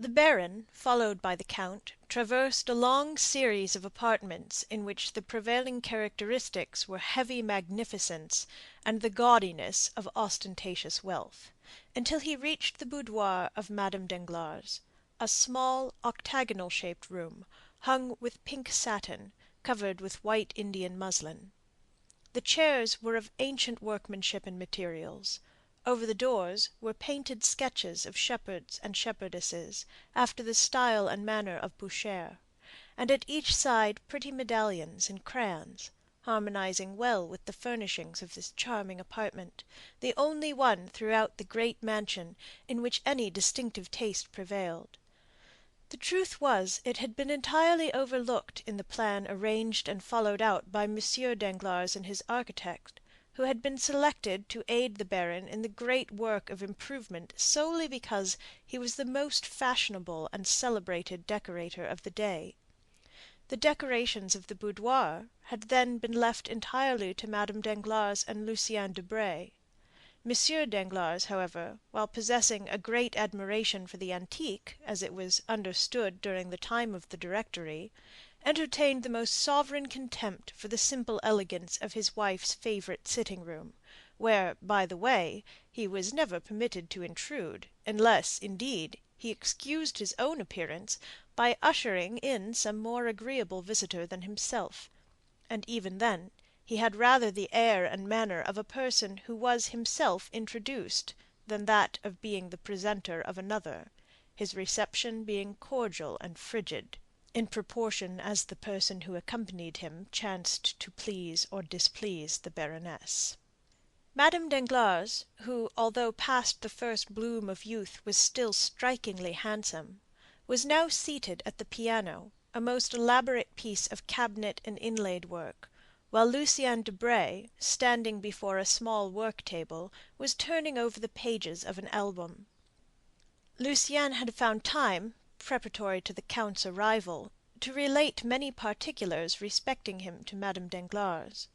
The Baron, followed by the Count, traversed a long series of apartments in which the prevailing characteristics were heavy magnificence and the gaudiness of ostentatious wealth, until he reached the boudoir of Madame Danglars, a small octagonal-shaped room, hung with pink satin, covered with white Indian muslin. The chairs were of ancient workmanship and materials. Over the doors were painted sketches of shepherds and shepherdesses, after the style and manner of Boucher, and at each side pretty medallions in crayons, harmonizing well with the furnishings of this charming apartment, the only one throughout the great mansion in which any distinctive taste prevailed. The truth was, it had been entirely overlooked in the plan arranged and followed out by M. Danglars and his architect, who had been selected to aid the Baron in the great work of improvement solely because he was the most fashionable and celebrated decorator of the day. The decorations of the boudoir had then been left entirely to Madame Danglars and Lucien Debray. M. Danglars, however, while possessing a great admiration for the antique, as it was understood during the time of the Directory, entertained the most sovereign contempt for the simple elegance of his wife's favourite sitting-room, where, by the way, he was never permitted to intrude, unless, indeed, he excused his own appearance by ushering in some more agreeable visitor than himself, and even then he had rather the air and manner of a person who was himself introduced than that of being the presenter of another, his reception being cordial and frigid, in proportion as the person who accompanied him chanced to please or displease the Baroness. Madame Danglars, who, although past the first bloom of youth, was still strikingly handsome, was now seated at the piano, a most elaborate piece of cabinet and inlaid work, while Lucien Debray, standing before a small work-table, was turning over the pages of an album. Lucien had found time, preparatory to the Count's arrival, to relate many particulars respecting him to Madame Danglars.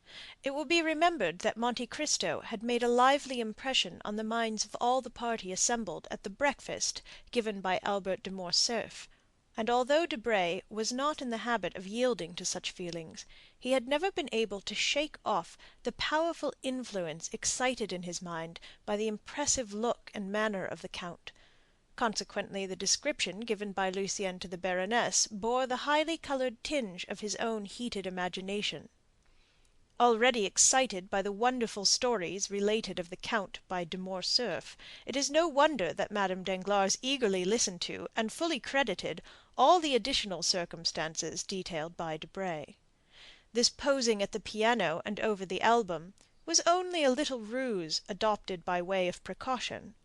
It will be remembered that Monte Cristo had made a lively impression on the minds of all the party assembled at the breakfast given by Albert de Morcerf, and although Debray was not in the habit of yielding to such feelings, he had never been able to shake off the powerful influence excited in his mind by the impressive look and manner of the Count. Consequently, the description given by Lucien to the Baroness bore the highly coloured tinge of his own heated imagination. Already excited by the wonderful stories related of the Count by de Morcerf, it is no wonder that Madame Danglars eagerly listened to and fully credited all the additional circumstances detailed by Debray. This posing at the piano and over the album was only a little ruse adopted by way of precaution.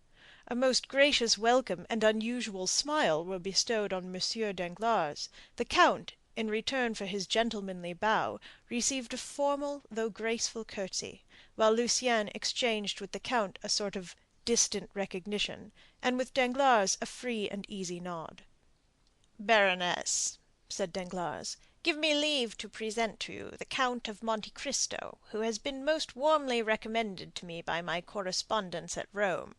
A most gracious welcome and unusual smile were bestowed on M. Danglars. The Count, in return for his gentlemanly bow, received a formal though graceful curtsy, while Lucien exchanged with the Count a sort of distant recognition, and with Danglars a free and easy nod. "Baroness," said Danglars, "give me leave to present to you the Count of Monte Cristo, who has been most warmly recommended to me by my correspondents at Rome.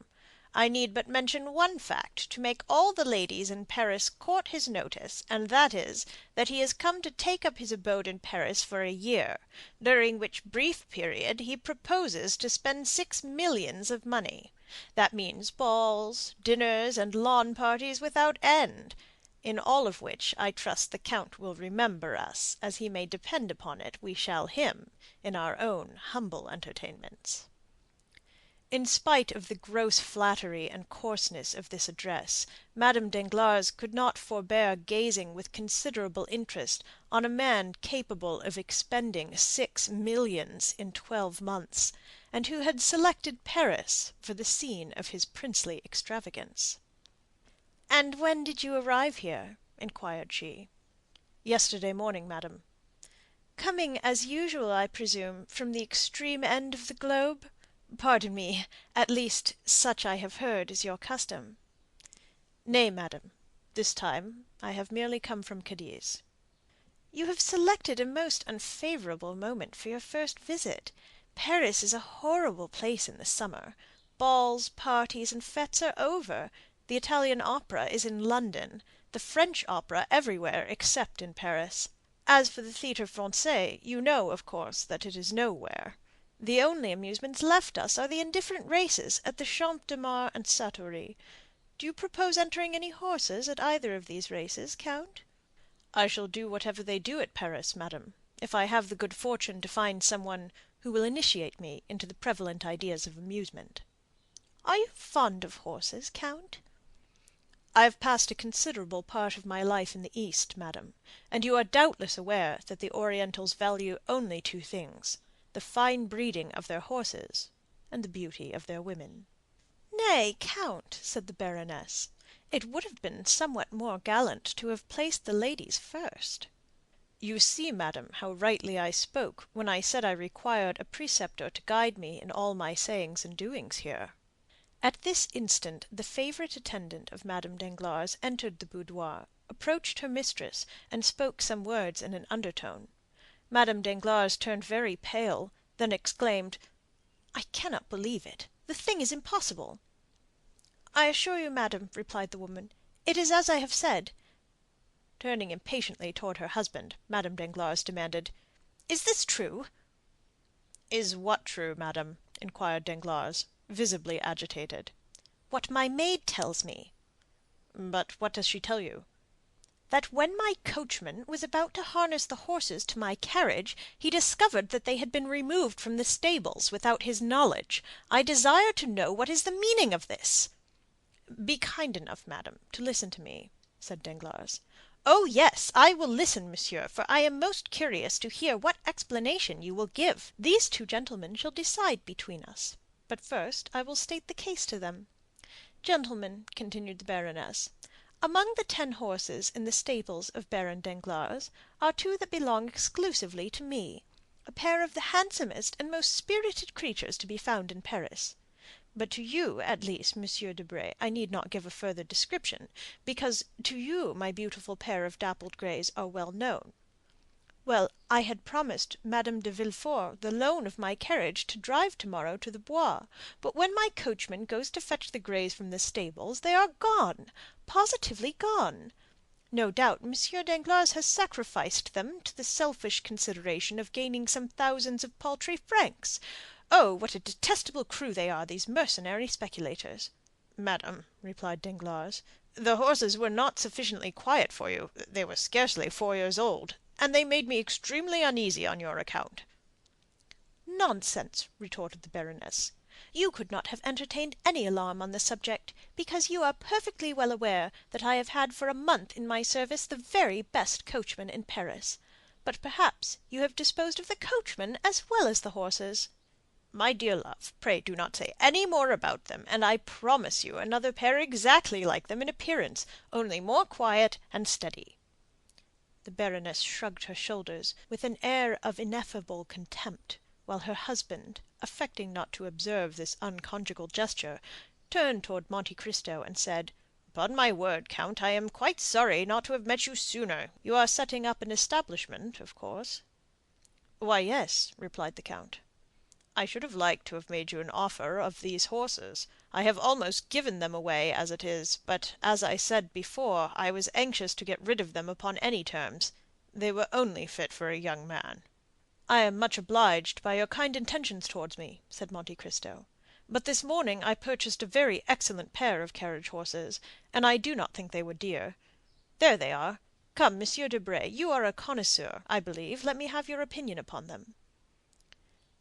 I need but mention one fact to make all the ladies in Paris court his notice, and that is, that he has come to take up his abode in Paris for a year, during which brief period he proposes to spend 6 millions of money. That means balls, dinners, and lawn parties without end, in all of which I trust the Count will remember us, as he may depend upon it we shall him in our own humble entertainments." In spite of the gross flattery and coarseness of this address, Madame Danglars could not forbear gazing with considerable interest on a man capable of expending 6 millions in 12 months, and who had selected Paris for the scene of his princely extravagance. "And when did you arrive here?" inquired she. "Yesterday morning, madam." "Coming, as usual, I presume, from the extreme end of the globe? Pardon me, at least, such I have heard is your custom." "Nay, madam, this time I have merely come from Cadiz." "You have selected a most unfavourable moment for your first visit. Paris is a horrible place in the summer. Balls, parties, and fêtes are over. The Italian opera is in London, the French opera everywhere except in Paris. As for the Théâtre Français, you know, of course, that it is nowhere. The only amusements left us are the indifferent races at the Champ de Mars and Satory. Do you propose entering any horses at either of these races, Count? I shall do whatever they do at Paris, madam, if I have the good fortune to find someone who will initiate me into the prevalent ideas of amusement. Are you fond of horses, Count? I have passed a considerable part of my life in the East, madam, and you are doubtless aware that the Orientals value only two things, the fine breeding of their horses and the beauty of their women. Nay, Count, said the Baroness, it would have been somewhat more gallant to have placed the ladies first. You see, madam, how rightly I spoke when I said I required a preceptor to guide me in all my sayings and doings here. At this instant the favourite attendant of Madame Danglars entered the boudoir, approached her mistress, and spoke some words in an undertone. Madame Danglars turned very pale, then exclaimed, "I cannot believe it. The thing is impossible." "I assure you, madam," replied the woman, "it is as I have said." Turning impatiently toward her husband, Madame Danglars demanded, "Is this true?" "Is what true, madam?" inquired Danglars, visibly agitated. "What my maid tells me." "But what does she tell you?" "That when my coachman was about to harness the horses to my carriage, he discovered that they had been removed from the stables without his knowledge. I desire to know what is the meaning of this." "Be kind enough, madam, to listen to me," said Danglars. "Oh, yes, I will listen, monsieur, for I am most curious to hear what explanation you will give. These two gentlemen shall decide between us. But first I will state the case to them. Gentlemen," continued the Baroness, "among the 10 horses in the stables of Baron Danglars are 2 that belong exclusively to me, a pair of the handsomest and most spirited creatures to be found in Paris. But to you, at least, Monsieur Debray, I need not give a further description, because to you my beautiful pair of dappled greys are well known. Well, I had promised Madame de Villefort the loan of my carriage to drive tomorrow to the Bois, but when my coachman goes to fetch the greys from the stables, they are gone, positively gone. No doubt Monsieur Danglars has sacrificed them to the selfish consideration of gaining some thousands of paltry francs. Oh, what a detestable crew they are, these mercenary speculators!" "Madam," replied Danglars, "the horses were not sufficiently quiet for you. They were scarcely 4 years old, and they made me extremely uneasy on your account." "Nonsense!" retorted the Baroness. "You could not have entertained any alarm on the subject, because you are perfectly well aware that I have had for a month in my service the very best coachman in Paris. But perhaps you have disposed of the coachman as well as the horses." "My dear love, pray do not say any more about them, and I promise you another pair exactly like them in appearance, only more quiet and steady." The Baroness shrugged her shoulders with an air of ineffable contempt, while her husband, affecting not to observe this unconjugal gesture, turned toward Monte Cristo and said, "Upon my word, Count, I am quite sorry not to have met you sooner. You are setting up an establishment, of course?" "Why, yes," replied the Count. "I should have liked to have made you an offer of these horses. I have almost given them away as it is, but as I said before, I was anxious to get rid of them upon any terms. They were only fit for a young man." "I am much obliged by your kind intentions towards me," said Monte Cristo. "But this morning I purchased a very excellent pair of carriage horses, and I do not think they were dear. There they are. Come, Monsieur Debray, you are a connoisseur, I believe. Let me have your opinion upon them."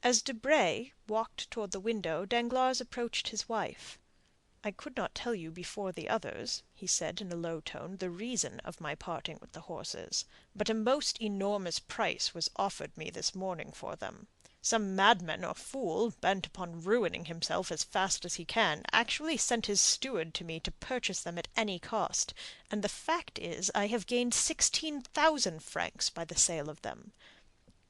As Debray walked toward the window, Danglars approached his wife. "I could not tell you before the others," he said in a low tone, "the reason of my parting with the horses, but a most enormous price was offered me this morning for them. Some madman or fool, bent upon ruining himself as fast as he can, actually sent his steward to me to purchase them at any cost, and the fact is I have gained 16,000 francs by the sale of them.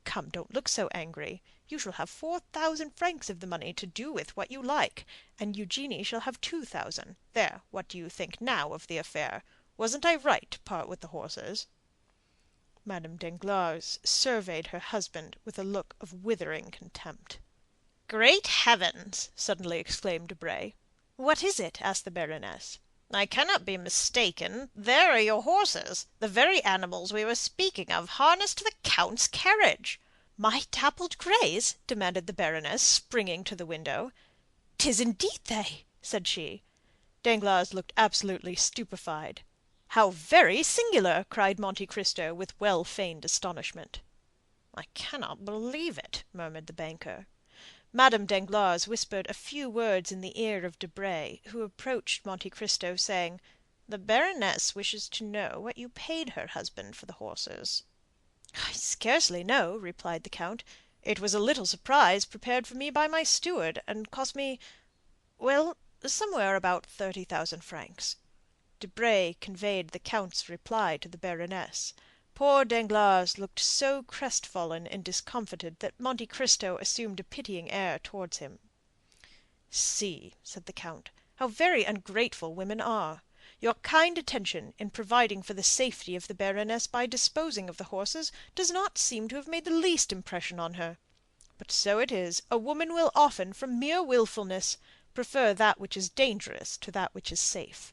Come, don't look so angry. You shall have 4,000 francs of the money to do with what you like, and Eugenie shall have 2,000. There, what do you think now of the affair? Wasn't I right to part with the horses?" Madame Danglars surveyed her husband with a look of withering contempt. "Great heavens!" suddenly exclaimed Debray. "What is it?" asked the Baroness. I cannot be mistaken. There are your horses, the very animals we were speaking of, harnessed to the Count's carriage." "My dappled greys?" demanded the Baroness, springing to the window. "'Tis indeed they," said she. Danglars looked absolutely stupefied. "How very singular!" cried Monte Cristo with well-feigned astonishment. "I cannot believe it," murmured the banker. Madame Danglars whispered a few words in the ear of Debray, who approached Monte Cristo, saying, "The Baroness wishes to know what you paid her husband for the horses." "I scarcely know," replied the count. "It was a little surprise prepared for me by my steward, and cost me—well, somewhere about 30,000 francs." Debray conveyed the count's reply to the Baroness. Poor Danglars looked so crestfallen and discomfited that Monte Cristo assumed a pitying air towards him. "See," said the count, "how very ungrateful women are. Your kind attention in providing for the safety of the Baroness by disposing of the horses does not seem to have made the least impression on her. But so it is, a woman will often, from mere wilfulness, prefer that which is dangerous to that which is safe.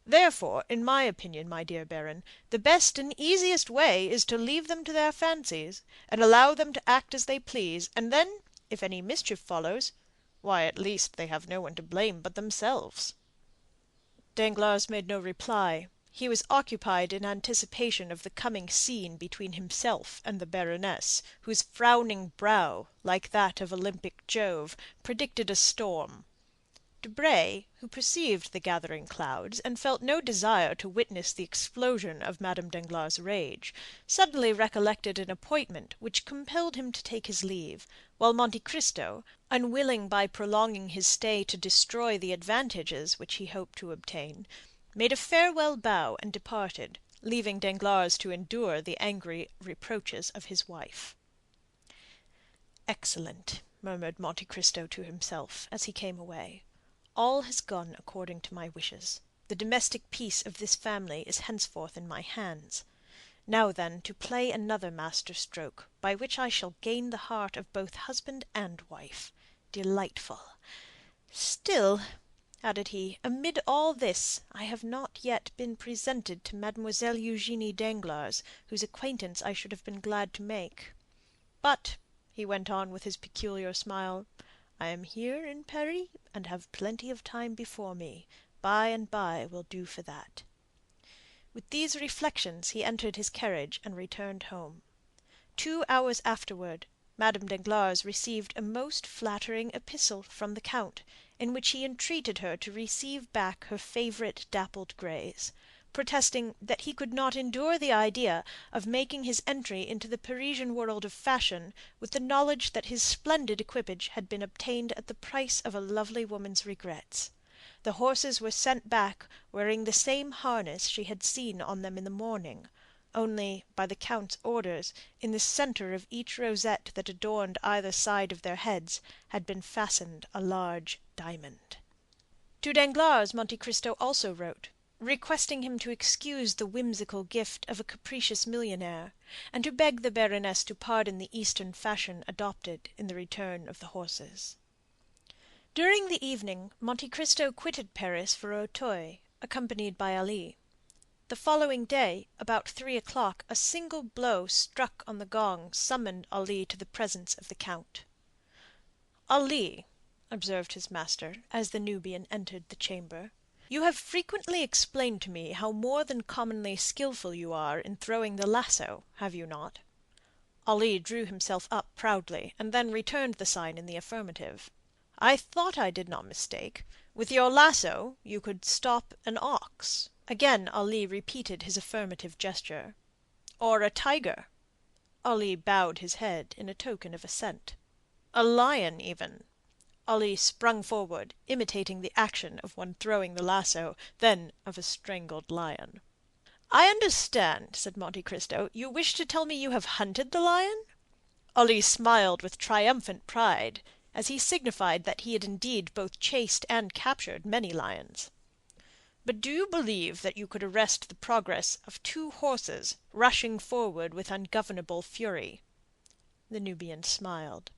Therefore, in my opinion, my dear Baron, the best and easiest way is to leave them to their fancies, and allow them to act as they please, and then, if any mischief follows, why, at least they have no one to blame but themselves." Danglars made no reply. He was occupied in anticipation of the coming scene between himself and the Baroness, whose frowning brow, like that of Olympic Jove, predicted a storm. Debray, who perceived the gathering clouds, and felt no desire to witness the explosion of Madame Danglars' rage, suddenly recollected an appointment which compelled him to take his leave, while Monte Cristo, unwilling by prolonging his stay to destroy the advantages which he hoped to obtain, made a farewell bow and departed, leaving Danglars to endure the angry reproaches of his wife. "Excellent," murmured Monte Cristo to himself as he came away. "All has gone according to my wishes. The domestic peace of this family is henceforth in my hands. Now then, to play another master stroke, by which I shall gain the heart of both husband and wife. Delightful! Still," added he, "amid all this, I have not yet been presented to Mademoiselle Eugénie Danglars, whose acquaintance I should have been glad to make. But," he went on with his peculiar smile, "I am here in Paris, and have plenty of time before me. By and by will do for that." With these reflections he entered his carriage and returned home. 2 hours afterward, Madame Danglars received a most flattering epistle from the count, in which he entreated her to receive back her favourite dappled greys, protesting that he could not endure the idea of making his entry into the Parisian world of fashion with the knowledge that his splendid equipage had been obtained at the price of a lovely woman's regrets. The horses were sent back wearing the same harness she had seen on them in the morning, only, by the count's orders, in the centre of each rosette that adorned either side of their heads had been fastened a large diamond. To Danglars Monte Cristo also wrote, requesting him to excuse the whimsical gift of a capricious millionaire, and to beg the Baroness to pardon the Eastern fashion adopted in the return of the horses. During the evening, Monte Cristo quitted Paris for Auteuil, accompanied by Ali. The following day, about 3 o'clock, a single blow struck on the gong summoned Ali to the presence of the count. "Ali," observed his master, as the Nubian entered the chamber, "you have frequently explained to me how more than commonly skillful you are in throwing the lasso, have you not?" Ali drew himself up proudly, and then returned the sign in the affirmative. "I thought I did not mistake. With your lasso you could stop an ox." Again Ali repeated his affirmative gesture. "Or a tiger." Ali bowed his head in a token of assent. "A lion, even." Ali sprung forward, imitating the action of one throwing the lasso, then of a strangled lion. "I understand," said Monte Cristo. "You wish to tell me you have hunted the lion?" Ali smiled with triumphant pride, as he signified that he had indeed both chased and captured many lions. "But do you believe that you could arrest the progress of 2 horses rushing forward with ungovernable fury?" The Nubian smiled.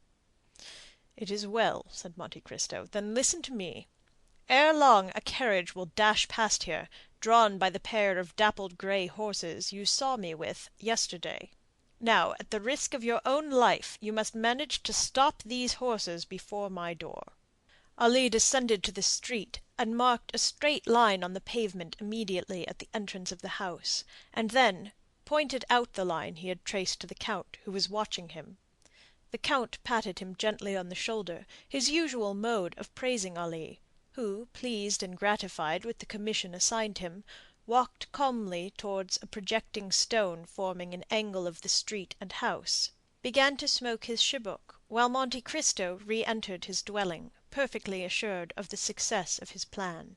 "It is well," said Monte Cristo. "Then listen to me. Ere long a carriage will dash past here, drawn by the pair of dappled grey horses you saw me with yesterday. Now, at the risk of your own life, you must manage to stop these horses before my door." Ali descended to the street, and marked a straight line on the pavement immediately at the entrance of the house, and then pointed out the line he had traced to the Count, who was watching him. The Count patted him gently on the shoulder, his usual mode of praising Ali, who, pleased and gratified with the commission assigned him, walked calmly towards a projecting stone forming an angle of the street and house, began to smoke his chibouk, while Monte Cristo re-entered his dwelling, perfectly assured of the success of his plan.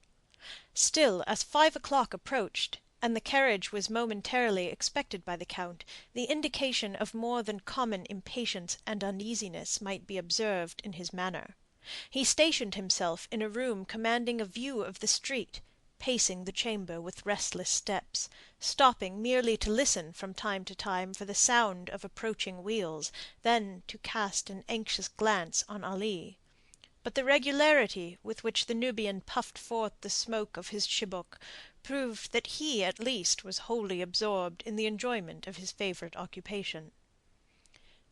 Still, as 5 o'clock approached, and the carriage was momentarily expected by the Count, the indication of more than common impatience and uneasiness might be observed in his manner. He stationed himself in a room commanding a view of the street, pacing the chamber with restless steps, stopping merely to listen from time to time for the sound of approaching wheels, then to cast an anxious glance on Ali. But the regularity with which the Nubian puffed forth the smoke of his chibouk proved that he at least was wholly absorbed in the enjoyment of his favourite occupation.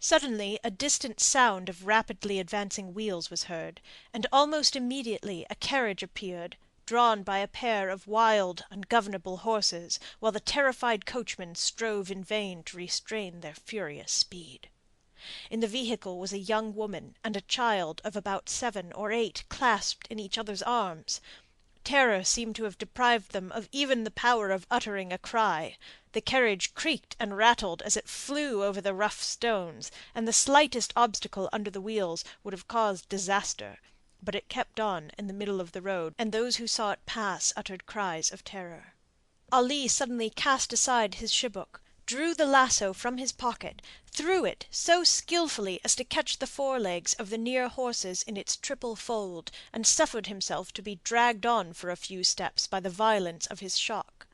Suddenly a distant sound of rapidly advancing wheels was heard, and almost immediately a carriage appeared, drawn by a pair of wild, ungovernable horses, while the terrified coachman strove in vain to restrain their furious speed. In the vehicle was a young woman and a child of about 7 or 8 clasped in each other's arms. Terror seemed to have deprived them of even the power of uttering a cry. The carriage creaked and rattled as it flew over the rough stones, and the slightest obstacle under the wheels would have caused disaster. But it kept on in the middle of the road, and those who saw it pass uttered cries of terror. Ali suddenly cast aside his chibouk, drew the lasso from his pocket, threw it so skilfully as to catch the forelegs of the near horses in its triple fold, and suffered himself to be dragged on for a few steps by the violence of his shock.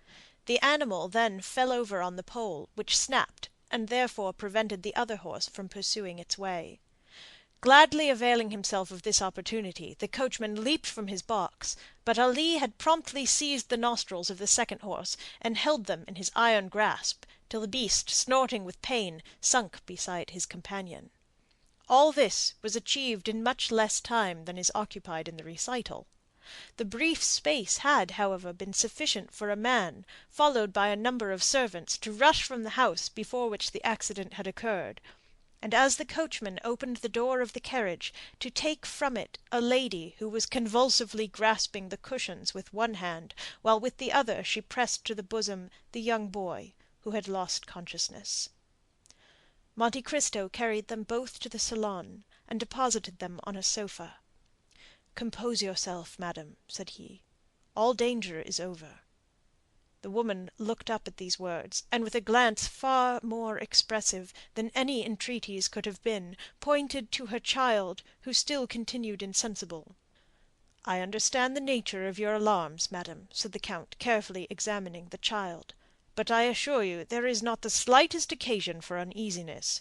The animal then fell over on the pole, which snapped, and therefore prevented the other horse from pursuing its way. Gladly availing himself of this opportunity, the coachman leaped from his box, but Ali had promptly seized the nostrils of the second horse and held them in his iron grasp, till the beast, snorting with pain, sunk beside his companion. All this was achieved in much less time than is occupied in the recital. The brief space had, however, been sufficient for a man, followed by a number of servants, to rush from the house before which the accident had occurred, and as the coachman opened the door of the carriage, to take from it a lady who was convulsively grasping the cushions with one hand, while with the other she pressed to the bosom the young boy, who had lost consciousness. Monte Cristo carried them both to the salon, and deposited them on a sofa. "Compose yourself, madam," said he. "All danger is over." The woman looked up at these words, and with a glance far more expressive than any entreaties could have been, pointed to her child, who still continued insensible. "I understand the nature of your alarms, madam," said the Count, carefully examining the child, "but I assure you there is not the slightest occasion for uneasiness.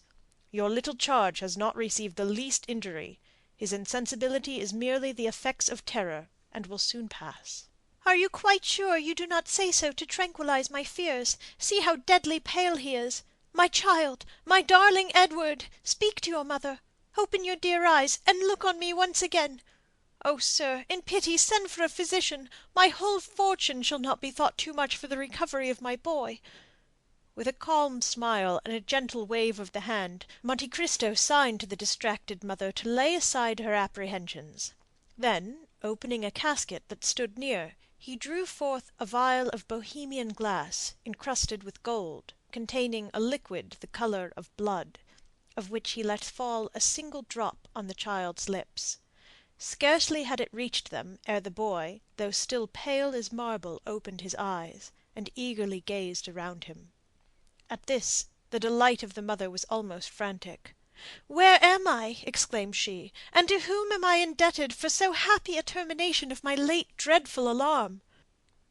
Your little charge has not received the least injury. His insensibility is merely the effects of terror, and will soon pass." "Are you quite sure you do not say so to tranquilize my fears? See how deadly pale he is. My child, my darling Edward, speak to your mother. Open your dear eyes, and look on me once again. Oh, sir, in pity send for a physician. My whole fortune shall not be thought too much for the recovery of my boy." With a calm smile and a gentle wave of the hand, Monte Cristo signed to the distracted mother to lay aside her apprehensions. Then, opening a casket that stood near, he drew forth a vial of Bohemian glass, encrusted with gold, containing a liquid the colour of blood, of which he let fall a single drop on the child's lips. Scarcely had it reached them ere the boy, though still pale as marble, opened his eyes, and eagerly gazed around him. At this, the delight of the mother was almost frantic. "Where am I?" exclaimed she, "and to whom am I indebted for so happy a termination of my late dreadful alarm?"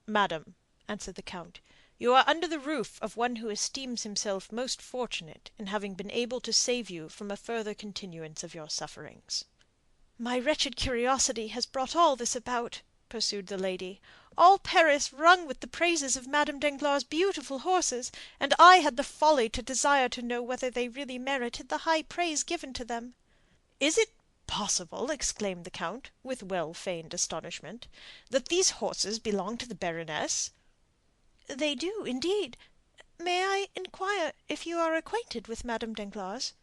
"Madam," answered the Count, "you are under the roof of one who esteems himself most fortunate in having been able to save you from a further continuance of your sufferings." "My wretched curiosity has brought all this about," pursued the lady. "All Paris rung with the praises of Madame Danglars' beautiful horses, and I had the folly to desire to know whether they really merited the high praise given to them." "Is it possible," exclaimed the count, with well-feigned astonishment, "that these horses belong to the Baroness?" "They do, indeed. May I inquire if you are acquainted with Madame Danglars?"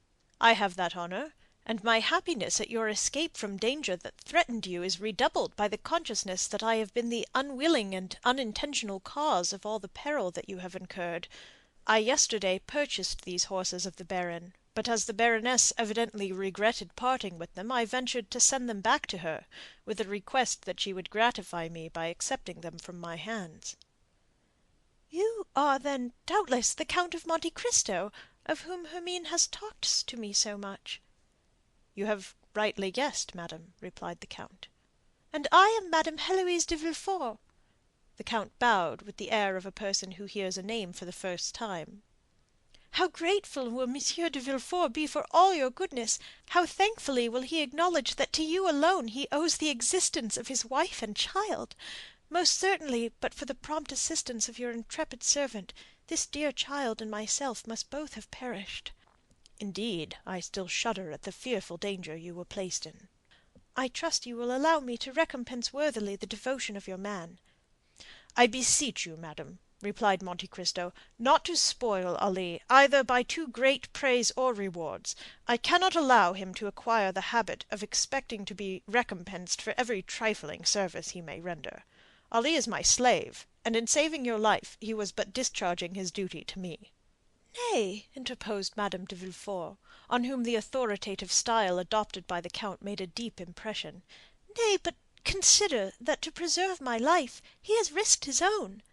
"I have that honour, and my happiness at your escape from danger that threatened you is redoubled by the consciousness that I have been the unwilling and unintentional cause of all the peril that you have incurred. I yesterday purchased these horses of the Baron, but as the Baroness evidently regretted parting with them, I ventured to send them back to her, with a request that she would gratify me by accepting them from my hands." "You are, then, doubtless the Count of Monte Cristo, of whom Hermine has talked to me so much?" "You have rightly guessed, madam," replied the count. "And I am Madame Héloïse de Villefort." The count bowed with the air of a person who hears a name for the first time. "How grateful will Monsieur de Villefort be for all your goodness! How thankfully will he acknowledge that to you alone he owes the existence of his wife and child! Most certainly, but for the prompt assistance of your intrepid servant, this dear child and myself must both have perished." "Indeed, I still shudder at the fearful danger you were placed in." "I trust you will allow me to recompense worthily the devotion of your man." "I beseech you, madam," replied Monte Cristo, "not to spoil Ali, either by too great praise or rewards. I cannot allow him to acquire the habit of expecting to be recompensed for every trifling service he may render. Ali is my slave, and in saving your life he was but discharging his duty to me." "Nay," interposed Madame de Villefort, on whom the authoritative style adopted by the count made a deep impression. "Nay, but consider that to preserve my life he has risked his own."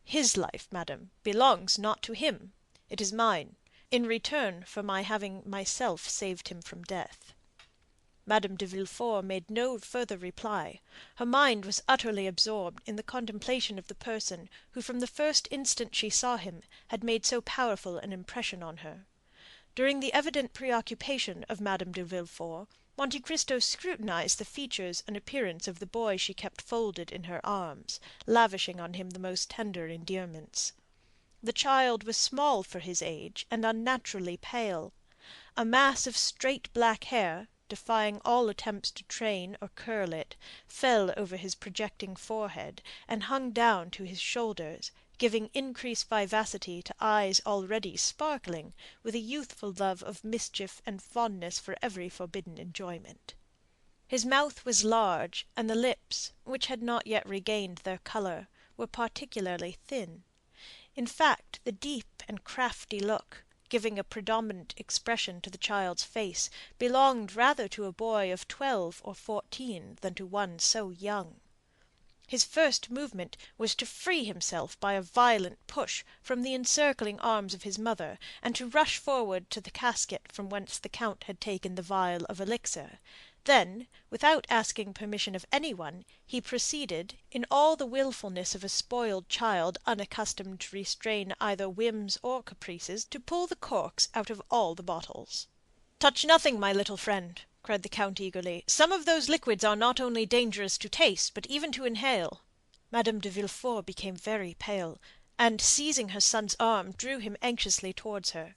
"His life, madam, belongs not to him. It is mine, in return for my having myself saved him from death." Madame de Villefort made no further reply. Her mind was utterly absorbed in the contemplation of the person who from the first instant she saw him had made so powerful an impression on her. During the evident preoccupation of Madame de Villefort, Monte Cristo scrutinized the features and appearance of the boy she kept folded in her arms, lavishing on him the most tender endearments. The child was small for his age and unnaturally pale. A mass of straight black hair, defying all attempts to train or curl it, fell over his projecting forehead and hung down to his shoulders, giving increased vivacity to eyes already sparkling with a youthful love of mischief and fondness for every forbidden enjoyment. His mouth was large, and the lips, which had not yet regained their colour, were particularly thin. In fact, the deep and crafty look, giving a predominant expression to the child's face, belonged rather to a boy of 12 or 14 than to one so young. His first movement was to free himself by a violent push from the encircling arms of his mother, and to rush forward to the casket from whence the count had taken the vial of elixir. Then, without asking permission of anyone, he proceeded, in all the willfulness of a spoiled child unaccustomed to restrain either whims or caprices, to pull the corks out of all the bottles. "Touch nothing, my little friend," cried the count eagerly. "Some of those liquids are not only dangerous to taste, but even to inhale." Madame de Villefort became very pale, and, seizing her son's arm, drew him anxiously towards her.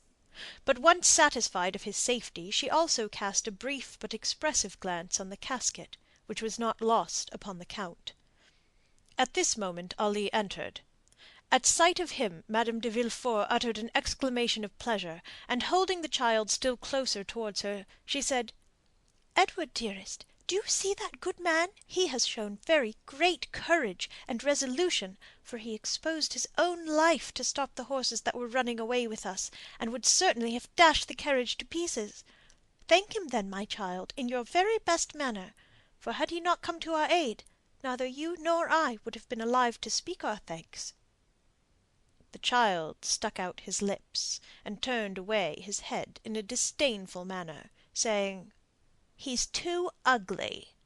But once satisfied of his safety, she also cast a brief but expressive glance on the casket, which was not lost upon the count. At this moment Ali entered. At sight of him, Madame de Villefort uttered an exclamation of pleasure, and holding the child still closer towards her, she said, "Edward, dearest, do you see that good man? He has shown very great courage and resolution, for he exposed his own life to stop the horses that were running away with us, and would certainly have dashed the carriage to pieces. Thank him then, my child, in your very best manner, for had he not come to our aid, neither you nor I would have been alive to speak our thanks." The child stuck out his lips and turned away his head in a disdainful manner, saying, "He's too ugly."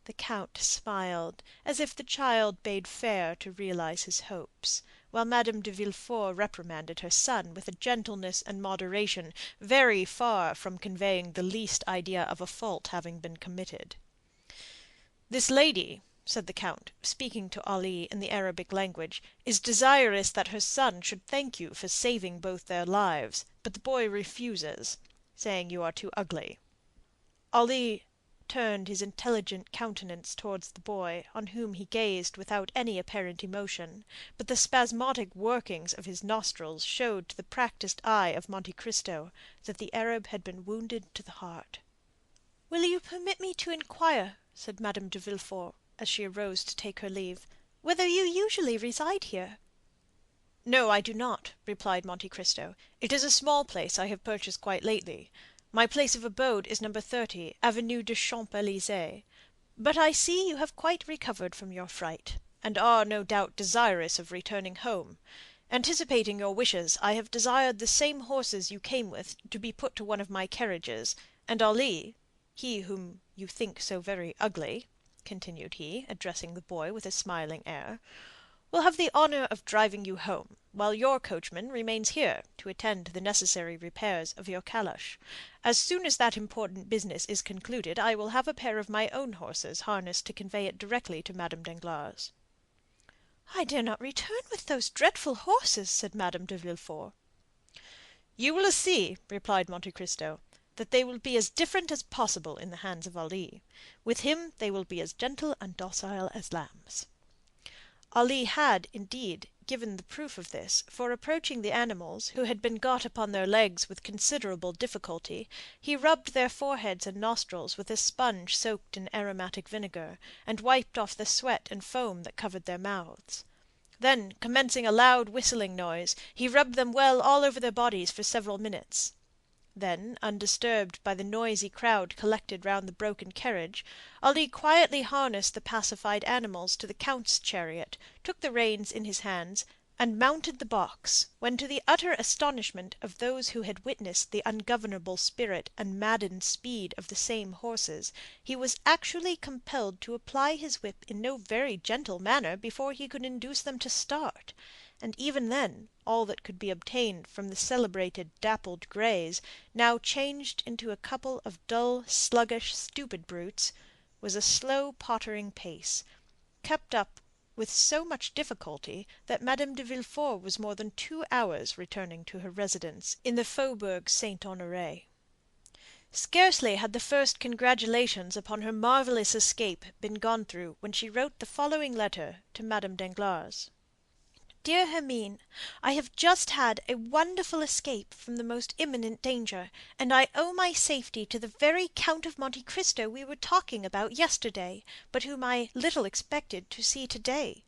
The count smiled, as if the child bade fair to realize his hopes, while Madame de Villefort reprimanded her son with a gentleness and moderation very far from conveying the least idea of a fault having been committed. "This lady," said the Count, speaking to Ali in the Arabic language, "is desirous that her son should thank you for saving both their lives, but the boy refuses, saying you are too ugly." Ali turned his intelligent countenance towards the boy, on whom he gazed without any apparent emotion, but the spasmodic workings of his nostrils showed to the practised eye of Monte Cristo that the Arab had been wounded to the heart. "Will you permit me to inquire," said Madame de Villefort, as she arose to take her leave, "whether you usually reside here?" "No, I do not," replied Monte Cristo. "It is a small place I have purchased quite lately. My place of abode is No. 30, Avenue des Champs Élysées. But I see you have quite recovered from your fright, and are, no doubt, desirous of returning home. Anticipating your wishes, I have desired the same horses you came with to be put to one of my carriages, and Ali, he whom you think so very ugly," continued he, addressing the boy with a smiling air, "will have the honour of driving you home, while your coachman remains here to attend to the necessary repairs of your calash. As soon as that important business is concluded, I will have a pair of my own horses harnessed to convey it directly to Madame Danglars." "I dare not return with those dreadful horses," said Madame de Villefort. "You will see," replied Monte Cristo, "that they will be as different as possible in the hands of Ali. With him they will be as gentle and docile as lambs." Ali had, indeed, given the proof of this, for approaching the animals, who had been got upon their legs with considerable difficulty, he rubbed their foreheads and nostrils with a sponge soaked in aromatic vinegar, and wiped off the sweat and foam that covered their mouths. Then, commencing a loud whistling noise, he rubbed them well all over their bodies for several minutes. Then, undisturbed by the noisy crowd collected round the broken carriage, Ali quietly harnessed the pacified animals to the count's chariot, took the reins in his hands, and mounted the box, when to the utter astonishment of those who had witnessed the ungovernable spirit and maddened speed of the same horses, he was actually compelled to apply his whip in no very gentle manner before he could induce them to start, and even then all that could be obtained from the celebrated dappled greys, now changed into a couple of dull, sluggish, stupid brutes, was a slow pottering pace, kept up with so much difficulty that Madame de Villefort was more than 2 hours returning to her residence in the Faubourg Saint-Honoré. Scarcely had the first congratulations upon her marvelous escape been gone through when she wrote the following letter to Madame Danglars. "Dear Hermine, I have just had a wonderful escape from the most imminent danger, and I owe my safety to the very Count of Monte Cristo we were talking about yesterday, but whom I little expected to see today.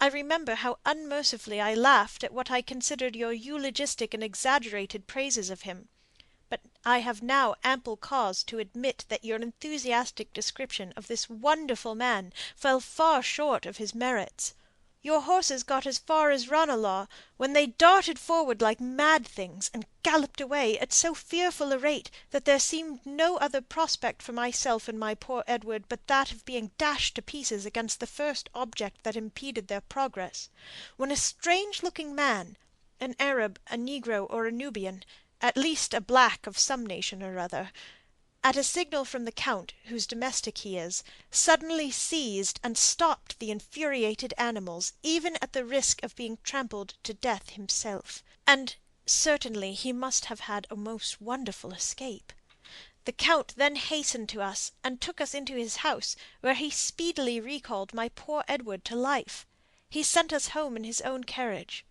I remember how unmercifully I laughed at what I considered your eulogistic and exaggerated praises of him, but I have now ample cause to admit that your enthusiastic description of this wonderful man fell far short of his merits. Your horses got as far as Ranelagh, when they darted forward like mad things, and galloped away at so fearful a rate that there seemed no other prospect for myself and my poor Edward but that of being dashed to pieces against the first object that impeded their progress, when a strange-looking man, an Arab, a Negro, or a Nubian, at least a black of some nation or other, at a signal from the count, whose domestic he is, suddenly seized and stopped the infuriated animals, even at the risk of being trampled to death himself. And certainly he must have had a most wonderful escape. The count then hastened to us and took us into his house, where he speedily recalled my poor Edward to life. He sent us home in his own carriage.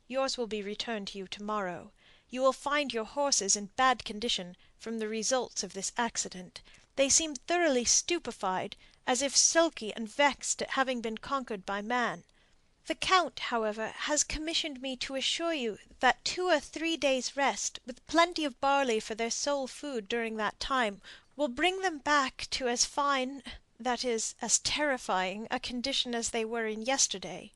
Yours will be returned to you tomorrow. You will find your horses in bad condition from the results of this accident. They seem thoroughly stupefied, as if sulky and vexed at having been conquered by man. The count, however, has commissioned me to assure you that 2 or 3 days' rest, with plenty of barley for their sole food during that time, will bring them back to as fine, that is, as terrifying, a condition as they were in yesterday.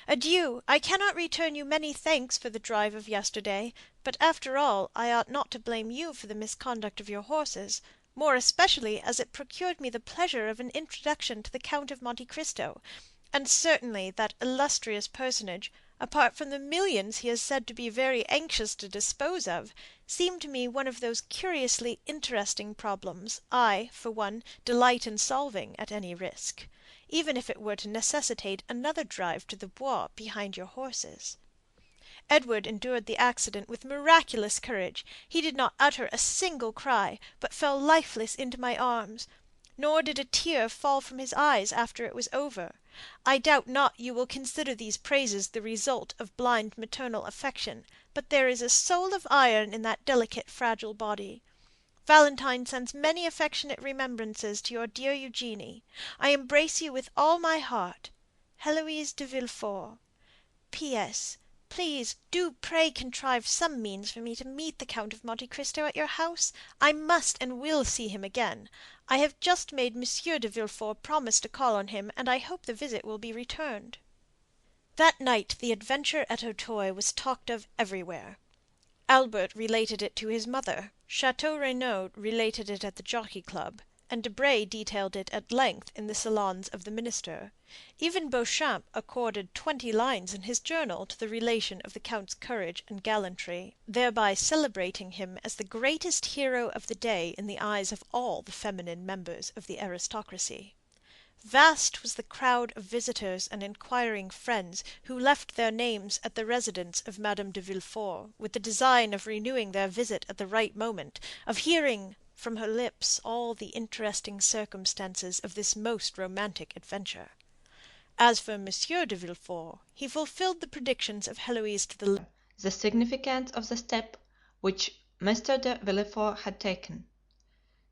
Adieu! I cannot return you many thanks for the drive of yesterday, but after all I ought not to blame you for the misconduct of your horses, more especially as it procured me the pleasure of an introduction to the Count of Monte Cristo, and certainly that illustrious personage, apart from the millions he is said to be very anxious to dispose of, seem to me one of those curiously interesting problems I, for one, delight in solving at any risk, even if it were to necessitate another drive to the Bois behind your horses. Edward endured the accident with miraculous courage. He did not utter a single cry, but fell lifeless into my arms. Nor did a tear fall from his eyes after it was over. I doubt not you will consider these praises the result of blind maternal affection, but there is a soul of iron in that delicate, fragile body. Valentine sends many affectionate remembrances to your dear Eugenie. I embrace you with all my heart. Heloise de Villefort. P.S. Please do pray contrive some means for me to meet the Count of Monte Cristo at your house. I must and will see him again. I have just made Monsieur de Villefort promise to call on him, and I hope the visit will be returned. That night the adventure at Auteuil was talked of everywhere. Albert related it to his mother, Chateau Renaud related it at the Jockey Club, and Debray detailed it at length in the salons of the minister. Even Beauchamp accorded 20 lines in his journal to the relation of the count's courage and gallantry, thereby celebrating him as the greatest hero of the day in the eyes of all the feminine members of the aristocracy. Vast was the crowd of visitors and inquiring friends who left their names at the residence of Madame de Villefort, with the design of renewing their visit at the right moment, of hearing from her lips all the interesting circumstances of this most romantic adventure. As for Monsieur de Villefort, he fulfilled the predictions of Heloise to the significance of the step which Mr. de Villefort had taken.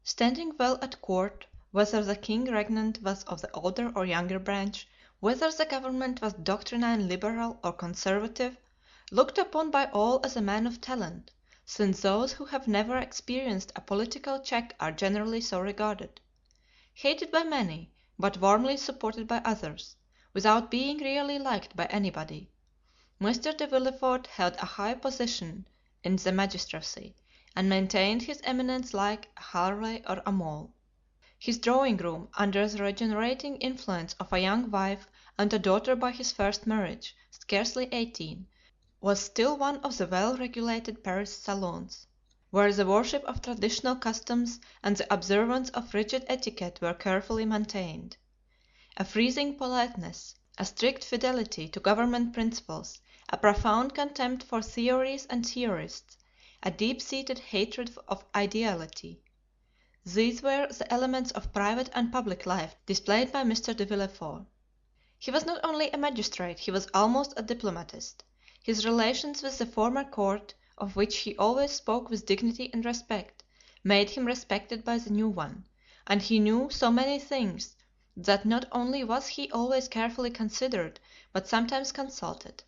Standing well at court, whether the king regnant was of the older or younger branch, whether the government was doctrinally liberal or conservative, looked upon by all as a man of talent, since those who have never experienced a political check are generally so regarded. Hated by many, but warmly supported by others, without being really liked by anybody, Mr. de Villefort held a high position in the magistracy, and maintained his eminence like a Harley or a Mole. His drawing-room, under the regenerating influence of a young wife and a daughter by his first marriage, scarcely 18, was still one of the well-regulated Paris salons, where the worship of traditional customs and the observance of rigid etiquette were carefully maintained. A freezing politeness, a strict fidelity to government principles, a profound contempt for theories and theorists, a deep-seated hatred of ideality. These were the elements of private and public life displayed by Mr. de Villefort. He was not only a magistrate, he was almost a diplomatist. His relations with the former court, of which he always spoke with dignity and respect, made him respected by the new one, and he knew so many things that not only was he always carefully considered, but sometimes consulted.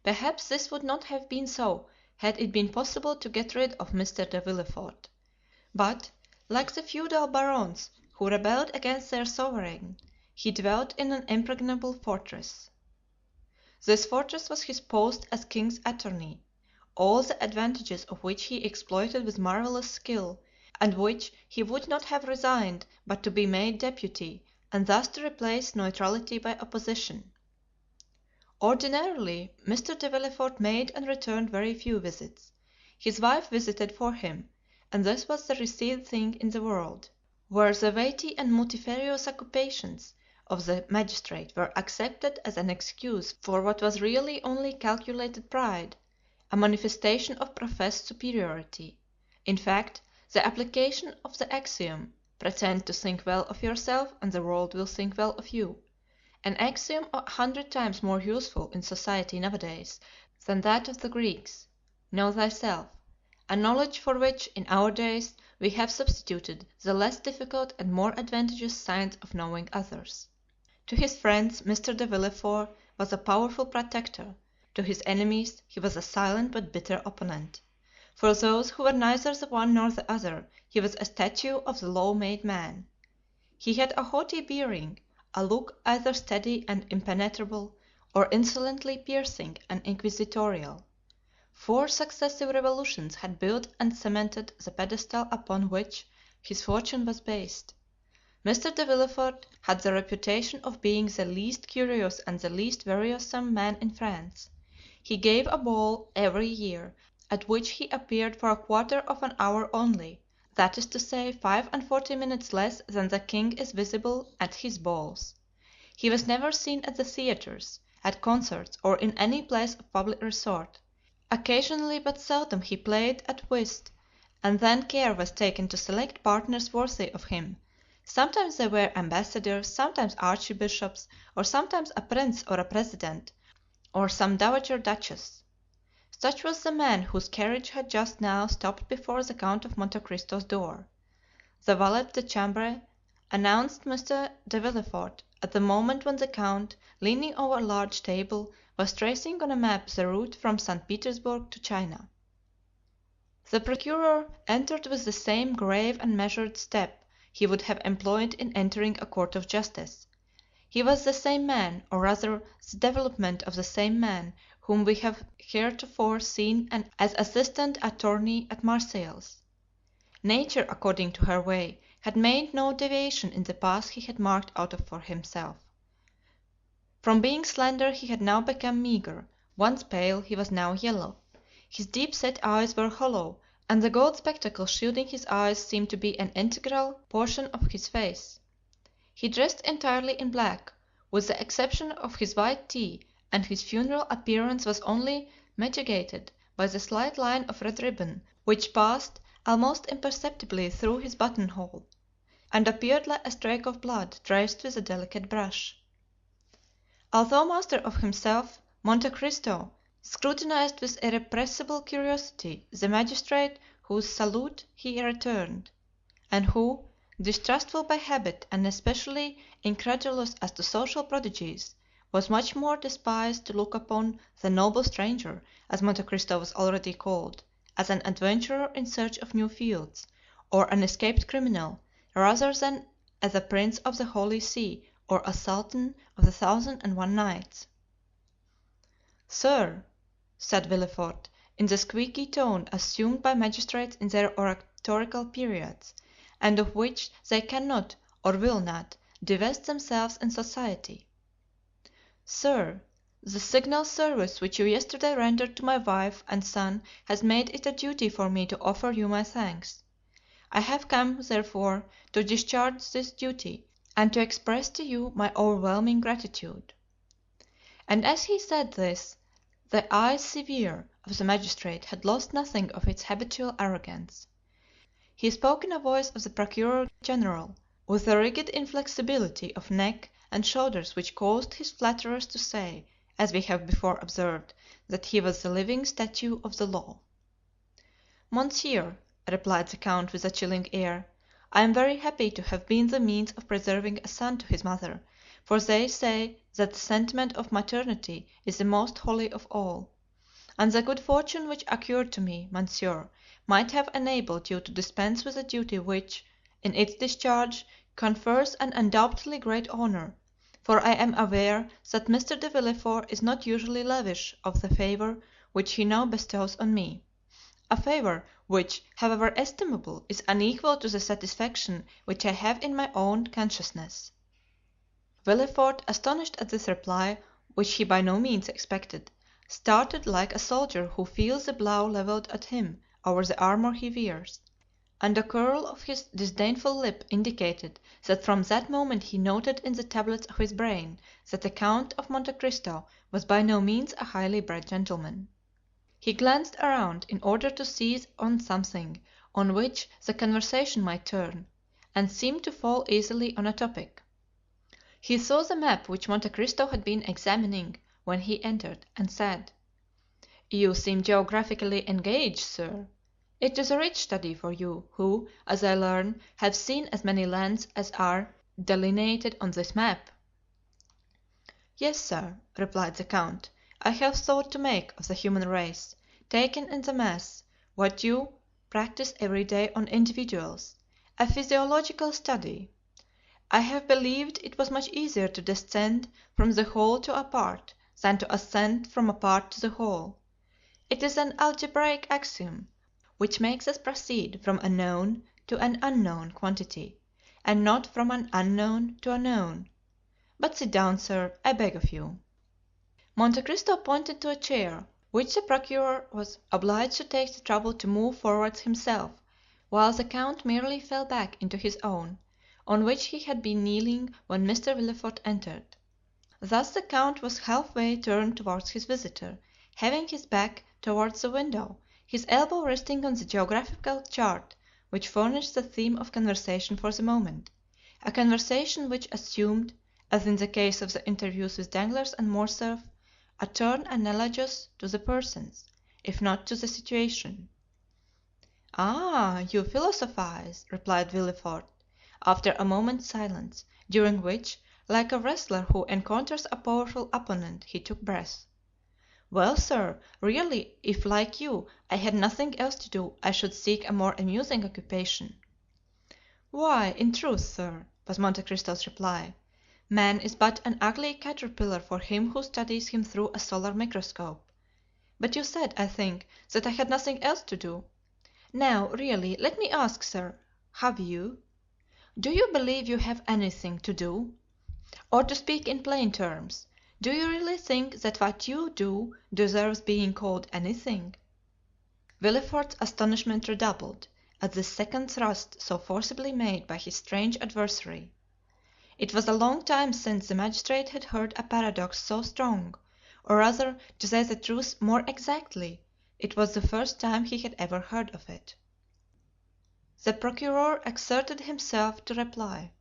Perhaps this would not have been so had it been possible to get rid of Mr. de Villefort. But, like the feudal barons who rebelled against their sovereign, he dwelt in an impregnable fortress. This fortress was his post as king's attorney, all the advantages of which he exploited with marvelous skill, and which he would not have resigned but to be made deputy, and thus to replace neutrality by opposition. Ordinarily, Mr. de Villefort made and returned very few visits. His wife visited for him, and this was the received thing in the world, where the weighty and multifarious occupations of the magistrate were accepted as an excuse for what was really only calculated pride, a manifestation of professed superiority, in fact, the application of the axiom, pretend to think well of yourself and the world will think well of you, an axiom 100 times more useful in society nowadays than that of the Greeks, know thyself, a knowledge for which in our days we have substituted the less difficult and more advantageous science of knowing others. To his friends Mr. de Villefort was a powerful protector, to his enemies he was a silent but bitter opponent. For those who were neither the one nor the other, he was a statue of the law-made man. He had a haughty bearing, a look either steady and impenetrable, or insolently piercing and inquisitorial. 4 successive revolutions had built and cemented the pedestal upon which his fortune was based. Mr. de Villefort had the reputation of being the least curious and the least wearisome man in France. He gave a ball every year, at which he appeared for a quarter of an hour only, that is to say, 45 minutes less than the king is visible at his balls. He was never seen at the theaters, at concerts, or in any place of public resort. Occasionally, but seldom, he played at whist, and then care was taken to select partners worthy of him. Sometimes they were ambassadors, sometimes archbishops, or sometimes a prince or a president, or some dowager duchess. Such was the man whose carriage had just now stopped before the Count of Monte Cristo's door. The valet de chambre announced Mr. de Villefort at the moment when the count, leaning over a large table, was tracing on a map the route from St. Petersburg to China. The procureur entered with the same grave and measured step he would have employed in entering a court of justice. He was the same man, or rather the development of the same man, whom we have heretofore seen as assistant attorney at Marseilles. Nature, according to her way, had made no deviation in the path he had marked out for himself. From being slender he had now become meager; once pale, he was now yellow. His deep-set eyes were hollow, and the gold spectacles shielding his eyes seemed to be an integral portion of his face. He dressed entirely in black, with the exception of his white tee, and his funereal appearance was only mitigated by the slight line of red ribbon which passed almost imperceptibly through his buttonhole, and appeared like a streak of blood traced with a delicate brush. Although master of himself, Monte Cristo scrutinized with irrepressible curiosity the magistrate whose salute he returned, and who, distrustful by habit and especially incredulous as to social prodigies, was much more disposed to look upon the noble stranger, as Monte Cristo was already called, as an adventurer in search of new fields, or an escaped criminal, rather than as a prince of the Holy See or a sultan of the Thousand and One Nights. "Sir," said Villefort, in the squeaky tone assumed by magistrates in their oratorical periods, and of which they cannot, or will not, divest themselves in society, "Sir, the signal service which you yesterday rendered to my wife and son has made it a duty for me to offer you my thanks. I have come, therefore, to discharge this duty and to express to you my overwhelming gratitude." And as he said this, the eye severe of the magistrate had lost nothing of its habitual arrogance. He spoke in a voice of the procureur general, with a rigid inflexibility of neck and shoulders which caused his flatterers to say, as we have before observed, that he was the living statue of the law. "Monsieur," replied the count with a chilling air, "I am very happy to have been the means of preserving a son to his mother, for they say that the sentiment of maternity is the most holy of all. And the good fortune which occurred to me, monsieur, might have enabled you to dispense with a duty which, in its discharge, confers an undoubtedly great honor, for I am aware that Mr. de Villefort is not usually lavish of the favor which he now bestows on me, a favor which, however estimable, is unequal to the satisfaction which I have in my own consciousness." Villefort, astonished at this reply, which he by no means expected, started like a soldier who feels the blow leveled at him over the armor he wears, and a curl of his disdainful lip indicated that from that moment he noted in the tablets of his brain that the Count of Monte Cristo was by no means a highly bred gentleman. He glanced around in order to seize on something on which the conversation might turn, and seemed to fall easily on a topic. He saw the map which Monte Cristo had been examining when he entered, and said: "You seem geographically engaged, sir. It is a rich study for you, who, as I learn, have seen as many lands as are delineated on this map." "Yes, sir," replied the count, "I have thought to make of the human race, taken in the mass, what you practice every day on individuals—a physiological study. I have believed it was much easier to descend from the whole to a part than to ascend from a part to the whole. It is an algebraic axiom which makes us proceed from a known to an unknown quantity, and not from an unknown to a known. But sit down, sir, I beg of you." Monte Cristo pointed to a chair, which the procureur was obliged to take the trouble to move forwards himself, while the count merely fell back into his own, on which he had been kneeling when Mr. Villefort entered. Thus the count was halfway turned towards his visitor, having his back towards the window, his elbow resting on the geographical chart which furnished the theme of conversation for the moment, a conversation which assumed, as in the case of the interviews with Danglars and Morcerf, a turn analogous to the persons, if not to the situation. "Ah, you philosophize," replied Villefort, after a moment's silence, during which, like a wrestler who encounters a powerful opponent, he took breath. "Well, sir, really, if, like you, I had nothing else to do, I should seek a more amusing occupation." "Why, in truth, sir," was Monte Cristo's reply, "man is but an ugly caterpillar for him who studies him through a solar microscope. But you said, I think, that I had nothing else to do. Now, really, let me ask, sir, have you? Do you believe you have anything to do? Or to speak in plain terms, do you really think that what you do deserves being called anything?" Villefort's astonishment redoubled at this second thrust so forcibly made by his strange adversary. It was a long time since the magistrate had heard a paradox so strong, or rather, to say the truth more exactly, it was the first time he had ever heard of it. The procureur exerted himself to reply.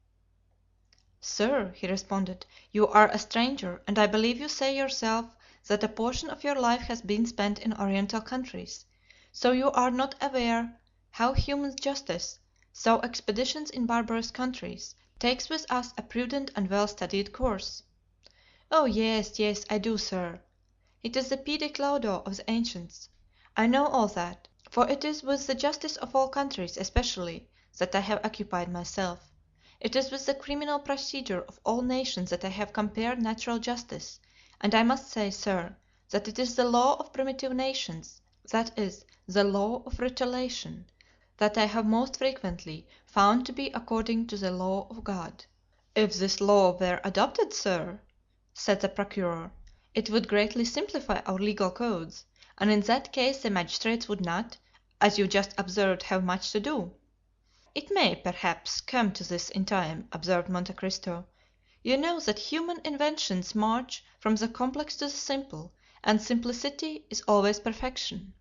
"Sir," he responded, "you are a stranger, and I believe you say yourself that a portion of your life has been spent in Oriental countries, so you are not aware how human justice, so expeditions in barbarous countries, takes with us a prudent and well-studied course." "Oh, yes, yes, I do, sir. It is the pede claudo of the ancients. I know all that, for it is with the justice of all countries, especially, that I have occupied myself. It is with the criminal procedure of all nations that I have compared natural justice, and I must say, sir, that it is the law of primitive nations, that is, the law of retaliation, that I have most frequently found to be according to the law of God." "If this law were adopted, sir," said the procureur, "it would greatly simplify our legal codes, and in that case the magistrates would not, as you just observed, have much to do." "It may, perhaps, come to this in time," observed Monte Cristo. "You know that human inventions march from the complex to the simple, and simplicity is always perfection."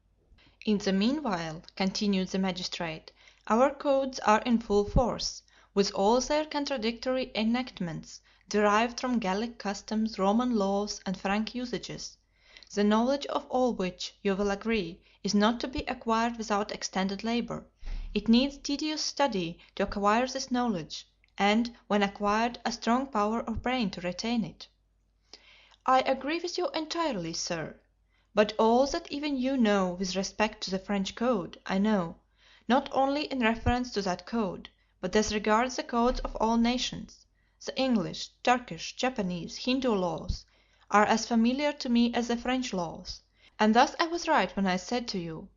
"In the meanwhile," continued the magistrate, "our codes are in full force, with all their contradictory enactments derived from Gallic customs, Roman laws, and Frank usages, the knowledge of all which, you will agree, is not to be acquired without extended labor. It needs tedious study to acquire this knowledge, and, when acquired, a strong power of brain to retain it." "I agree with you entirely, sir. But all that even you know with respect to the French code, I know, not only in reference to that code, but as regards the codes of all nations. The English, Turkish, Japanese, Hindoo laws are as familiar to me as the French laws, and thus I was right when I said to you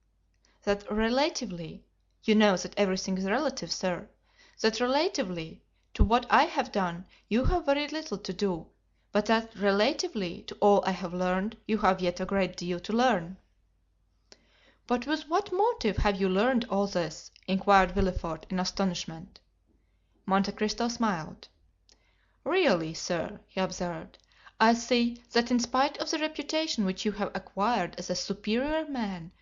that relatively—you know that everything is relative, sir—that relatively to what I have done you have very little to do, but that relatively to all I have learned you have yet a great deal to learn." "But with what motive have you learned all this?" inquired Villefort in astonishment. Monte Cristo smiled. "Really, sir," he observed, "I see that in spite of the reputation which you have acquired as a superior man,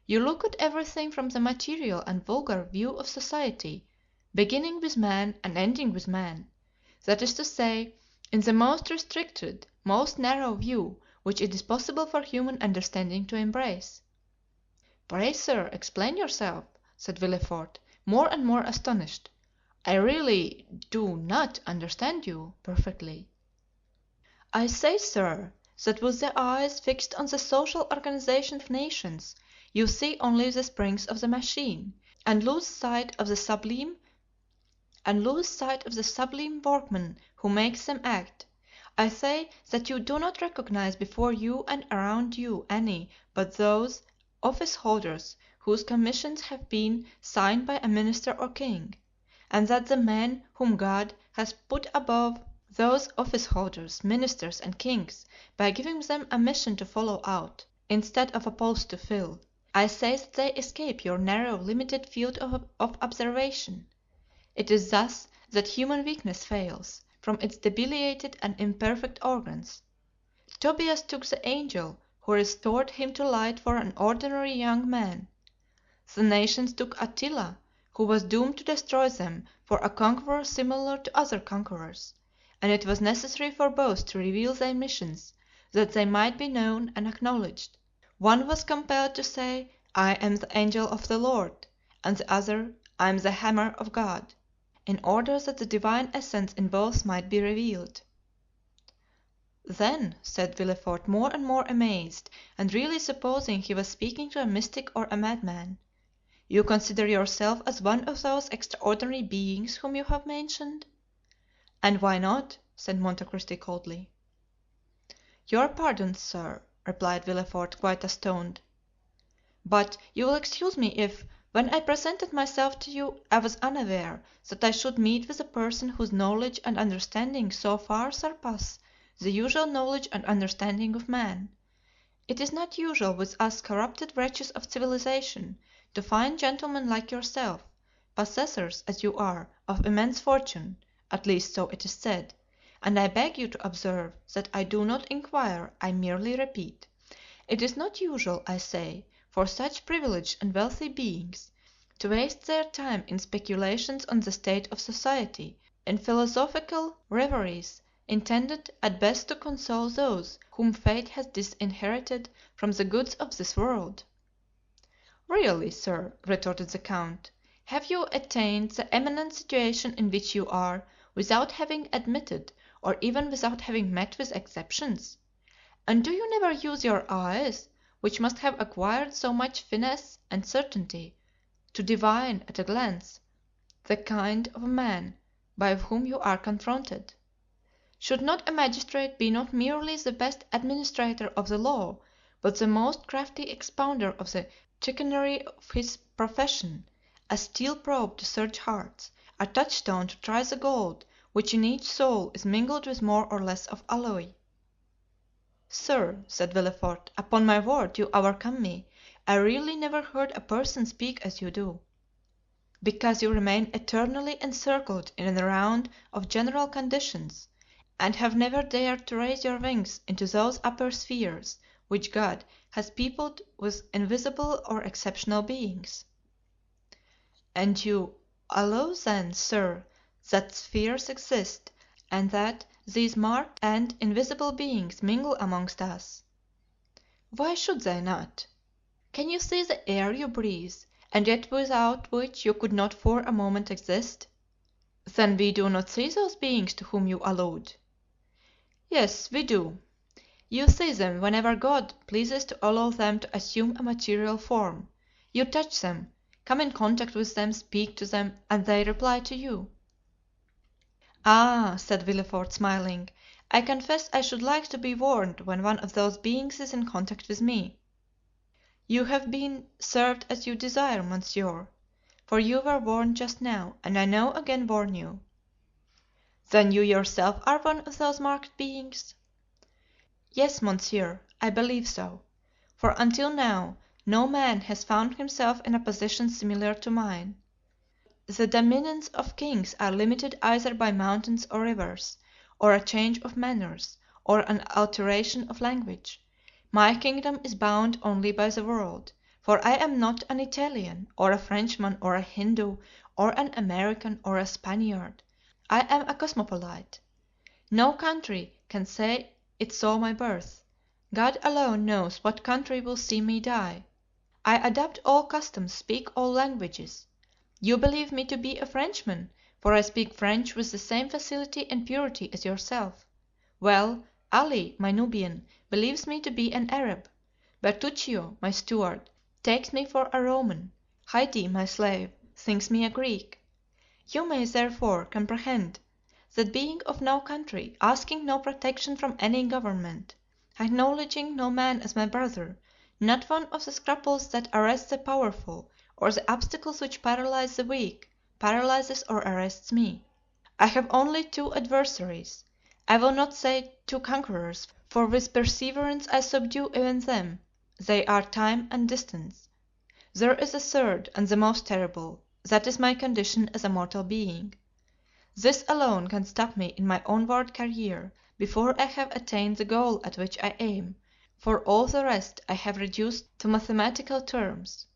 you look at everything from the material and vulgar view of society, beginning with man and ending with man; that is to say, in the most restricted, most narrow view which it is possible for human understanding to embrace." "Pray, sir, explain yourself," said Villefort, more and more astonished. "I really do not understand you perfectly." "I say, sir, that with the eyes fixed on the social organization of nations you see only the springs of the machine, and lose sight of the sublime workman who makes them act. I say that you do not recognize before you and around you any but those office holders whose commissions have been signed by a minister or king. and that the men whom God has put above those office holders, ministers, and kings, by giving them a mission to follow out, instead of a post to fill, I say that they escape your narrow, limited field of observation. It is thus that human weakness fails, from its debilitated and imperfect organs. Tobias took the angel who restored him to light for an ordinary young man. The nations took Attila, who was doomed to destroy them, for a conqueror similar to other conquerors, and it was necessary for both to reveal their missions, that they might be known and acknowledged. One was compelled to say, I am the angel of the Lord, and the other, I am the hammer of God, in order that the divine essence in both might be revealed. "Then," said Villefort, more and more amazed, and really supposing he was speaking to a mystic or a madman, "you consider yourself as one of those extraordinary beings whom you have mentioned?" "And why not?" said Monte Cristo coldly. "Your pardon, sir," replied Villefort, quite astounded; "but you will excuse me if, when I presented myself to you, I was unaware that I should meet with a person whose knowledge and understanding so far surpass the usual knowledge and understanding of man. It is not usual with us corrupted wretches of civilization to find gentlemen like yourself, possessors, as you are, of immense fortune, at least so it is said, and I beg you to observe that I do not inquire, I merely repeat. It is not usual, I say, for such privileged and wealthy beings to waste their time in speculations on the state of society, in philosophical reveries intended at best to console those whom fate has disinherited from the goods of this world." "Really, sir," retorted the count, "have you attained the eminent situation in which you are without having admitted, or even without having met with exceptions? And do you never use your eyes, which must have acquired so much finesse and certainty, to divine at a glance the kind of man by whom you are confronted? Should not a magistrate be not merely the best administrator of the law, but the most crafty expounder of the chicanery of his profession, a steel probe to search hearts, a touchstone to try the gold which in each soul is mingled with more or less of alloy?" "Sir," said Villefort, "upon my word you overcome me. I really never heard a person speak as you do." "Because you remain eternally encircled in a round of general conditions, and have never dared to raise your wings into those upper spheres which God has peopled with invisible or exceptional beings." "And you allow then, sir, that spheres exist, and that these marked and invisible beings mingle amongst us?" "Why should they not? Can you see the air you breathe, and yet without which you could not for a moment exist?" "Then we do not see those beings to whom you allude?" "Yes, we do. You see them whenever God pleases to allow them to assume a material form. You touch them, come in contact with them, speak to them, and they reply to you." "Ah," said Villefort, smiling, "I confess I should like to be warned when one of those beings is in contact with me." "You have been served as you desire, monsieur, for you were warned just now, and I now again warn you." "Then you yourself are one of those marked beings?" "Yes, monsieur, I believe so, for until now no man has found himself in a position similar to mine. The dominions of kings are limited either by mountains or rivers, or a change of manners, or an alteration of language. My kingdom is bound only by the world, for I am not an Italian, or a Frenchman, or a Hindoo, or an American, or a Spaniard. I am a cosmopolite. No country can say it saw my birth. God alone knows what country will see me die. I adopt all customs, speak all languages. You believe me to be a Frenchman, for I speak French with the same facility and purity as yourself. Well, Ali, my Nubian, believes me to be an Arab. Bertuccio, my steward, takes me for a Roman. Haydée, my slave, thinks me a Greek. You may, therefore, comprehend that being of no country, asking no protection from any government, acknowledging no man as my brother, not one of the scruples that arrest the powerful or the obstacles which paralyze the weak, paralyzes or arrests me. I have only two adversaries. I will not say two conquerors, for with perseverance I subdue even them. They are time and distance. There is a third, and the most terrible. That is my condition as a mortal being. This alone can stop me in my onward career before I have attained the goal at which I aim, for all the rest I have reduced to mathematical terms.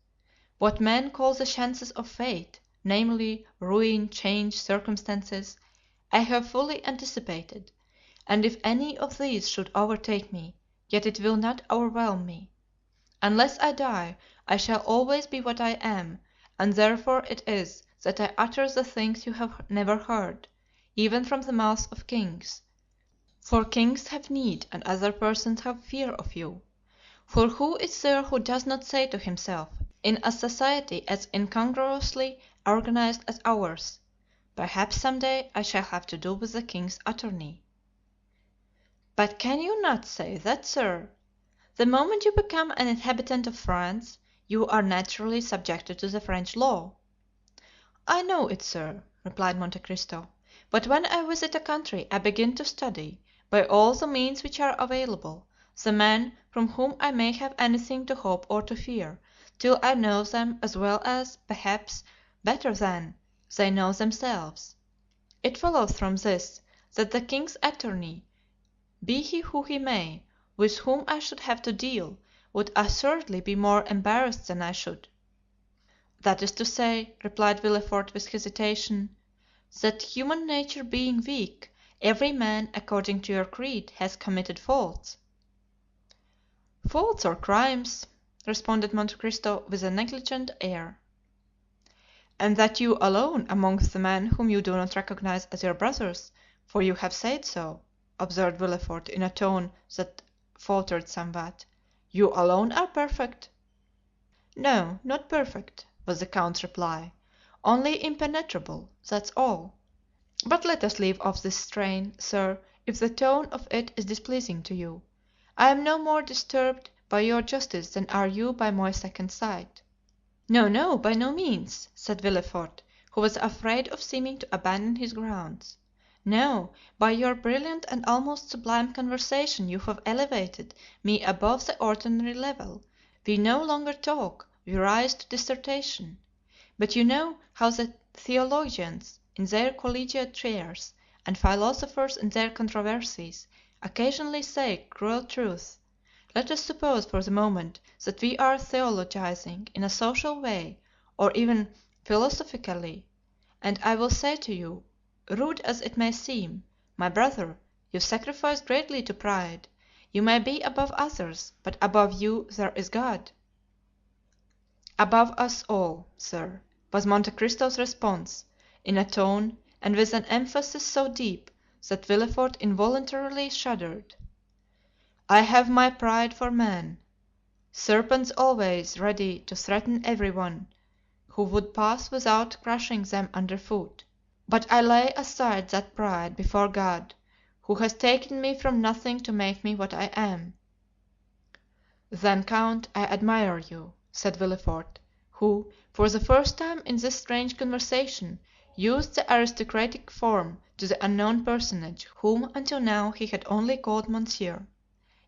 What men call the chances of fate, namely ruin, change, circumstances, I have fully anticipated, and if any of these should overtake me, yet it will not overwhelm me. Unless I die, I shall always be what I am, and therefore it is that I utter the things you have never heard, even from the mouths of kings. For kings have need and other persons have fear of you. For who is there who does not say to himself, in a society as incongruously organized as ours, perhaps some day I shall have to do with the king's attorney? But can you not say that, sir? The moment you become an inhabitant of France, you are naturally subjected to the French law. "I know it, sir," replied Monte Cristo; "but when I visit a country I begin to study, by all the means which are available, the men from whom I may have anything to hope or to fear, till I know them as well as, perhaps, better than, they know themselves. It follows from this that the king's attorney, be he who he may, with whom I should have to deal, would assuredly be more embarrassed than I should." "That is to say," replied Villefort with hesitation, "that human nature being weak, every man, according to your creed, has committed faults." "Faults or crimes," responded Monte Cristo with a negligent air. "And that you alone amongst the men whom you do not recognize as your brothers, for you have said so," observed Villefort in a tone that faltered somewhat, "you alone are perfect?" "No, not perfect," was the count's reply, "only impenetrable, that's all. But let us leave off this strain, sir, if the tone of it is displeasing to you. I am no more disturbed by your justice than are you by my second sight." "No, no, by no means," said Villefort, who was afraid of seeming to abandon his grounds. "No, by your brilliant and almost sublime conversation you have elevated me above the ordinary level. We no longer talk, we rise to dissertation. But you know how the theologians in their collegiate chairs, and philosophers in their controversies, occasionally say cruel truths. Let us suppose for the moment that we are theologizing in a social way, or even philosophically, and I will say to you, rude as it may seem, my brother, you sacrifice greatly to pride. You may be above others, but above you there is God." "Above us all, sir," was Monte Cristo's response, in a tone and with an emphasis so deep that Villefort involuntarily shuddered. "I have my pride for man. Serpents always ready to threaten everyone who would pass without crushing them under foot. But I lay aside that pride before God, who has taken me from nothing to make me what I am." "Then, count, I admire you," said Villefort, who, for the first time in this strange conversation, used the aristocratic form to the unknown personage whom until now he had only called monsieur.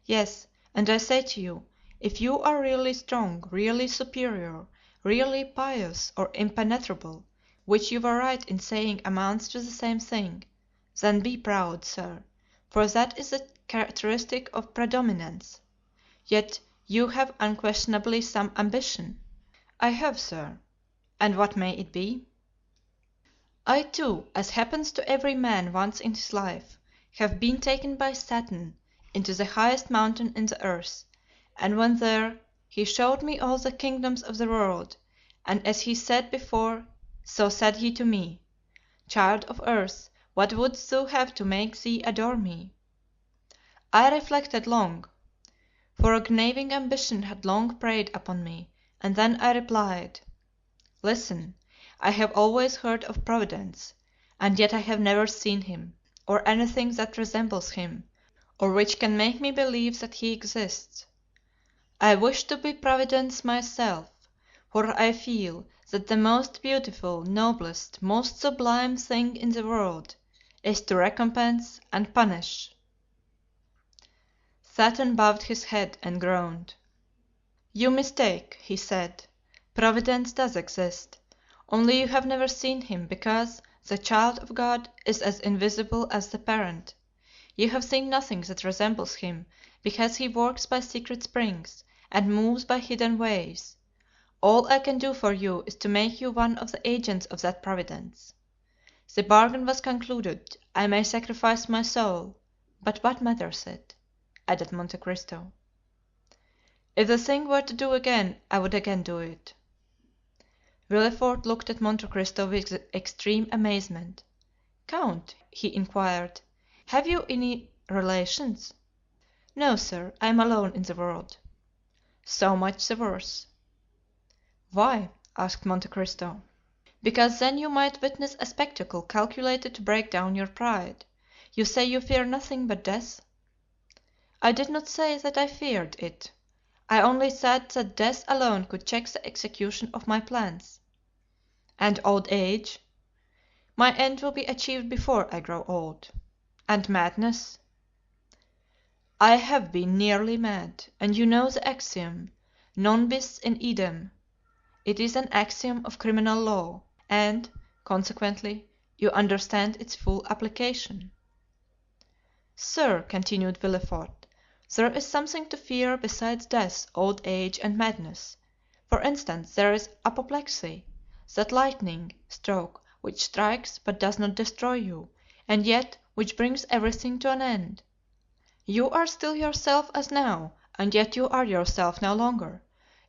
"Yes, and I say to you, if you are really strong, really superior, really pious or impenetrable, which you were right in saying amounts to the same thing, then be proud, sir, for that is the characteristic of predominance. Yet you have unquestionably some ambition." "I have, sir." "And what may it be?" "I too, as happens to every man once in his life, have been taken by Satan into the highest mountain in the earth, and when there, he showed me all the kingdoms of the world, and as he said before, so said he to me, 'Child of earth, what wouldst thou have to make thee adore me?' I reflected long, for a gnawing ambition had long preyed upon me, and then I replied, 'Listen, I have always heard of Providence, and yet I have never seen him, or anything that resembles him, or which can make me believe that he exists. I wish to be Providence myself, for I feel that the most beautiful, noblest, most sublime thing in the world is to recompense and punish." Satan bowed his head and groaned. "You mistake," he said. "Providence does exist, only you have never seen him because the child of God is as invisible as the parent. You have seen nothing that resembles him because he works by secret springs and moves by hidden ways. All I can do for you is to make you one of the agents of that Providence. The bargain was concluded. I may sacrifice my soul, but what matters it?" added Monte Cristo. "If the thing were to do again, I would again do it." Villefort looked at Monte Cristo with extreme amazement. "Count," he inquired, "have you any relations?" "No, sir, I am alone in the world." "So much the worse." "Why?" asked Monte Cristo. "Because then you might witness a spectacle calculated to break down your pride. You say you fear nothing but death?" "I did not say that I feared it. I only said that death alone could check the execution of my plans." "And old age?" "My end will be achieved before I grow old." "And madness?" "I have been nearly mad, and you know the axiom, 'Non bis in idem.' It is an axiom of criminal law, and, consequently, you understand its full application." "Sir," continued Villefort, "there is something to fear besides death, old age, and madness. For instance, there is apoplexy, that lightning stroke which strikes but does not destroy you, and yet which brings everything to an end. You are still yourself as now, and yet you are yourself no longer.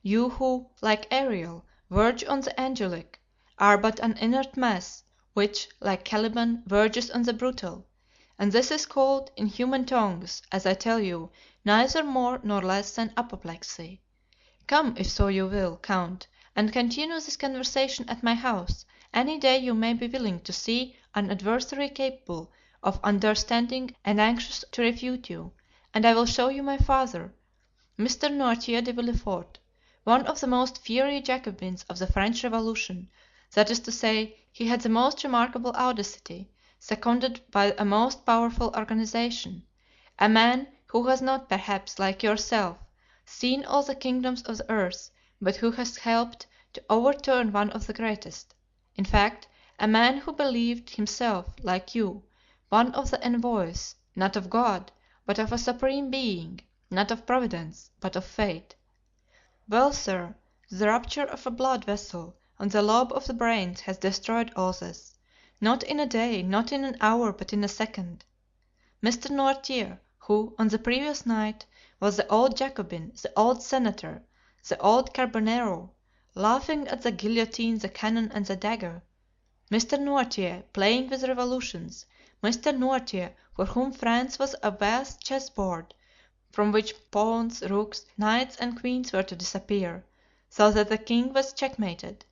You who, like Ariel, verge on the angelic, are but an inert mass which, like Caliban, verges on the brutal, and this is called, in human tongues, as I tell you, neither more nor less than apoplexy. Come, if so you will, count, and continue this conversation at my house; any day you may be willing to see an adversary capable of understanding and anxious to refute you, and I will show you my father, Mr. Noirtier de Villefort, one of the most fiery Jacobins of the French Revolution; that is to say, he had the most remarkable audacity, seconded by a most powerful organization; a man who has not, perhaps, like yourself, seen all the kingdoms of the earth, but who has helped to overturn one of the greatest; in fact, a man who believed himself, like you, one of the envoys, not of God, but of a supreme being, not of Providence, but of Fate. Well, sir, the rupture of a blood vessel on the lobe of the brain has destroyed all this, not in a day, not in an hour, but in a second. Mr. Noirtier, who, on the previous night, was the old Jacobin, the old senator, the old Carbonero, laughing at the guillotine, the cannon, and the dagger; Mr. Noirtier, playing with revolutions; Mr. Noirtier, for whom France was a vast chess board from which pawns, rooks, knights, and queens were to disappear, so that the king was checkmated.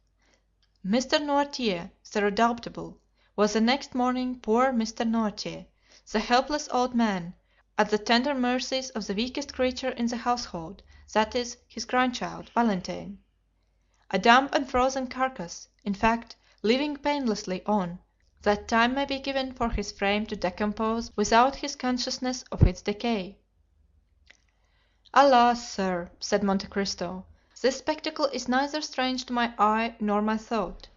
Mr. Noirtier, the redoubtable, was the next morning poor Mr. Noirtier, the helpless old man, at the tender mercies of the weakest creature in the household, that is, his grandchild, Valentine. A dumb and frozen carcass, in fact, living painlessly on, that time may be given for his frame to decompose without his consciousness of its decay." "Alas, sir," said Monte Cristo, "this spectacle is neither strange to my eye nor my thought.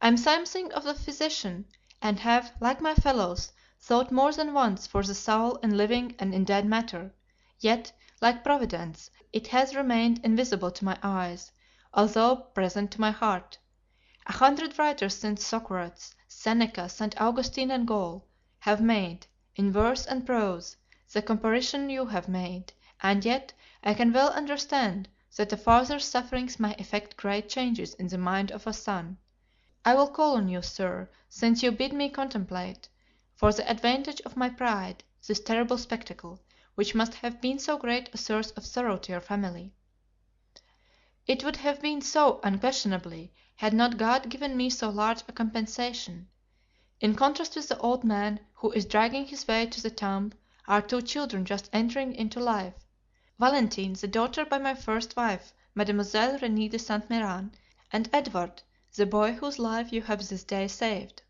I am something of a physician, and have, like my fellows, thought more than once for the soul in living and in dead matter; yet, like Providence, it has remained invisible to my eyes, although present to my heart. 100 writers since Socrates, Seneca, St. Augustine, and Gall, have made, in verse and prose, the comparison you have made, and yet I can well understand that a father's sufferings may effect great changes in the mind of a son. I will call on you, sir, since you bid me contemplate, for the advantage of my pride, this terrible spectacle, which must have been so great a source of sorrow to your family." "It would have been so, unquestionably, had not God given me so large a compensation. In contrast with the old man, who is dragging his way to the tomb, are two children just entering into life. Valentine, the daughter by my first wife, Mademoiselle Renée de Saint Méran, and Edward, the boy whose life you have this day saved."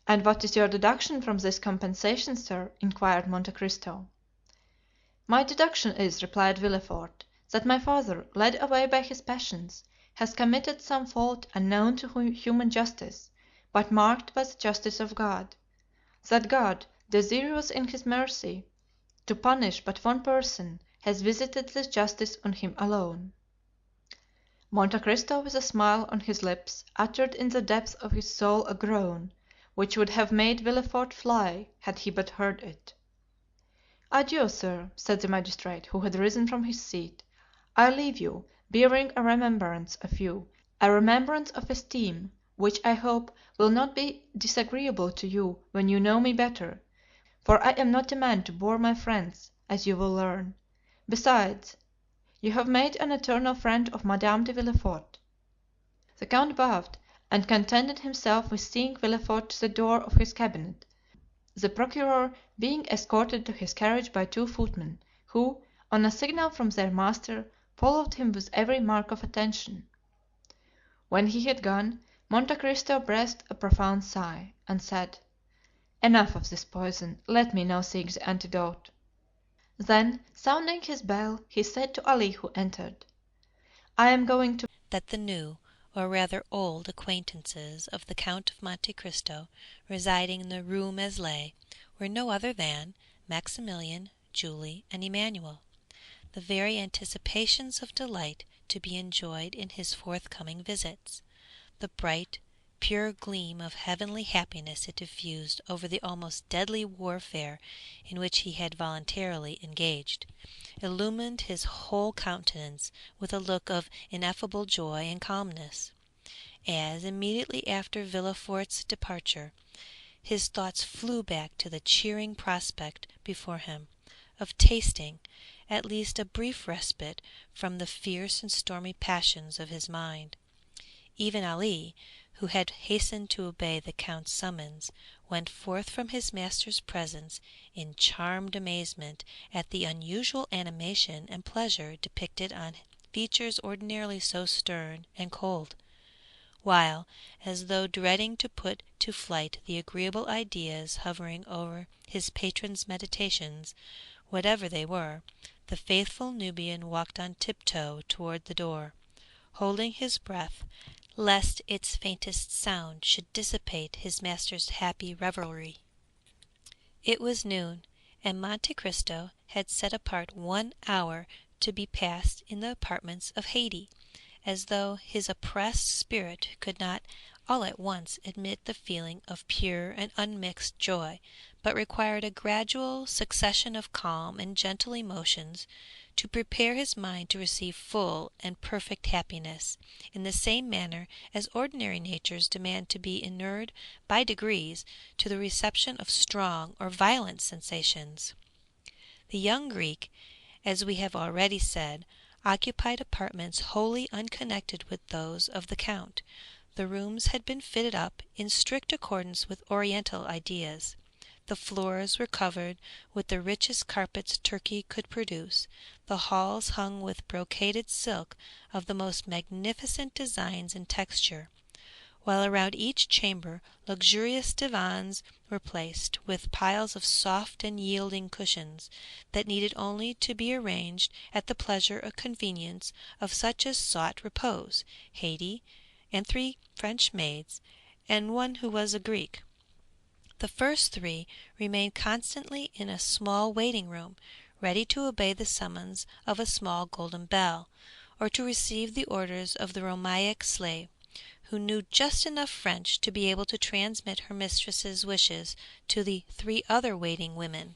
"And what is your deduction from this compensation, sir?" inquired Monte Cristo. "My deduction is," replied Villefort, "that my father, led away by his passions, has committed some fault unknown to human justice, but marked by the justice of God; that God, desirous in his mercy to punish but one person, has visited this justice on him alone." Monte Cristo, with a smile on his lips, uttered in the depths of his soul a groan which would have made Villefort fly had he but heard it. "Adieu, sir," said the magistrate, who had risen from his seat. "I leave you, bearing a remembrance of you, a remembrance of esteem, which I hope will not be disagreeable to you when you know me better, for I am not a man to bore my friends, as you will learn. Besides, you have made an eternal friend of Madame de Villefort." The count bowed, and contented himself with seeing Villefort to the door of his cabinet, the procureur being escorted to his carriage by two footmen, who, on a signal from their master, followed him with every mark of attention. When he had gone, Monte Cristo breathed a profound sigh, and said, "Enough of this poison, let me now seek the antidote." Then, sounding his bell, he said to Ali, who entered, "I am going to—" That the new, or rather old acquaintances of the Count of Monte Cristo, residing in the Rue Meslay, were no other than Maximilian, Julie, and Emmanuel, the very anticipations of delight to be enjoyed in his forthcoming visits. The bright, pure gleam of heavenly happiness it diffused over the almost deadly warfare in which he had voluntarily engaged, illumined his whole countenance with a look of ineffable joy and calmness, as, immediately after Villefort's departure, his thoughts flew back to the cheering prospect before him of tasting, at least, a brief respite from the fierce and stormy passions of his mind. Even Ali, who had hastened to obey the count's summons, went forth from his master's presence in charmed amazement at the unusual animation and pleasure depicted on features ordinarily so stern and cold, while, as though dreading to put to flight the agreeable ideas hovering over his patron's meditations, whatever they were, the faithful Nubian walked on tiptoe toward the door, holding his breath, lest its faintest sound should dissipate his master's happy revelry. It was noon, and Monte Cristo had set apart 1 hour to be passed in the apartments of Haydée, as though his oppressed spirit could not all at once admit the feeling of pure and unmixed joy, but required a gradual succession of calm and gentle emotions to prepare his mind to receive full and perfect happiness, in the same manner as ordinary natures demand to be inured by degrees to the reception of strong or violent sensations. The young Greek, as we have already said, occupied apartments wholly unconnected with those of the count. The rooms had been fitted up in strict accordance with Oriental ideas. The floors were covered with the richest carpets Turkey could produce, the halls hung with brocaded silk of the most magnificent designs and texture, while around each chamber luxurious divans were placed, with piles of soft and yielding cushions, that needed only to be arranged at the pleasure or convenience of such as sought repose, Haydée, and 3 French maids, and one who was a Greek. The first 3 remained constantly in a small waiting room, ready to obey the summons of a small golden bell, or to receive the orders of the Romaic slave, who knew just enough French to be able to transmit her mistress's wishes to the 3 other waiting women.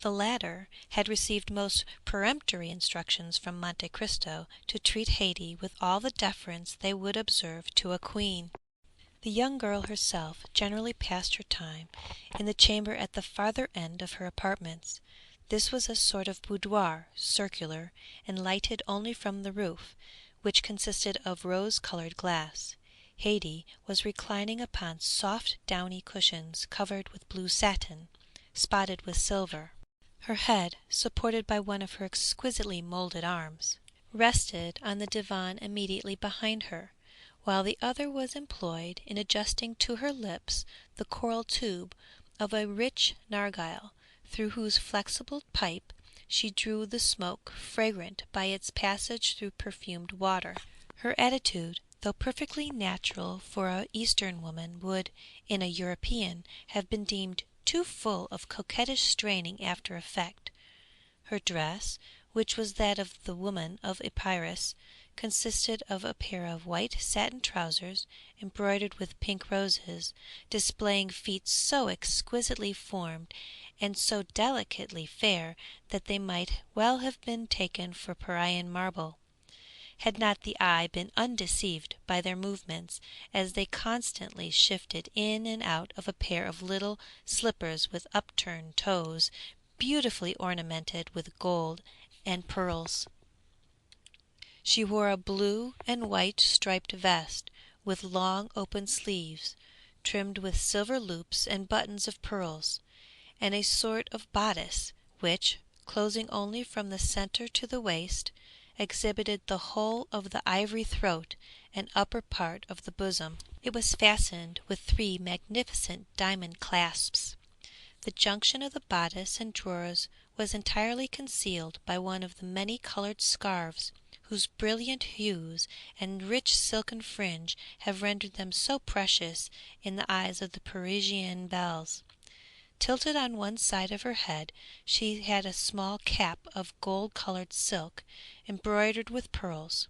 The latter had received most peremptory instructions from Monte Cristo to treat Haydée with all the deference they would observe to a queen. The young girl herself generally passed her time in the chamber at the farther end of her apartments. This was a sort of boudoir, circular, and lighted only from the roof, which consisted of rose-colored glass. Haydée was reclining upon soft downy cushions covered with blue satin, spotted with silver. Her head, supported by one of her exquisitely molded arms, rested on the divan immediately behind her, while the other was employed in adjusting to her lips the coral tube of a rich narghile, through whose flexible pipe she drew the smoke fragrant by its passage through perfumed water. Her attitude, though perfectly natural for an Eastern woman, would, in a European, have been deemed too full of coquettish straining after effect. Her dress, which was that of the woman of Epirus, consisted of a pair of white satin trousers embroidered with pink roses, displaying feet so exquisitely formed and so delicately fair that they might well have been taken for Parian marble, had not the eye been undeceived by their movements, as they constantly shifted in and out of a pair of little slippers with upturned toes, beautifully ornamented with gold and pearls. She wore a blue and white striped vest, with long open sleeves, trimmed with silver loops and buttons of pearls, and a sort of bodice, which, closing only from the centre to the waist, exhibited the whole of the ivory throat and upper part of the bosom. It was fastened with 3 magnificent diamond clasps. The junction of the bodice and drawers was entirely concealed by one of the many-coloured scarves, whose brilliant hues and rich silken fringe have rendered them so precious in the eyes of the Parisian belles. Tilted on one side of her head she had a small cap of gold-coloured silk, embroidered with pearls,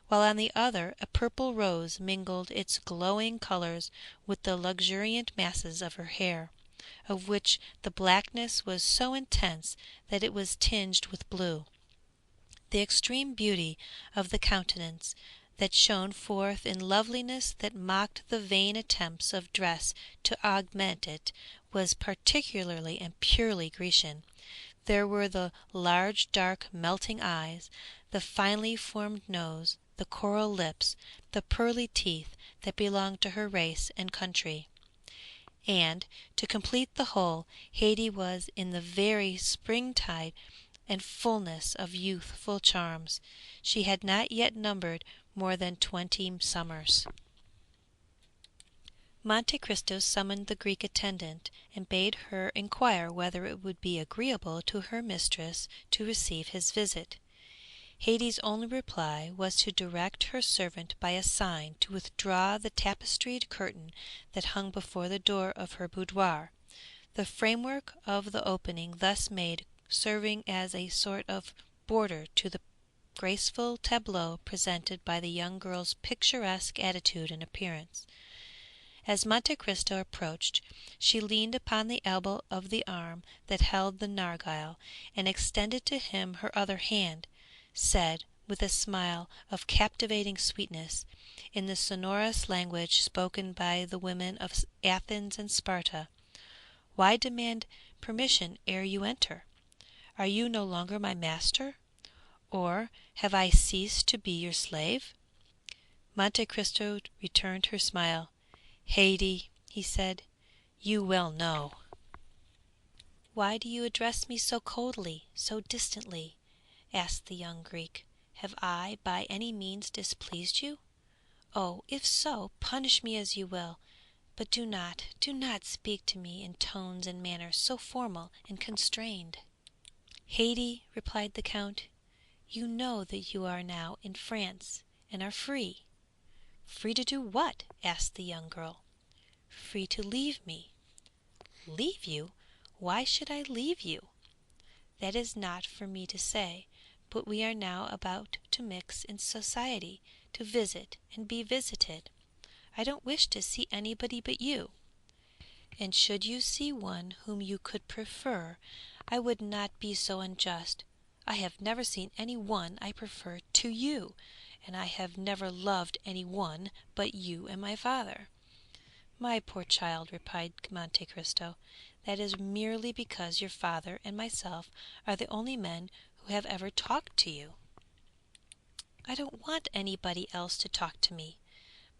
while on the other a purple rose mingled its glowing colours with the luxuriant masses of her hair, of which the blackness was so intense that it was tinged with blue. The extreme beauty of the countenance, that shone forth in loveliness that mocked the vain attempts of dress to augment it, was particularly and purely Grecian. There were the large dark melting eyes, the finely formed nose, the coral lips, the pearly teeth that belonged to her race and country. And, to complete the whole, Haidee was in the very springtide and fullness of youthful charms. She had not yet numbered more than 20 summers. Monte Cristo summoned the Greek attendant, and bade her inquire whether it would be agreeable to her mistress to receive his visit. Haidee's only reply was to direct her servant by a sign to withdraw the tapestried curtain that hung before the door of her boudoir, the framework of the opening thus made serving as a sort of border to the graceful tableau presented by the young girl's picturesque attitude and appearance. As Monte Cristo approached, she leaned upon the elbow of the arm that held the narghile, and extending to him her other hand, said, with a smile of captivating sweetness, in the sonorous language spoken by the women of Athens and Sparta, "Why demand permission ere you enter? Are you no longer my master, or have I ceased to be your slave?" Monte Cristo returned her smile. "Haidee," he said, "you well know." "Why do you address me so coldly, so distantly?" asked the young Greek. "Have I by any means displeased you? Oh, if so, punish me as you will, but do not speak to me in tones and manner so formal and constrained." "Haidee," replied the Count, "you know that you are now in France, and are free." "Free to do what?" asked the young girl. "Free to leave me." "Leave you? Why should I leave you?" "That is not for me to say, but we are now about to mix in society, to visit and be visited. I don't wish to see anybody but you, and should you see one whom you could prefer, I would not be so unjust. I have never seen any one I prefer to you, and I have never loved any one but you and my father." "My poor child," replied Monte Cristo, "that is merely because your father and myself are the only men who have ever talked to you." "I don't want anybody else to talk to me.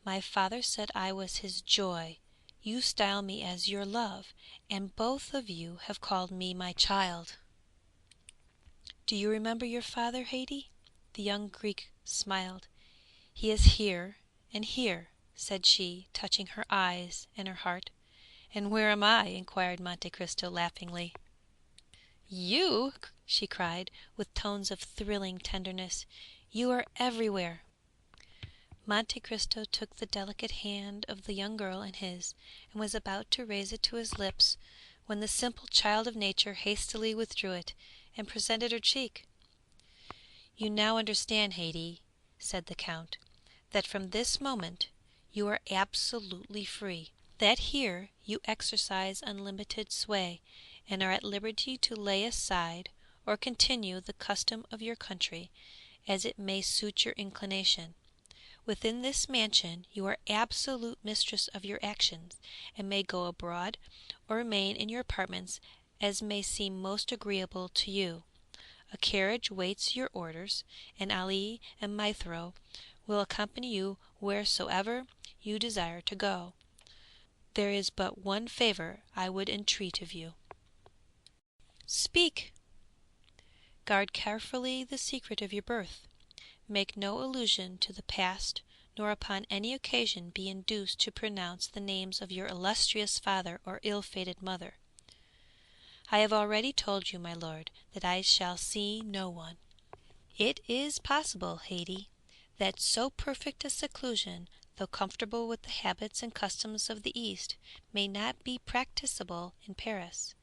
My father said I was his joy. You style me as your love, and both of you have called me my child." "Do you remember your father, Haidee?" The young Greek smiled. "He is here, and here," said she, touching her eyes and her heart. "And where am I?" inquired Monte Cristo laughingly. "You!" she cried, with tones of thrilling tenderness. "You are everywhere!" Monte Cristo took the delicate hand of the young girl in his, and was about to raise it to his lips, when the simple child of nature hastily withdrew it, and presented her cheek. "You now understand, Haydée," said the Count, "that from this moment you are absolutely free, that here you exercise unlimited sway, and are at liberty to lay aside or continue the custom of your country, as it may suit your inclination. Within this mansion you are absolute mistress of your actions, and may go abroad or remain in your apartments as may seem most agreeable to you. A carriage waits your orders, and Ali and Maithro will accompany you wheresoever you desire to go. There is but one favor I would entreat of you." "Speak." "Guard carefully the secret of your birth. Make no allusion to the past, nor upon any occasion be induced to pronounce the names of your illustrious father or ill-fated mother. I have already told you, my lord, that I shall see no one. It is possible, Haydée, that so perfect a seclusion, though comfortable with the habits and customs of the East, may not be practicable in Paris.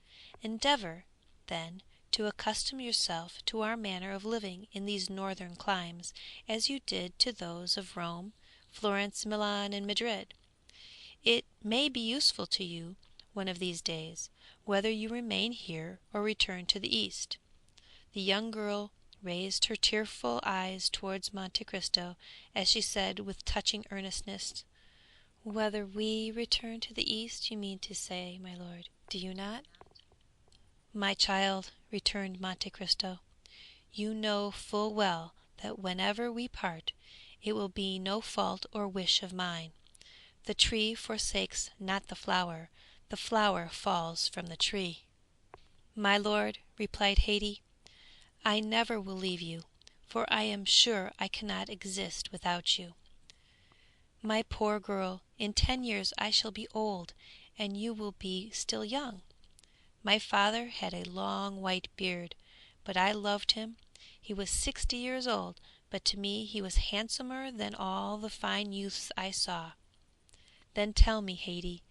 Endeavor, then, to accustom yourself to our manner of living in these northern climes, as you did to those of Rome, Florence, Milan, and Madrid. It may be useful to you one of these days, whether you remain here or return to the East." The young girl raised her tearful eyes towards Monte Cristo as she said with touching earnestness, "Whether we return to the East, you mean to say, my lord, do you not?" "My child," returned Monte Cristo, "you know full well that whenever we part, it will be no fault or wish of mine. The tree forsakes not the flower falls from the tree." "My lord," replied Haydée, "I never will leave you, for I am sure I cannot exist without you." "My poor girl, in 10 years I shall be old, and you will be still young. My father had a long white beard, but I loved him. He was 60 years old, but to me he was handsomer than all the fine youths I saw. Then tell me, Haydée,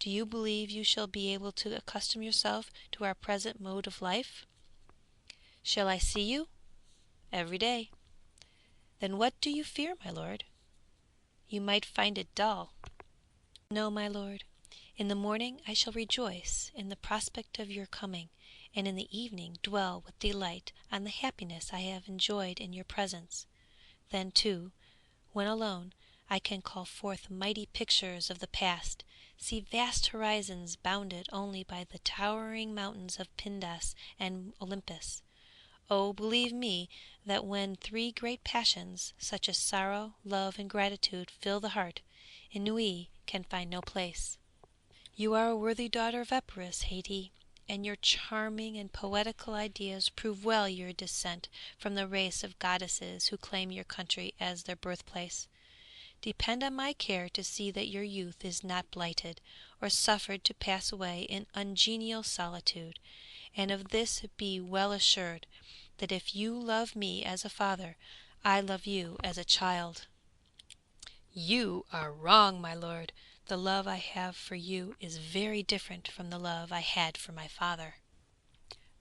do you believe you shall be able to accustom yourself to our present mode of life?" "Shall I see you?" "Every day." "Then what do you fear, my lord?" "You might find it dull." "No, my lord. In the morning I shall rejoice in the prospect of your coming, and in the evening dwell with delight on the happiness I have enjoyed in your presence. Then, too, when alone, I can call forth mighty pictures of the past, see vast horizons bounded only by the towering mountains of Pindus and Olympus. Oh, believe me that when 3 great passions, such as sorrow, love, and gratitude, fill the heart, ennui can find no place." "You are a worthy daughter of Epirus, Haydée, and your charming and poetical ideas prove well your descent from the race of goddesses who claim your country as their birthplace. Depend on my care to see that your youth is not blighted, or suffered to pass away in ungenial solitude, and of this be well assured, that if you love me as a father, I love you as a child." "You are wrong, my lord. The love I have for you is very different from the love I had for my father."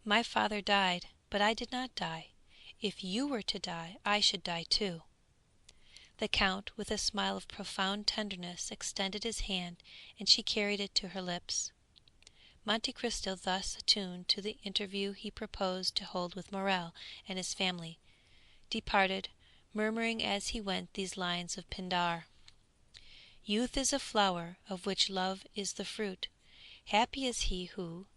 "My father died, but I did not die. If you were to die, I should die too." The Count, with a smile of profound tenderness, extended his hand, and she carried it to her lips. Monte Cristo, thus attuned to the interview he proposed to hold with Morrel and his family, departed, murmuring as he went these lines of Pindar: "Youth is a flower of which love is the fruit. Happy is he who,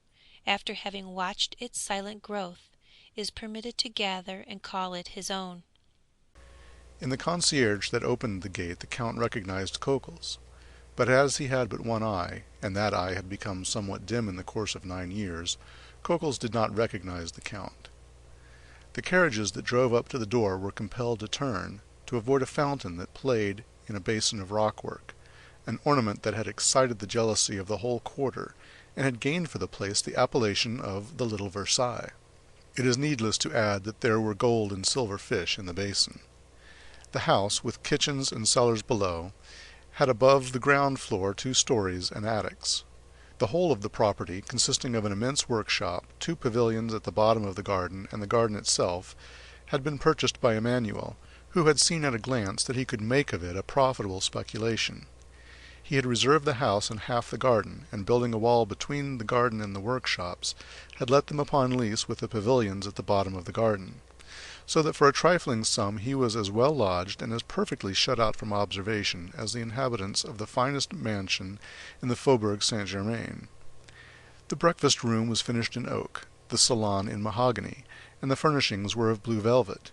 after having watched its silent growth, is permitted to gather and call it his own." In the concierge that opened the gate the count recognized Coquel's, but as he had but one eye, and that eye had become somewhat dim in the course of 9 years, Coquel's did not recognize the count. The carriages that drove up to the door were compelled to turn, to avoid a fountain that played in a basin of rockwork, an ornament that had excited the jealousy of the whole quarter, and had gained for the place the appellation of the Little Versailles. It is needless to add that there were gold and silver fish in the basin. The house, with kitchens and cellars below, had above the ground floor 2 stories and attics. The whole of the property, consisting of an immense workshop, 2 pavilions at the bottom of the garden, and the garden itself, had been purchased by Emmanuel, who had seen at a glance that he could make of it a profitable speculation. He had reserved the house and half the garden, and building a wall between the garden and the workshops, had let them upon lease with the pavilions at the bottom of the garden, so that for a trifling sum he was as well lodged and as perfectly shut out from observation as the inhabitants of the finest mansion in the Faubourg Saint-Germain. The breakfast room was finished in oak, the salon in mahogany, and the furnishings were of blue velvet.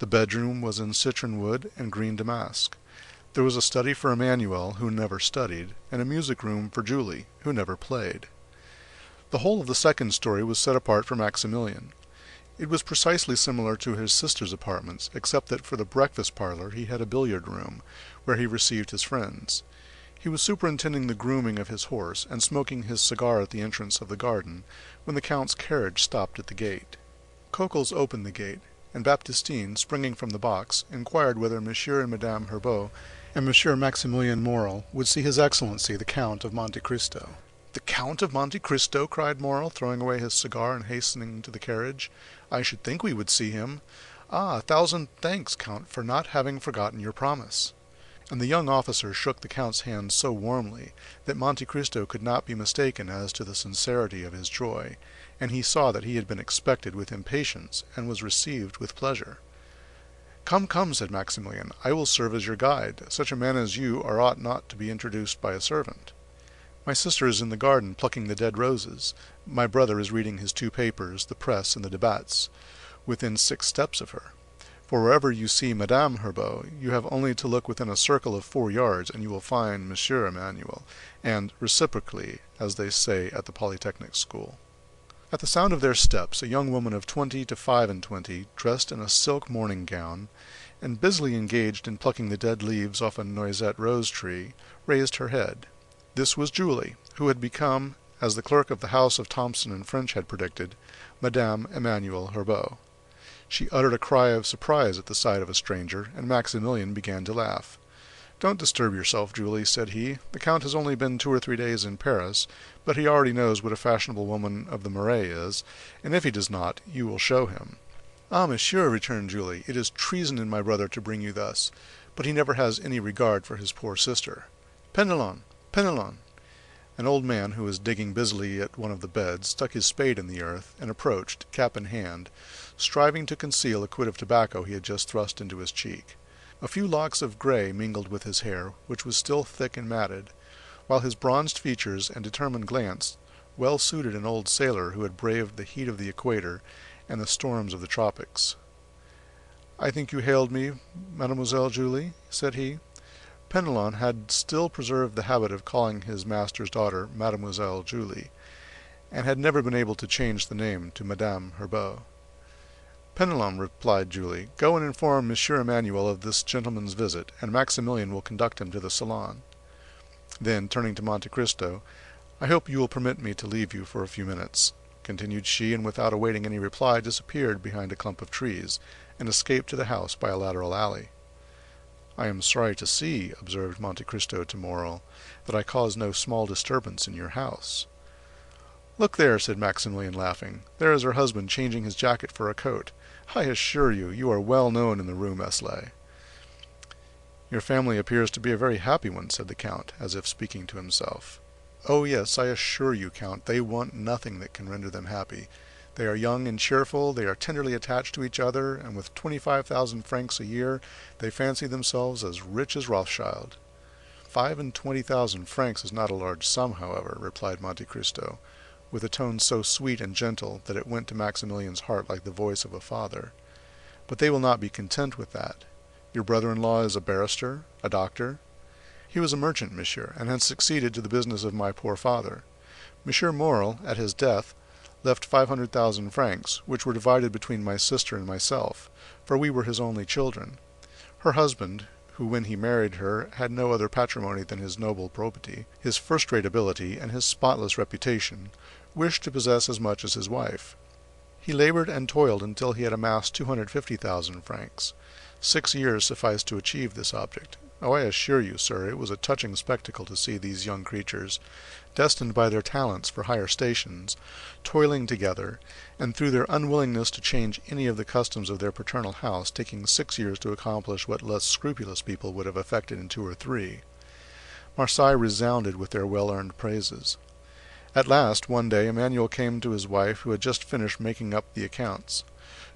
The bedroom was in citron wood and green damask. There was a study for Emmanuel, who never studied, and a music room for Julie, who never played. The whole of the second story was set apart for Maximilian. It was precisely similar to his sister's apartments, except that for the breakfast parlor he had a billiard room, where he received his friends. He was superintending the grooming of his horse, and smoking his cigar at the entrance of the garden, when the Count's carriage stopped at the gate. Coquels opened the gate, and Baptistine, springing from the box, inquired whether Monsieur and Madame Herbeau and Monsieur Maximilien Morrel would see His Excellency the Count of Monte Cristo. "The Count of Monte Cristo!" cried Morrel, throwing away his cigar and hastening to the carriage. "I should think we would see him. Ah, 1,000 thanks, Count, for not having forgotten your promise." And the young officer shook the Count's hand so warmly that Monte Cristo could not be mistaken as to the sincerity of his joy, and he saw that he had been expected with impatience and was received with pleasure. "Come, come," said Maximilian, "I will serve as your guide. Such a man as you ought not to be introduced by a servant. My sister is in the garden plucking the dead roses. My brother is reading his 2 papers, the Press and the Débats, within 6 steps of her. For wherever you see Madame Herbeau, you have only to look within a circle of 4 yards, and you will find Monsieur Emmanuel, and reciprocally, as they say at the Polytechnic School." At the sound of their steps, a young woman of 20 to 25, dressed in a silk morning gown, and busily engaged in plucking the dead leaves off a noisette rose tree, raised her head. This was Julie, who had become, as the clerk of the house of Thomson and French had predicted, Madame Emmanuel Herbeau. She uttered a cry of surprise at the sight of a stranger, and Maximilian began to laugh. "Don't disturb yourself, Julie," said he. "The Count has only been 2 or 3 days in Paris, but he already knows what a fashionable woman of the Marais is, and if he does not, you will show him." "Ah, monsieur," returned Julie, "it is treason in my brother to bring you thus, but he never has any regard for his poor sister. Penelon! Penelon!" An old man who was digging busily at one of the beds stuck his spade in the earth, and approached, cap in hand, striving to conceal a quid of tobacco he had just thrust into his cheek. A few locks of gray mingled with his hair, which was still thick and matted, while his bronzed features and determined glance well suited an old sailor who had braved the heat of the equator and the storms of the tropics. "I think you hailed me, Mademoiselle Julie?" said he. Penelon had still preserved the habit of calling his master's daughter Mademoiselle Julie, and had never been able to change the name to Madame Herbeau. "Penelon," replied Julie, "go and inform Monsieur Emmanuel of this gentleman's visit, and Maximilian will conduct him to the salon." Then, turning to Monte Cristo, "I hope you will permit me to leave you for a few minutes," continued she, and without awaiting any reply disappeared behind a clump of trees, and escaped to the house by a lateral alley. "I am sorry to see," observed Monte Cristo to Morrel, "that I cause no small disturbance in your house." "Look there," said Maximilian, laughing. "There is her husband changing his jacket for a coat. I assure you, you are well known in the Rue Meslay." "Your family appears to be a very happy one," said the Count, as if speaking to himself. "Oh yes, I assure you, Count, they want nothing that can render them happy. They are young and cheerful, they are tenderly attached to each other, and with 25,000 francs a year they fancy themselves as rich as Rothschild." 25,000 francs is not a large sum, however," replied Monte Cristo, with a tone so sweet and gentle that it went to Maximilian's heart like the voice of a father. "But they will not be content with that. Your brother-in-law is a barrister, a doctor?" "He was a merchant, monsieur, and had succeeded to the business of my poor father. Monsieur Morrel, at his death, left 500,000 francs, which were divided between my sister and myself, for we were his only children. Her husband, who when he married her had no other patrimony than his noble probity, his first-rate ability, and his spotless reputation, wished to possess as much as his wife. He labored and toiled until he had amassed 250,000 francs. 6 years sufficed to achieve this object. Oh, I assure you, sir, it was a touching spectacle to see these young creatures, destined by their talents for higher stations, toiling together, and through their unwillingness to change any of the customs of their paternal house, taking 6 years to accomplish what less scrupulous people would have effected in 2 or 3. Marseille resounded with their well-earned praises. At last, one day, Emmanuel came to his wife, who had just finished making up the accounts.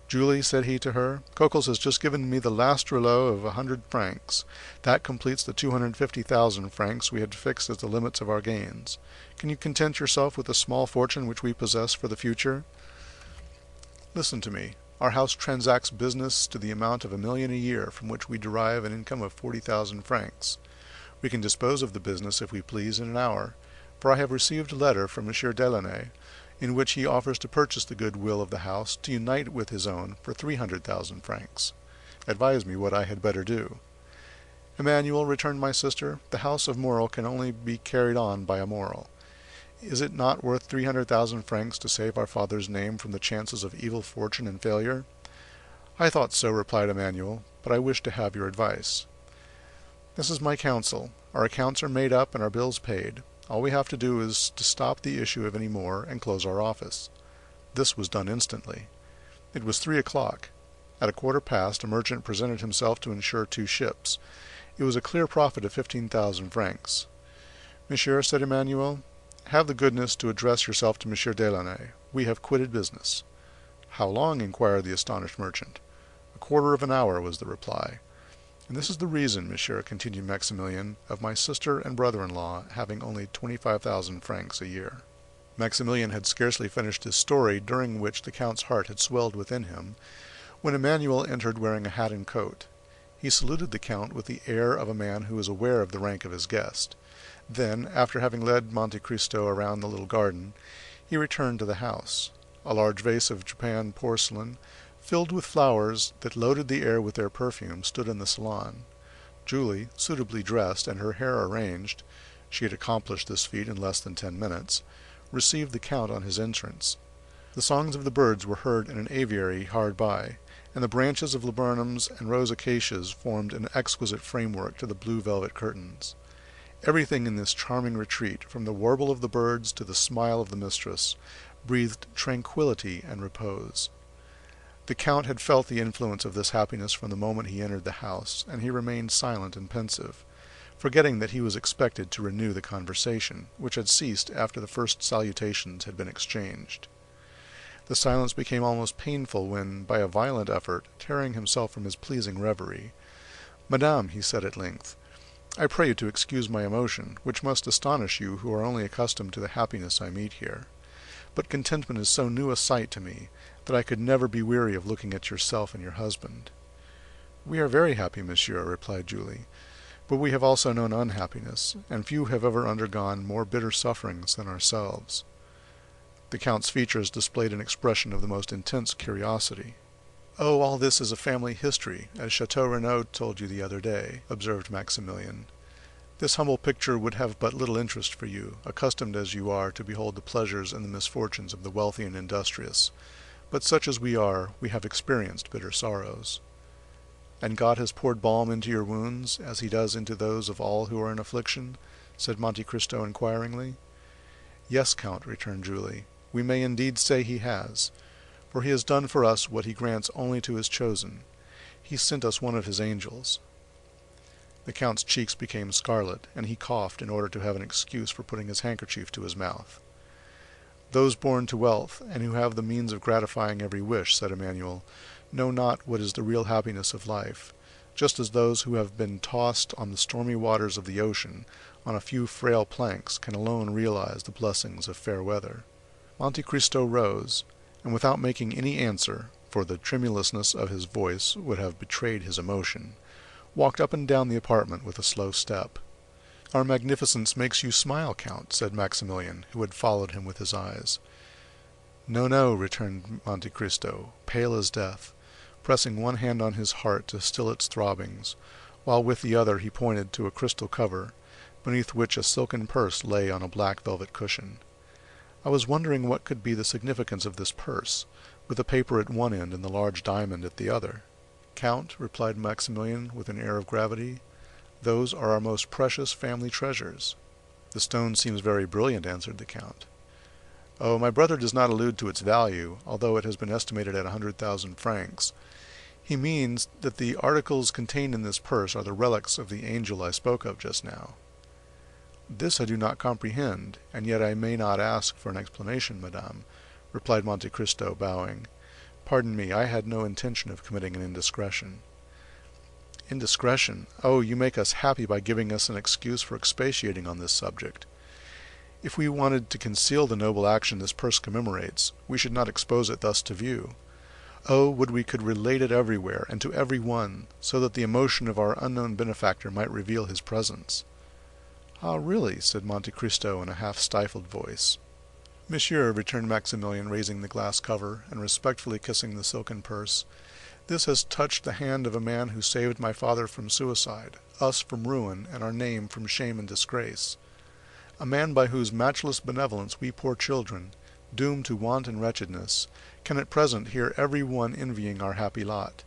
"Julie," said he to her, "Coquels has just given me the last rouleau of 100 francs. That completes the 250,000 francs we had fixed as the limits of our gains. Can you content yourself with the small fortune which we possess for the future? Listen to me. Our house transacts business to the amount of 1,000,000 a year, from which we derive an income of 40,000 francs. We can dispose of the business, if we please, in an hour, for I have received a letter from M. Delaunay, in which he offers to purchase the goodwill of the house, to unite it with his own, for 300,000 francs. Advise me what I had better do." "Emmanuel," returned my sister, "the house of Morel can only be carried on by a Morel. Is it not worth 300,000 francs to save our father's name from the chances of evil fortune and failure?" "I thought so," replied Emmanuel, "but I wish to have your advice." "This is my counsel. Our accounts are made up and our bills paid. All we have to do is to stop the issue of any more, and close our office." This was done instantly. It was 3 o'clock. At a quarter past a merchant presented himself to insure 2 ships. It was a clear profit of 15,000 francs. "Monsieur," said Emmanuel, "have the goodness to address yourself to M. Delaunay. We have quitted business." "How long?" inquired the astonished merchant. "A quarter of an hour," was the reply. "And this is the reason, monsieur," continued Maximilian, "of my sister and brother-in-law having only 25,000 francs a year." Maximilian had scarcely finished his story, during which the Count's heart had swelled within him, when Emmanuel entered wearing a hat and coat. He saluted the Count with the air of a man who is aware of the rank of his guest. Then, after having led Monte Cristo around the little garden, he returned to the house. A large vase of Japan porcelain, filled with flowers that loaded the air with their perfume, stood in the salon. Julie, suitably dressed and her hair arranged (she had accomplished this feat in less than 10 minutes), received the Count on his entrance. The songs of the birds were heard in an aviary hard by, and the branches of laburnums and rose acacias formed an exquisite framework to the blue velvet curtains. Everything in this charming retreat, from the warble of the birds to the smile of the mistress, breathed tranquillity and repose. The Count had felt the influence of this happiness from the moment he entered the house, and he remained silent and pensive, forgetting that he was expected to renew the conversation, which had ceased after the first salutations had been exchanged. The silence became almost painful when, by a violent effort, tearing himself from his pleasing reverie, "Madame," he said at length, "I pray you to excuse my emotion, which must astonish you who are only accustomed to the happiness I meet here. But contentment is so new a sight to me that I could never be weary of looking at yourself and your husband." "We are very happy, monsieur," replied Julie, "but we have also known unhappiness, and few have ever undergone more bitter sufferings than ourselves." The Count's features displayed an expression of the most intense curiosity. "Oh, all this is a family history, as Chateau Renaud told you the other day," observed Maximilian. "This humble picture would have but little interest for you, accustomed as you are to behold the pleasures and the misfortunes of the wealthy and industrious. But such as we are, we have experienced bitter sorrows." "And God has poured balm into your wounds, as he does into those of all who are in affliction?" said Monte Cristo inquiringly. "Yes, Count," returned Julie, "we may indeed say he has, for he has done for us what he grants only to his chosen. He sent us one of his angels." The Count's cheeks became scarlet, and he coughed in order to have an excuse for putting his handkerchief to his mouth. "Those born to wealth, and who have the means of gratifying every wish," said Emmanuel, "know not what is the real happiness of life, just as those who have been tossed on the stormy waters of the ocean on a few frail planks can alone realize the blessings of fair weather." Monte Cristo rose, and without making any answer, for the tremulousness of his voice would have betrayed his emotion, walked up and down the apartment with a slow step. "Our magnificence makes you smile, Count," said Maximilian, who had followed him with his eyes. "No, no," returned Monte Cristo, pale as death, pressing one hand on his heart to still its throbbings, while with the other he pointed to a crystal cover, beneath which a silken purse lay on a black velvet cushion. I was wondering what could be the significance of this purse, with the paper at one end and the large diamond at the other. "Count," replied Maximilian with an air of gravity, "those are our most precious family treasures." "The stone seems very brilliant," answered the Count. "Oh, my brother does not allude to its value, although it has been estimated at 100,000 francs. He means that the articles contained in this purse are the relics of the angel I spoke of just now." "This I do not comprehend, and yet I may not ask for an explanation, madame," replied Monte Cristo, bowing. "Pardon me, I had no intention of committing an indiscretion." "Indiscretion? Oh, you make us happy by giving us an excuse for expatiating on this subject. If we wanted to conceal the noble action this purse commemorates, we should not expose it thus to view. Oh, would we could relate it everywhere, and to every one, so that the emotion of our unknown benefactor might reveal his presence." "Ah, really?" said Monte Cristo in a half-stifled voice. "Monsieur," returned Maximilian, raising the glass cover, and respectfully kissing the silken purse, "this has touched the hand of a man who saved my father from suicide, us from ruin, and our name from shame and disgrace. A man by whose matchless benevolence we poor children, doomed to want and wretchedness, can at present hear every one envying our happy lot.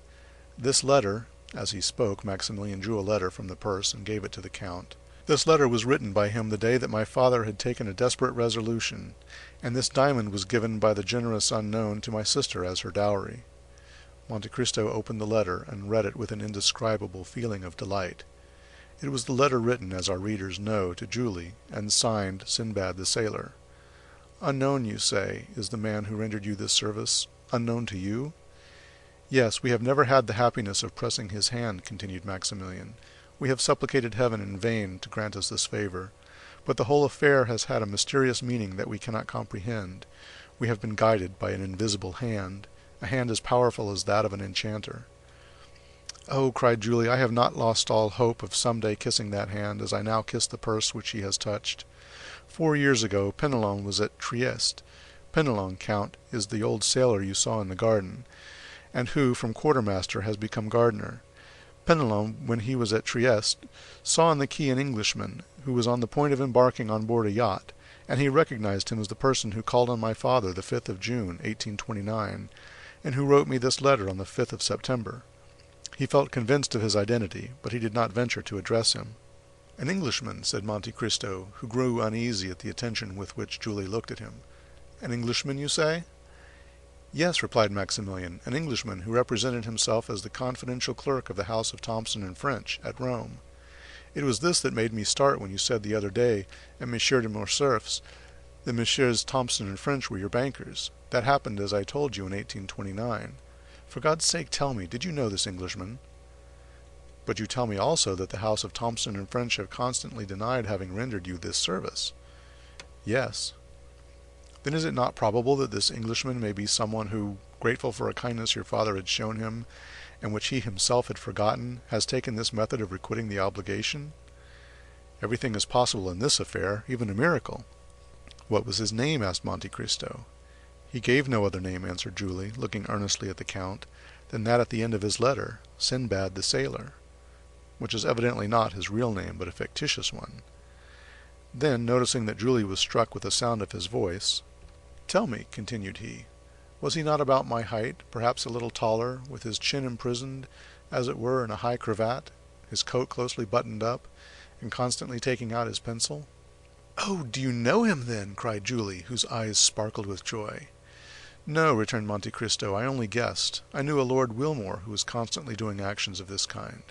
This letter," as he spoke, Maximilian drew a letter from the purse and gave it to the Count, "this letter was written by him the day that my father had taken a desperate resolution, and this diamond was given by the generous unknown to my sister as her dowry." Monte Cristo opened the letter and read it with an indescribable feeling of delight. It was the letter written, as our readers know, to Julie, and signed Sinbad the Sailor. "Unknown, you say, is the man who rendered you this service? Unknown to you?" "Yes, we have never had the happiness of pressing his hand," continued Maximilian. "We have supplicated heaven in vain to grant us this favor, but the whole affair has had a mysterious meaning that we cannot comprehend. We have been guided by an invisible hand, a hand as powerful as that of an enchanter." "Oh," cried Julie, "I have not lost all hope of some day kissing that hand as I now kiss the purse which he has touched. 4 years ago Penelon was at Trieste. Penelon, Count, is the old sailor you saw in the garden, and who from quartermaster has become gardener. Penelon, when he was at Trieste, saw on the quay an Englishman, who was on the point of embarking on board a yacht, and he recognized him as the person who called on my father the 5th of June, 1829, and who wrote me this letter on the 5th of September. He felt convinced of his identity, but he did not venture to address him." "An Englishman," said Monte Cristo, who grew uneasy at the attention with which Julie looked at him. "An Englishman, you say?" "Yes," replied Maximilian, "an Englishman who represented himself as the confidential clerk of the house of Thomson and French, at Rome. It was this that made me start when you said the other day, at Monsieur de Morcerf's, that Messieurs Thomson and French were your bankers. That happened, as I told you, in 1829. For God's sake tell me, did you know this Englishman?" "But you tell me also that the house of Thomson and French have constantly denied having rendered you this service." "Yes." "Then is it not probable that this Englishman may be someone who, grateful for a kindness your father had shown him, and which he himself had forgotten, has taken this method of requiting the obligation?" "Everything is possible in this affair, even a miracle." "What was his name?" asked Monte Cristo. "He gave no other name," answered Julie, looking earnestly at the Count, "than that at the end of his letter, Sinbad the Sailor, which is evidently not his real name, but a fictitious one." Then, noticing that Julie was struck with the sound of his voice, "Tell me," continued he, "was he not about my height, perhaps a little taller, with his chin imprisoned, as it were, in a high cravat, his coat closely buttoned up, and constantly taking out his pencil?" "Oh, do you know him, then?" cried Julie, whose eyes sparkled with joy. "No," returned Monte Cristo, "I only guessed. I knew a Lord Wilmore who was constantly doing actions of this kind."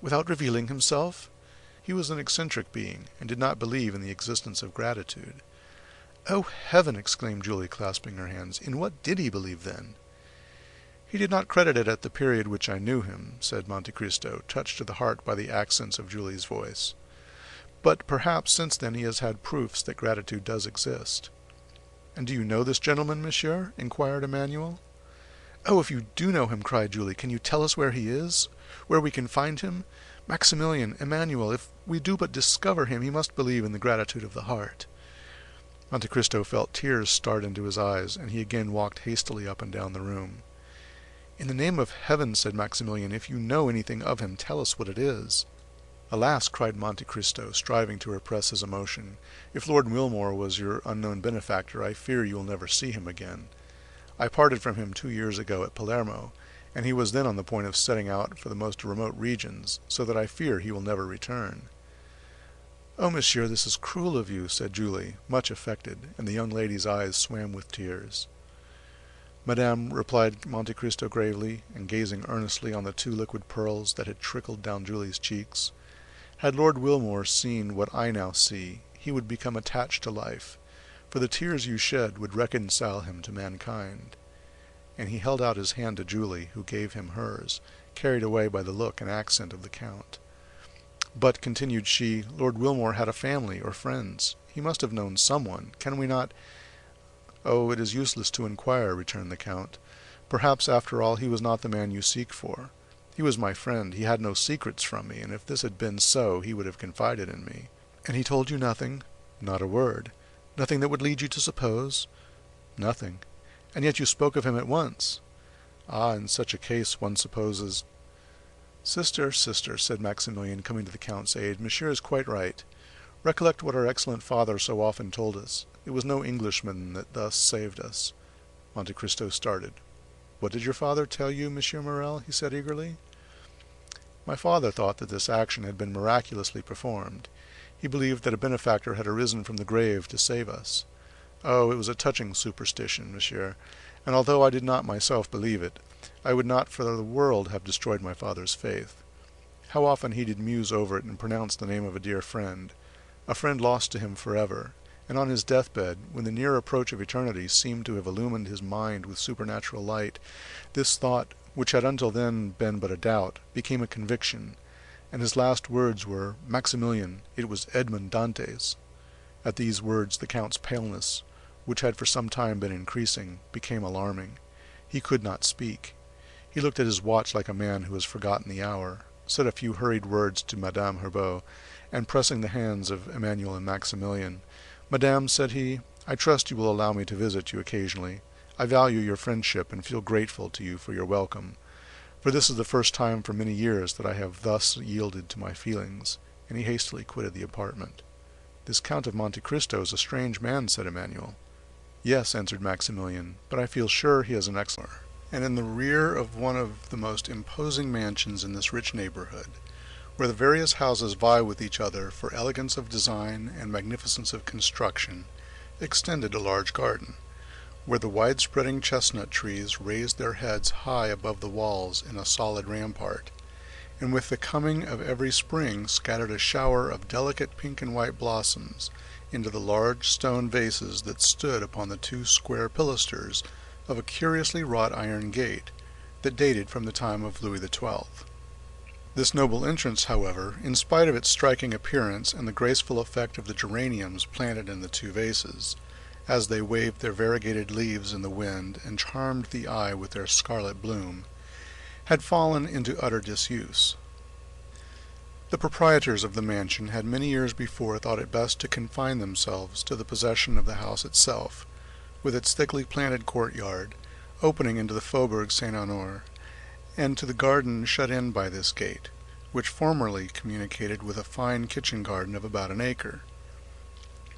"Without revealing himself?" "He was an eccentric being, and did not believe in the existence of gratitude." "Oh, heaven!" exclaimed Julie, clasping her hands. "In what did he believe, then?" "He did not credit it at the period which I knew him," said Monte Cristo, touched to the heart by the accents of Julie's voice. "But perhaps since then he has had proofs that gratitude does exist." "And do you know this gentleman, monsieur?" inquired Emmanuel. "Oh, if you do know him," cried Julie, "can you tell us where he is? Where we can find him? Maximilian, Emmanuel, if we do but discover him, he must believe in the gratitude of the heart." Monte Cristo felt tears start into his eyes, and he again walked hastily up and down the room. "In the name of heaven," said Maximilian, "if you know anything of him, tell us what it is." "Alas!" cried Monte Cristo, striving to repress his emotion, "if Lord Wilmore was your unknown benefactor, I fear you will never see him again. I parted from him 2 years ago at Palermo, and he was then on the point of setting out for the most remote regions, so that I fear he will never return." "Oh, monsieur, this is cruel of you," said Julie, much affected, and the young lady's eyes swam with tears. "Madame," replied Monte Cristo gravely, and gazing earnestly on the 2 liquid pearls that had trickled down Julie's cheeks, "had Lord Wilmore seen what I now see, he would become attached to life, for the tears you shed would reconcile him to mankind." And he held out his hand to Julie, who gave him hers, carried away by the look and accent of the count. "But," continued she, "Lord Wilmore had a family or friends. He must have known someone. Can we not—" "Oh, it is useless to inquire," returned the count. "Perhaps, after all, he was not the man you seek for. He was my friend, he had no secrets from me, and if this had been so, he would have confided in me." "And he told you nothing?" "Not a word." "Nothing that would lead you to suppose?" "Nothing." "And yet you spoke of him at once." "Ah, in such a case one supposes—" "Sister, sister," said Maximilian, coming to the count's aid, "monsieur is quite right. Recollect what our excellent father so often told us. It was no Englishman that thus saved us." Monte Cristo started. "What did your father tell you, Monsieur Morrel?" he said eagerly. "My father thought that this action had been miraculously performed. He believed that a benefactor had arisen from the grave to save us. Oh, it was a touching superstition, monsieur, and although I did not myself believe it, I would not for the world have destroyed my father's faith. How often he did muse over it and pronounce the name of a dear friend, a friend lost to him forever, and on his deathbed, when the near approach of eternity seemed to have illumined his mind with supernatural light, this thought, which had until then been but a doubt, became a conviction, and his last words were, 'Maximilian, it was Edmond Dantès.'" At these words the count's paleness, which had for some time been increasing, became alarming. He could not speak. He looked at his watch like a man who has forgotten the hour, said a few hurried words to Madame Herbaut, and pressing the hands of Emmanuel and Maximilian, "Madame," said he, "I trust you will allow me to visit you occasionally. I value your friendship and feel grateful to you for your welcome, for this is the first time for many years that I have thus yielded to my feelings," and he hastily quitted the apartment. "This Count of Monte Cristo is a strange man," said Emmanuel. "Yes," answered Maximilian, "but I feel sure he is an excellent." And in the rear of one of the most imposing mansions in this rich neighborhood, where the various houses vie with each other for elegance of design and magnificence of construction, extended a large garden, where the wide-spreading chestnut trees raised their heads high above the walls in a solid rampart, and with the coming of every spring scattered a shower of delicate pink and white blossoms into the large stone vases that stood upon the 2 square pilasters of a curiously wrought iron gate that dated from the time of Louis XII. This noble entrance, however, in spite of its striking appearance and the graceful effect of the geraniums planted in the 2 vases, as they waved their variegated leaves in the wind and charmed the eye with their scarlet bloom, had fallen into utter disuse. The proprietors of the mansion had many years before thought it best to confine themselves to the possession of the house itself, with its thickly planted courtyard, opening into the Faubourg Saint-Honore, and to the garden shut in by this gate, which formerly communicated with a fine kitchen garden of about an acre.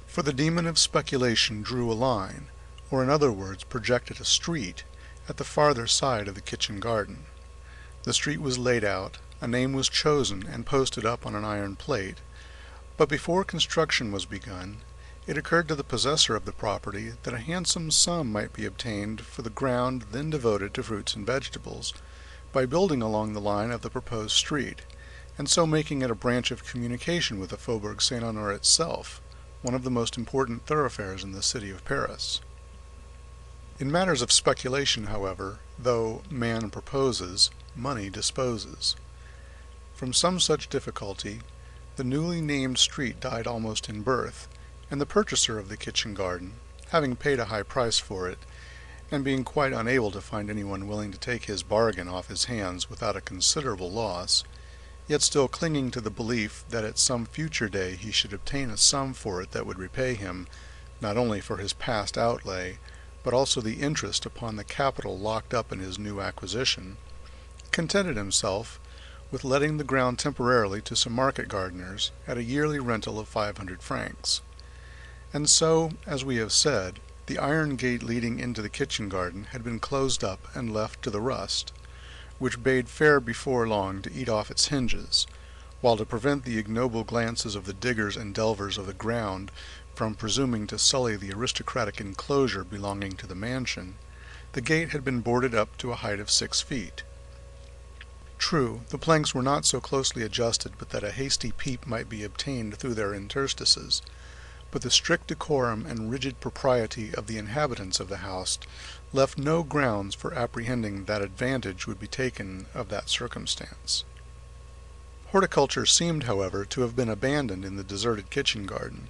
For the demon of speculation drew a line, or in other words projected a street, at the farther side of the kitchen garden. The street was laid out, a name was chosen and posted up on an iron plate, but before construction was begun, it occurred to the possessor of the property that a handsome sum might be obtained for the ground then devoted to fruits and vegetables, by building along the line of the proposed street, and so making it a branch of communication with the Faubourg Saint-Honore itself, one of the most important thoroughfares in the city of Paris. In matters of speculation, however, though man proposes, money disposes. From some such difficulty, the newly named street died almost in birth, and the purchaser of the kitchen garden, having paid a high price for it, and being quite unable to find anyone willing to take his bargain off his hands without a considerable loss, yet still clinging to the belief that at some future day he should obtain a sum for it that would repay him, not only for his past outlay, but also the interest upon the capital locked up in his new acquisition, contented himself with letting the ground temporarily to some market gardeners at a yearly rental of 500 francs. And so, as we have said, the iron gate leading into the kitchen garden had been closed up and left to the rust, which bade fair before long to eat off its hinges, while to prevent the ignoble glances of the diggers and delvers of the ground from presuming to sully the aristocratic enclosure belonging to the mansion, the gate had been boarded up to a height of 6 feet. True, the planks were not so closely adjusted but that a hasty peep might be obtained through their interstices, but the strict decorum and rigid propriety of the inhabitants of the house left no grounds for apprehending that advantage would be taken of that circumstance. Horticulture seemed, however, to have been abandoned in the deserted kitchen garden,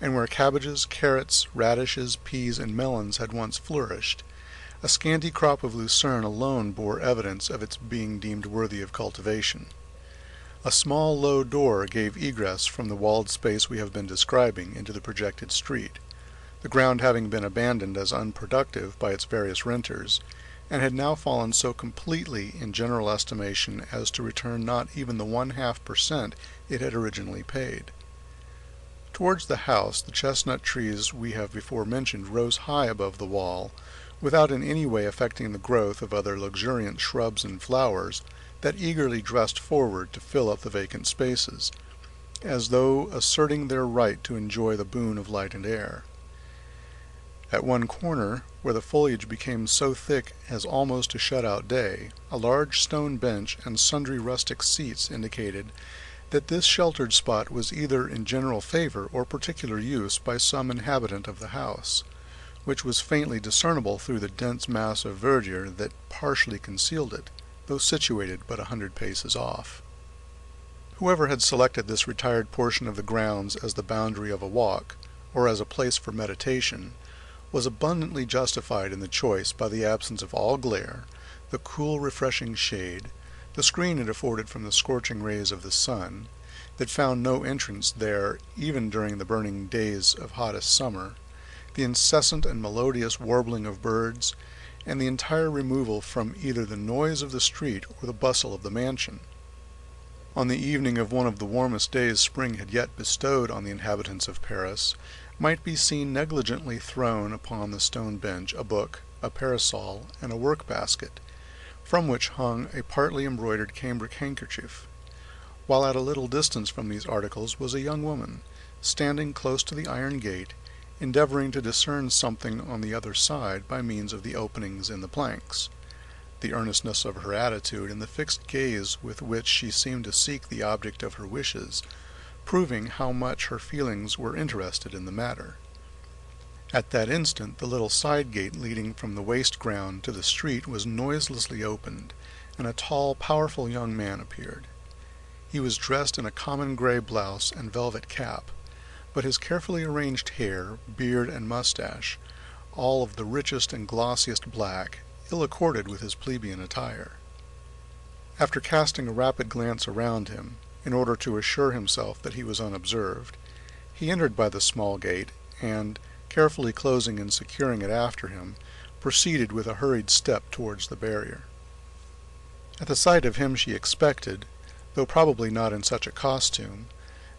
and where cabbages, carrots, radishes, peas, and melons had once flourished, a scanty crop of lucerne alone bore evidence of its being deemed worthy of cultivation. A small low door gave egress from the walled space we have been describing into the projected street, the ground having been abandoned as unproductive by its various renters, and had now fallen so completely in general estimation as to return not even the 0.5% it had originally paid. Towards the house the chestnut trees we have before mentioned rose high above the wall, without in any way affecting the growth of other luxuriant shrubs and flowers that eagerly dressed forward to fill up the vacant spaces, as though asserting their right to enjoy the boon of light and air. At one corner, where the foliage became so thick as almost to shut out day, a large stone bench and sundry rustic seats indicated that this sheltered spot was either in general favor or particular use by some inhabitant of the house, which was faintly discernible through the dense mass of verdure that partially concealed it, though situated but 100 paces off. Whoever had selected this retired portion of the grounds as the boundary of a walk, or as a place for meditation, was abundantly justified in the choice by the absence of all glare, the cool refreshing shade, the screen it afforded from the scorching rays of the sun, that found no entrance there even during the burning days of hottest summer, the incessant and melodious warbling of birds, and the entire removal from either the noise of the street or the bustle of the mansion. On the evening of one of the warmest days spring had yet bestowed on the inhabitants of Paris, might be seen negligently thrown upon the stone bench a book, a parasol, and a work-basket, from which hung a partly embroidered cambric handkerchief, while at a little distance from these articles was a young woman, standing close to the iron gate, endeavoring to discern something on the other side by means of the openings in the planks, the earnestness of her attitude and the fixed gaze with which she seemed to seek the object of her wishes, proving how much her feelings were interested in the matter. At that instant the little side gate leading from the waste ground to the street was noiselessly opened, and a tall, powerful young man appeared. He was dressed in a common gray blouse and velvet cap, but his carefully arranged hair, beard, and mustache, all of the richest and glossiest black, ill accorded with his plebeian attire. After casting a rapid glance around him, in order to assure himself that he was unobserved, he entered by the small gate, and, carefully closing and securing it after him, proceeded with a hurried step towards the barrier. At the sight of him she expected, though probably not in such a costume,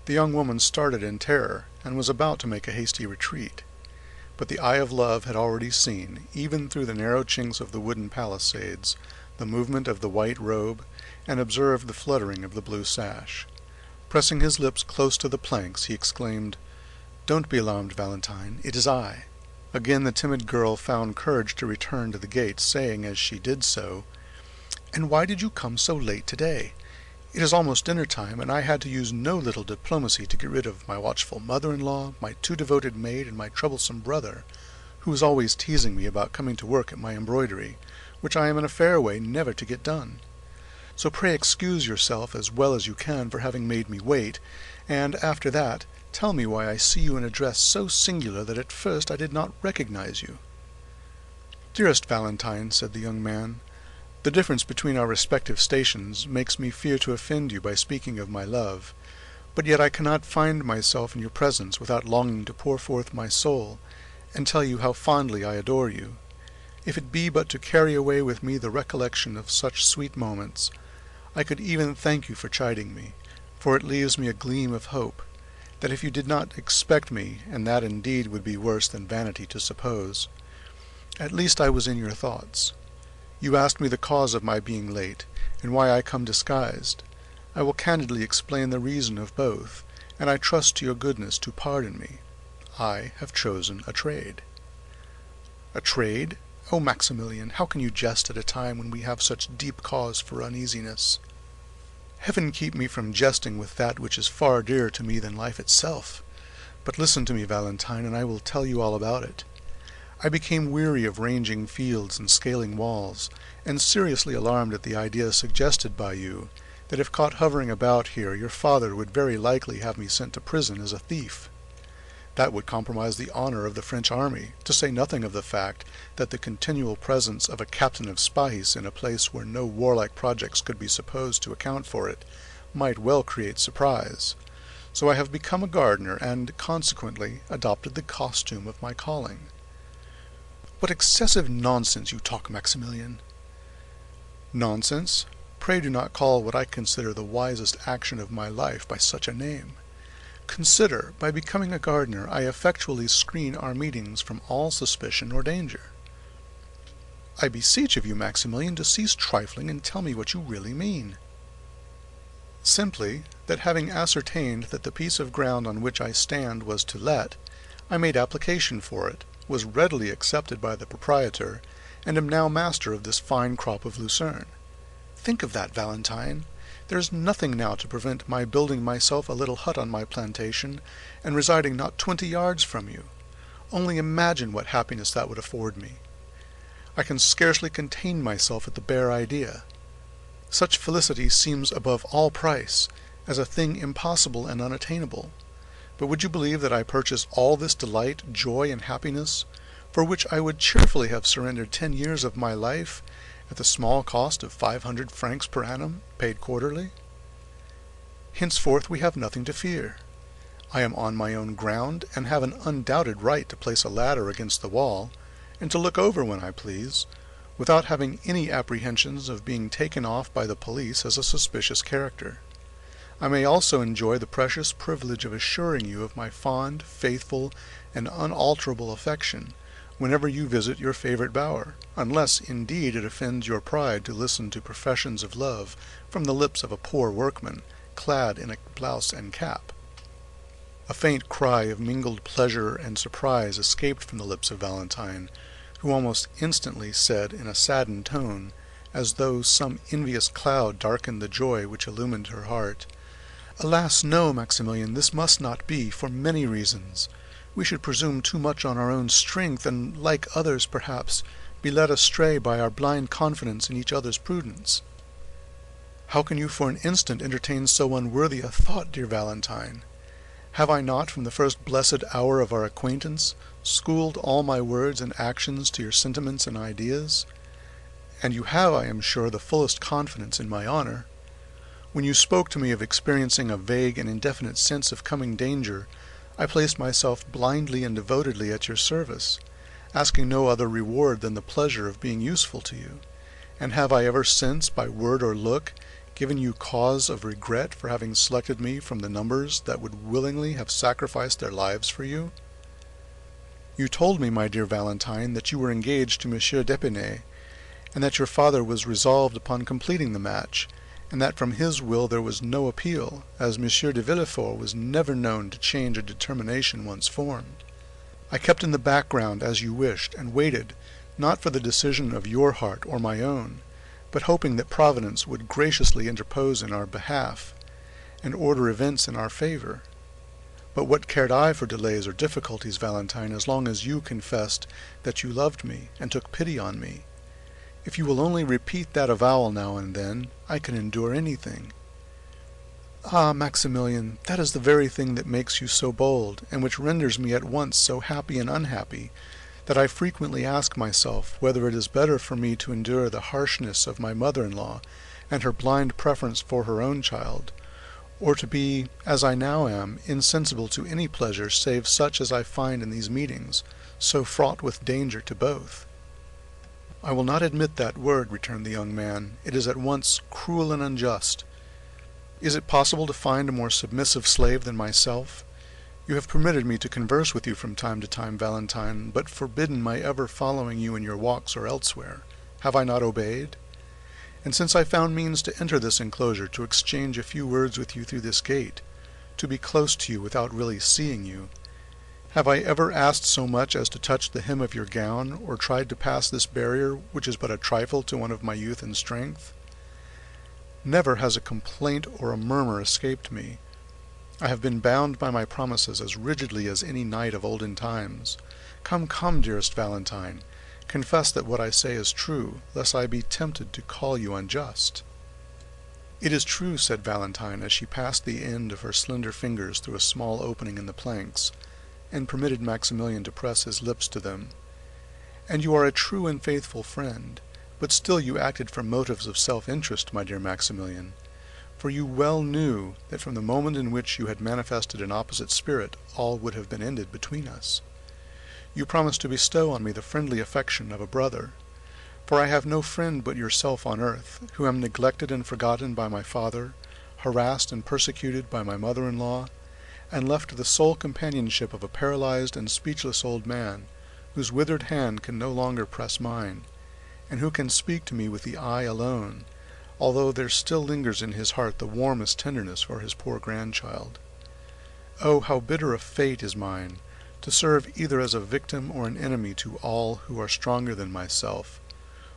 the young woman started in terror, and was about to make a hasty retreat. But the eye of love had already seen, even through the narrow chinks of the wooden palisades, the movement of the white robe, and observed the fluttering of the blue sash. Pressing his lips close to the planks, he exclaimed, "Don't be alarmed, Valentine, it is I." Again the timid girl found courage to return to the gate, saying as she did so, "And why did you come so late today? It is almost dinner time, and I had to use no little diplomacy to get rid of my watchful mother-in-law, my too devoted maid, and my troublesome brother, who is always teasing me about coming to work at my embroidery, which I am in a fair way never to get done. So pray excuse yourself as well as you can for having made me wait, and after that, tell me why I see you in a dress so singular that at first I did not recognize you." "Dearest Valentine," said the young man, "the difference between our respective stations makes me fear to offend you by speaking of my love, but yet I cannot find myself in your presence without longing to pour forth my soul, and tell you how fondly I adore you. If it be but to carry away with me the recollection of such sweet moments, I could even thank you for chiding me, for it leaves me a gleam of hope, that if you did not expect me, and that indeed would be worse than vanity to suppose, at least I was in your thoughts. You asked me the cause of my being late, and why I come disguised. I will candidly explain the reason of both, and I trust to your goodness to pardon me. I have chosen a trade. A trade? Oh, Maximilian, how can you jest at a time when we have such deep cause for uneasiness? Heaven keep me from jesting with that which is far dearer to me than life itself. But listen to me, Valentine, and I will tell you all about it. I became weary of ranging fields and scaling walls, and seriously alarmed at the idea suggested by you, that if caught hovering about here, your father would very likely have me sent to prison as a thief. That would compromise the honor of the French army, to say nothing of the fact that the continual presence of a captain of spies in a place where no warlike projects could be supposed to account for it might well create surprise. So I have become a gardener, and, consequently, adopted the costume of my calling. What excessive nonsense you talk, Maximilian! Nonsense? Pray do not call what I consider the wisest action of my life by such a name. Consider, by becoming a gardener, I effectually screen our meetings from all suspicion or danger. I beseech of you, Maximilian, to cease trifling and tell me what you really mean. Simply, that having ascertained that the piece of ground on which I stand was to let, I made application for it, was readily accepted by the proprietor, and am now master of this fine crop of lucerne. Think of that, Valentine. There is nothing now to prevent my building myself a little hut on my plantation, and residing not 20 yards from you. Only imagine what happiness that would afford me. I can scarcely contain myself at the bare idea. Such felicity seems above all price, as a thing impossible and unattainable. But would you believe that I purchase all this delight, joy, and happiness, for which I would cheerfully have surrendered 10 years of my life, at the small cost of 500 francs per annum, paid quarterly? Henceforth we have nothing to fear. I am on my own ground, and have an undoubted right to place a ladder against the wall, and to look over when I please, without having any apprehensions of being taken off by the police as a suspicious character. I may also enjoy the precious privilege of assuring you of my fond, faithful, and unalterable affection, whenever you visit your favorite bower, unless, indeed, it offends your pride to listen to professions of love from the lips of a poor workman, clad in a blouse and cap. A faint cry of mingled pleasure and surprise escaped from the lips of Valentine, who almost instantly said in a saddened tone, as though some envious cloud darkened the joy which illumined her heart, "Alas, no, Maximilian, this must not be, for many reasons. We should presume too much on our own strength, and, like others, perhaps, be led astray by our blind confidence in each other's prudence." "How can you for an instant entertain so unworthy a thought, dear Valentine? Have I not, from the first blessed hour of our acquaintance, schooled all my words and actions to your sentiments and ideas? And you have, I am sure, the fullest confidence in my honor. When you spoke to me of experiencing a vague and indefinite sense of coming danger, I placed myself blindly and devotedly at your service, asking no other reward than the pleasure of being useful to you. And have I ever since, by word or look, given you cause of regret for having selected me from the numbers that would willingly have sacrificed their lives for you? You told me, my dear Valentine, that you were engaged to Monsieur d'Épinay, and that your father was resolved upon completing the match, and that from his will there was no appeal, as Monsieur de Villefort was never known to change a determination once formed. I kept in the background as you wished, and waited, not for the decision of your heart or my own, but hoping that Providence would graciously interpose in our behalf, and order events in our favor. But what cared I for delays or difficulties, Valentine, as long as you confessed that you loved me, and took pity on me? If you will only repeat that avowal now and then, I can endure anything." "Ah, Maximilian, that is the very thing that makes you so bold, and which renders me at once so happy and unhappy, that I frequently ask myself whether it is better for me to endure the harshness of my mother-in-law, and her blind preference for her own child, or to be, as I now am, insensible to any pleasure save such as I find in these meetings, so fraught with danger to both. "I will not admit that word," returned the young man. "It is at once cruel and unjust. Is it possible to find a more submissive slave than myself? You have permitted me to converse with you from time to time, Valentine, but forbidden my ever following you in your walks or elsewhere. Have I not obeyed? And since I found means to enter this enclosure, to exchange a few words with you through this gate, to be close to you without really seeing you, have I ever asked so much as to touch the hem of your gown, or tried to pass this barrier, which is but a trifle to one of my youth and strength? Never has a complaint or a murmur escaped me. I have been bound by my promises as rigidly as any knight of olden times. Come, come, dearest Valentine, confess that what I say is true, lest I be tempted to call you unjust." "It is true," said Valentine, as she passed the end of her slender fingers through a small opening in the planks, and permitted Maximilian to press his lips to them. "And you are a true and faithful friend, but still you acted from motives of self-interest, my dear Maximilian, for you well knew that from the moment in which you had manifested an opposite spirit all would have been ended between us. You promised to bestow on me the friendly affection of a brother, for I have no friend but yourself on earth, who am neglected and forgotten by my father, harassed and persecuted by my mother-in-law, and left to the sole companionship of a paralyzed and speechless old man, whose withered hand can no longer press mine, and who can speak to me with the eye alone, although there still lingers in his heart the warmest tenderness for his poor grandchild. Oh, how bitter a fate is mine, to serve either as a victim or an enemy to all who are stronger than myself,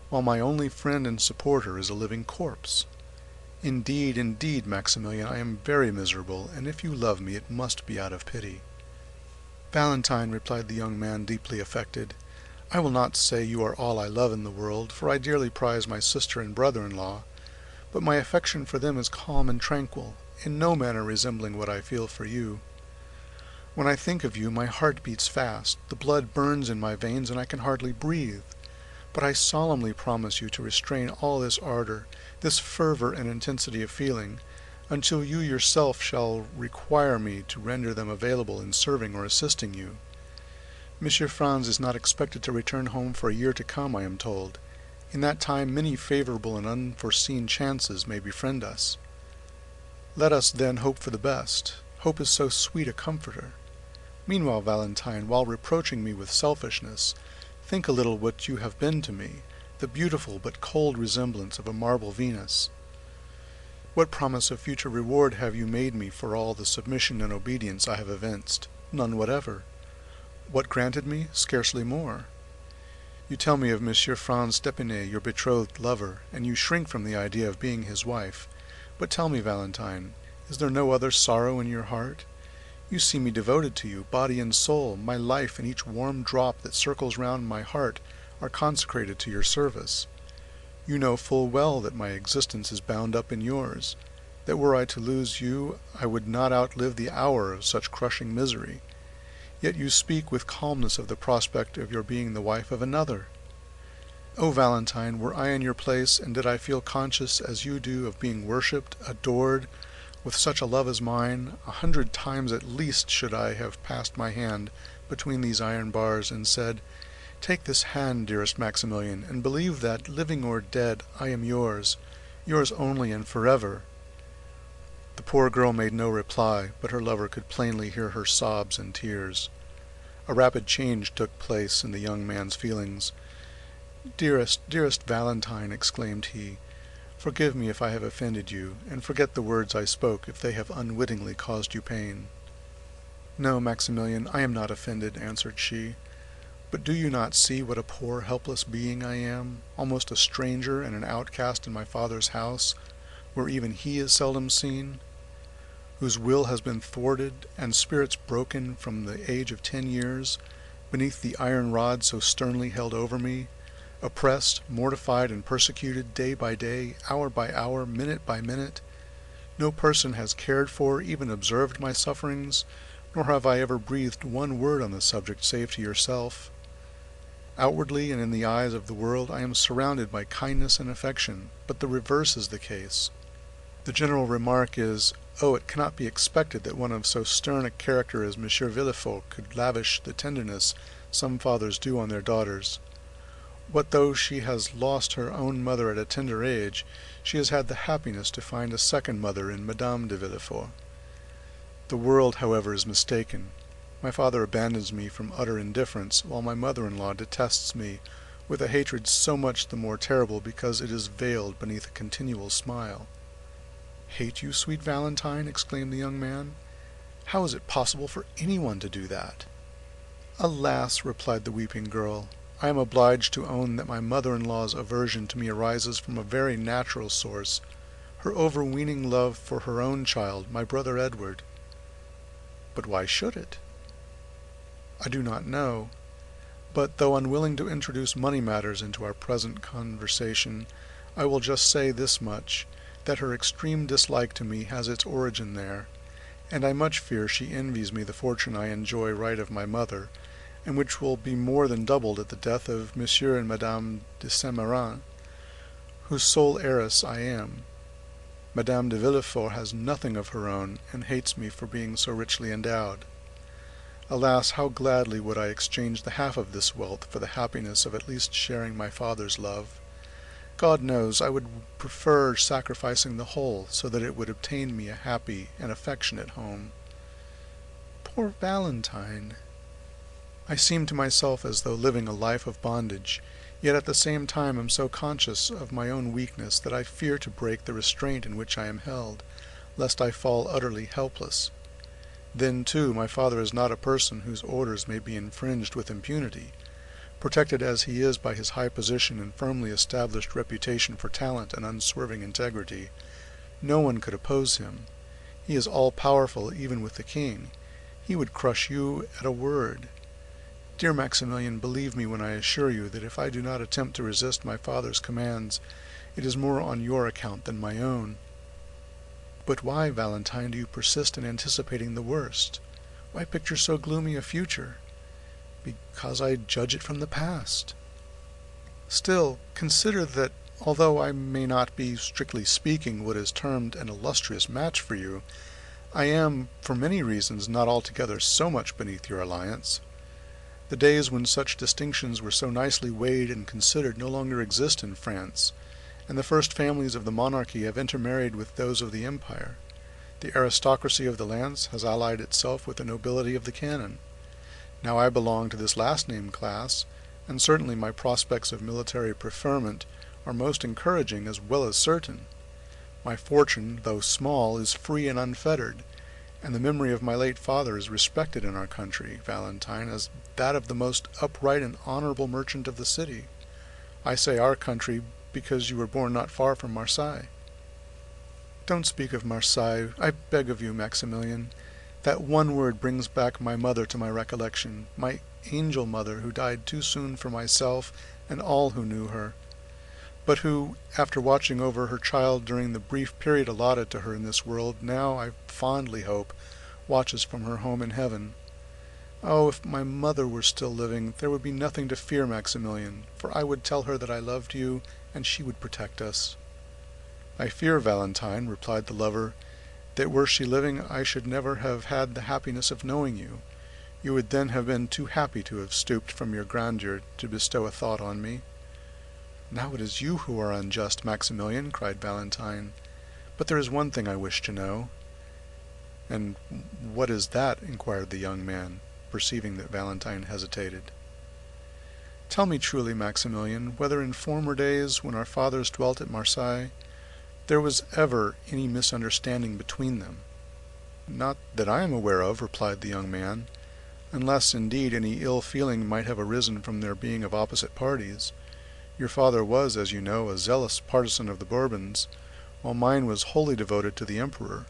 while my only friend and supporter is a living corpse. Indeed, indeed, Maximilian, I am very miserable, and if you love me, it must be out of pity." "Valentine," replied the young man, deeply affected, "I will not say you are all I love in the world, for I dearly prize my sister and brother-in-law, but my affection for them is calm and tranquil, in no manner resembling what I feel for you. When I think of you, my heart beats fast, the blood burns in my veins, and I can hardly breathe. But I solemnly promise you to restrain all this ardor, this fervor and intensity of feeling, until you yourself shall require me to render them available in serving or assisting you. Monsieur Franz is not expected to return home for a year to come, I am told. In that time many favorable and unforeseen chances may befriend us. Let us, then, hope for the best. Hope is so sweet a comforter. Meanwhile, Valentine, while reproaching me with selfishness, think a little what you have been to me, the beautiful but cold resemblance of a marble Venus. What promise of future reward have you made me for all the submission and obedience I have evinced? None whatever. What granted me? Scarcely more. You tell me of Monsieur Franz d'Épinay, your betrothed lover, and you shrink from the idea of being his wife. But tell me, Valentine, is there no other sorrow in your heart? You see me devoted to you, body and soul. My life and each warm drop that circles round my heart are consecrated to your service. You know full well that my existence is bound up in yours, that were I to lose you, I would not outlive the hour of such crushing misery. Yet you speak with calmness of the prospect of your being the wife of another. Oh, Valentine, were I in your place, and did I feel conscious as you do of being worshipped, adored, with such a love as mine, 100 times at least should I have passed my hand between these iron bars and said, "Take this hand, dearest Maximilian, and believe that, living or dead, I am yours only and forever." The poor girl made no reply, but her lover could plainly hear her sobs and tears. A rapid change took place in the young man's feelings. "Dearest, dearest Valentine," exclaimed he, "forgive me if I have offended you, and forget the words I spoke if they have unwittingly caused you pain." "No, Maximilian, I am not offended," answered she. "But do you not see what a poor, helpless being I am, almost a stranger and an outcast in my father's house, where even he is seldom seen, whose will has been thwarted, and spirits broken from the age of 10 years, beneath the iron rod so sternly held over me, oppressed, mortified, and persecuted day by day, hour by hour, minute by minute? No person has cared for, even observed my sufferings, nor have I ever breathed one word on the subject save to yourself. Outwardly and in the eyes of the world I am surrounded by kindness and affection, but the reverse is the case. The general remark is, 'Oh, it cannot be expected that one of so stern a character as Monsieur Villefort could lavish the tenderness some fathers do on their daughters. What though she has lost her own mother at a tender age, she has had the happiness to find a second mother in Madame de Villefort. The world, however, is mistaken. My father abandons me from utter indifference, while my mother-in-law detests me with a hatred so much the more terrible because it is veiled beneath a continual smile. "Hate you, sweet Valentine?" exclaimed the young man. "How is it possible for anyone to do that?" "Alas," replied the weeping girl, "I am obliged to own that my mother-in-law's aversion to me arises from a very natural source, her overweening love for her own child, my brother Edward." "But why should it?" "I do not know. But though unwilling to introduce money matters into our present conversation, I will just say this much, that her extreme dislike to me has its origin there, and I much fear she envies me the fortune I enjoy right of my mother, and which will be more than doubled at the death of Monsieur and Madame de Saint-Méran, whose sole heiress I am. Madame de Villefort has nothing of her own, and hates me for being so richly endowed. Alas, how gladly would I exchange the half of this wealth for the happiness of at least sharing my father's love. God knows, I would prefer sacrificing the whole, so that it would obtain me a happy and affectionate home." "Poor Valentine!" "I seem to myself as though living a life of bondage, yet at the same time am so conscious of my own weakness that I fear to break the restraint in which I am held, lest I fall utterly helpless. Then, too, my father is not a person whose orders may be infringed with impunity. Protected as he is by his high position and firmly established reputation for talent and unswerving integrity, no one could oppose him. He is all-powerful even with the king. He would crush you at a word. Dear Maximilian, believe me when I assure you that if I do not attempt to resist my father's commands, it is more on your account than my own." "But why, Valentine, do you persist in anticipating the worst? Why picture so gloomy a future?" "Because I judge it from the past." "Still, consider that, although I may not be, strictly speaking, what is termed an illustrious match for you, I am, for many reasons, not altogether so much beneath your alliance. The days when such distinctions were so nicely weighed and considered no longer exist in France, and the first families of the monarchy have intermarried with those of the empire. The aristocracy of the lance has allied itself with the nobility of the cannon. Now I belong to this last-named class, and certainly my prospects of military preferment are most encouraging as well as certain. My fortune, though small, is free and unfettered, and the memory of my late father is respected in our country, Valentine, as that of the most upright and honorable merchant of the city. I say our country because you were born not far from Marseilles." "Don't speak of Marseilles, I beg of you, Maximilian. That one word brings back my mother to my recollection, my angel mother who died too soon for myself and all who knew her, but who, after watching over her child during the brief period allotted to her in this world, now, I fondly hope, watches from her home in heaven. Oh, if my mother were still living, there would be nothing to fear, Maximilian, for I would tell her that I loved you, and she would protect us." "I fear, Valentine," replied the lover, "that were she living I should never have had the happiness of knowing you. You would then have been too happy to have stooped from your grandeur to bestow a thought on me." "Now it is you who are unjust, Maximilian," cried Valentine. "But there is one thing I wish to know." "And what is that?" inquired the young man, perceiving that Valentine hesitated. "Tell me truly, Maximilian, whether in former days, when our fathers dwelt at Marseilles, there was ever any misunderstanding between them." "Not that I am aware of," replied the young man, "unless, indeed, any ill feeling might have arisen from their being of opposite parties. Your father was, as you know, a zealous partisan of the Bourbons, while mine was wholly devoted to the Emperor.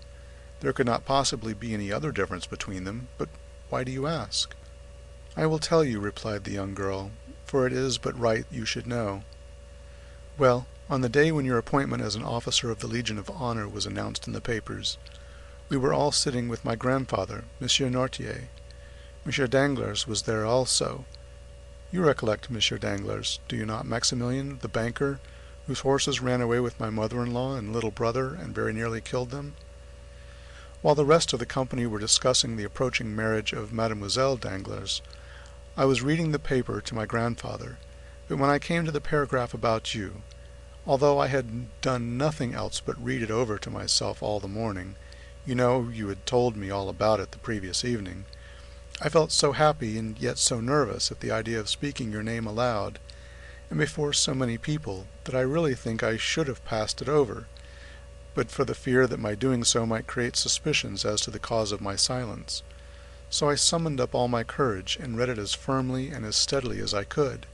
There could not possibly be any other difference between them, but why do you ask?" "I will tell you," replied the young girl, "for it is but right you should know. Well, on the day when your appointment as an officer of the Legion of Honor was announced in the papers, we were all sitting with my grandfather, Monsieur Noirtier. Monsieur Danglars was there also. You recollect Monsieur Danglars, do you not, Maximilian, the banker, whose horses ran away with my mother-in-law and little brother and very nearly killed them? While the rest of the company were discussing the approaching marriage of Mademoiselle Danglars, I was reading the paper to my grandfather, but when I came to the paragraph about you, although I had done nothing else but read it over to myself all the morning, you know you had told me all about it the previous evening, I felt so happy and yet so nervous at the idea of speaking your name aloud, and before so many people, that I really think I should have passed it over, but for the fear that my doing so might create suspicions as to the cause of my silence. So I summoned up all my courage and read it as firmly and as steadily as I could.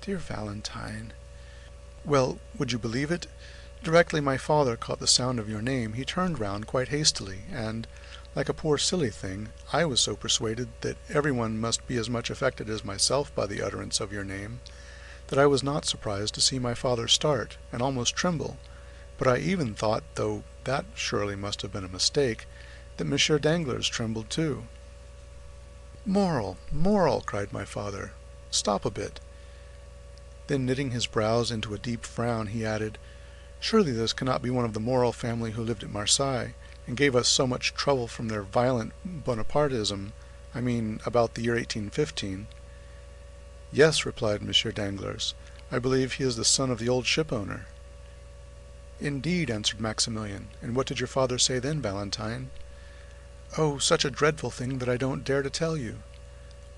Dear Valentine. Well, would you believe it? Directly my father caught the sound of your name, he turned round quite hastily, and, like a poor silly thing, I was so persuaded that everyone must be as much affected as myself by the utterance of your name, that I was not surprised to see my father start, and almost tremble, but I even thought, though that surely must have been a mistake, that Monsieur Danglars trembled too. Moral, moral, cried my father. Stop a bit. Then knitting his brows into a deep frown, he added, Surely this cannot be one of the Morel family who lived at Marseilles, and gave us so much trouble from their violent Bonapartism, I mean about the year 1815. Yes, replied Monsieur Danglars, I believe he is the son of the old shipowner. Indeed, answered Maximilian, and what did your father say then, Valentine? Oh, such a dreadful thing that I don't dare to tell you.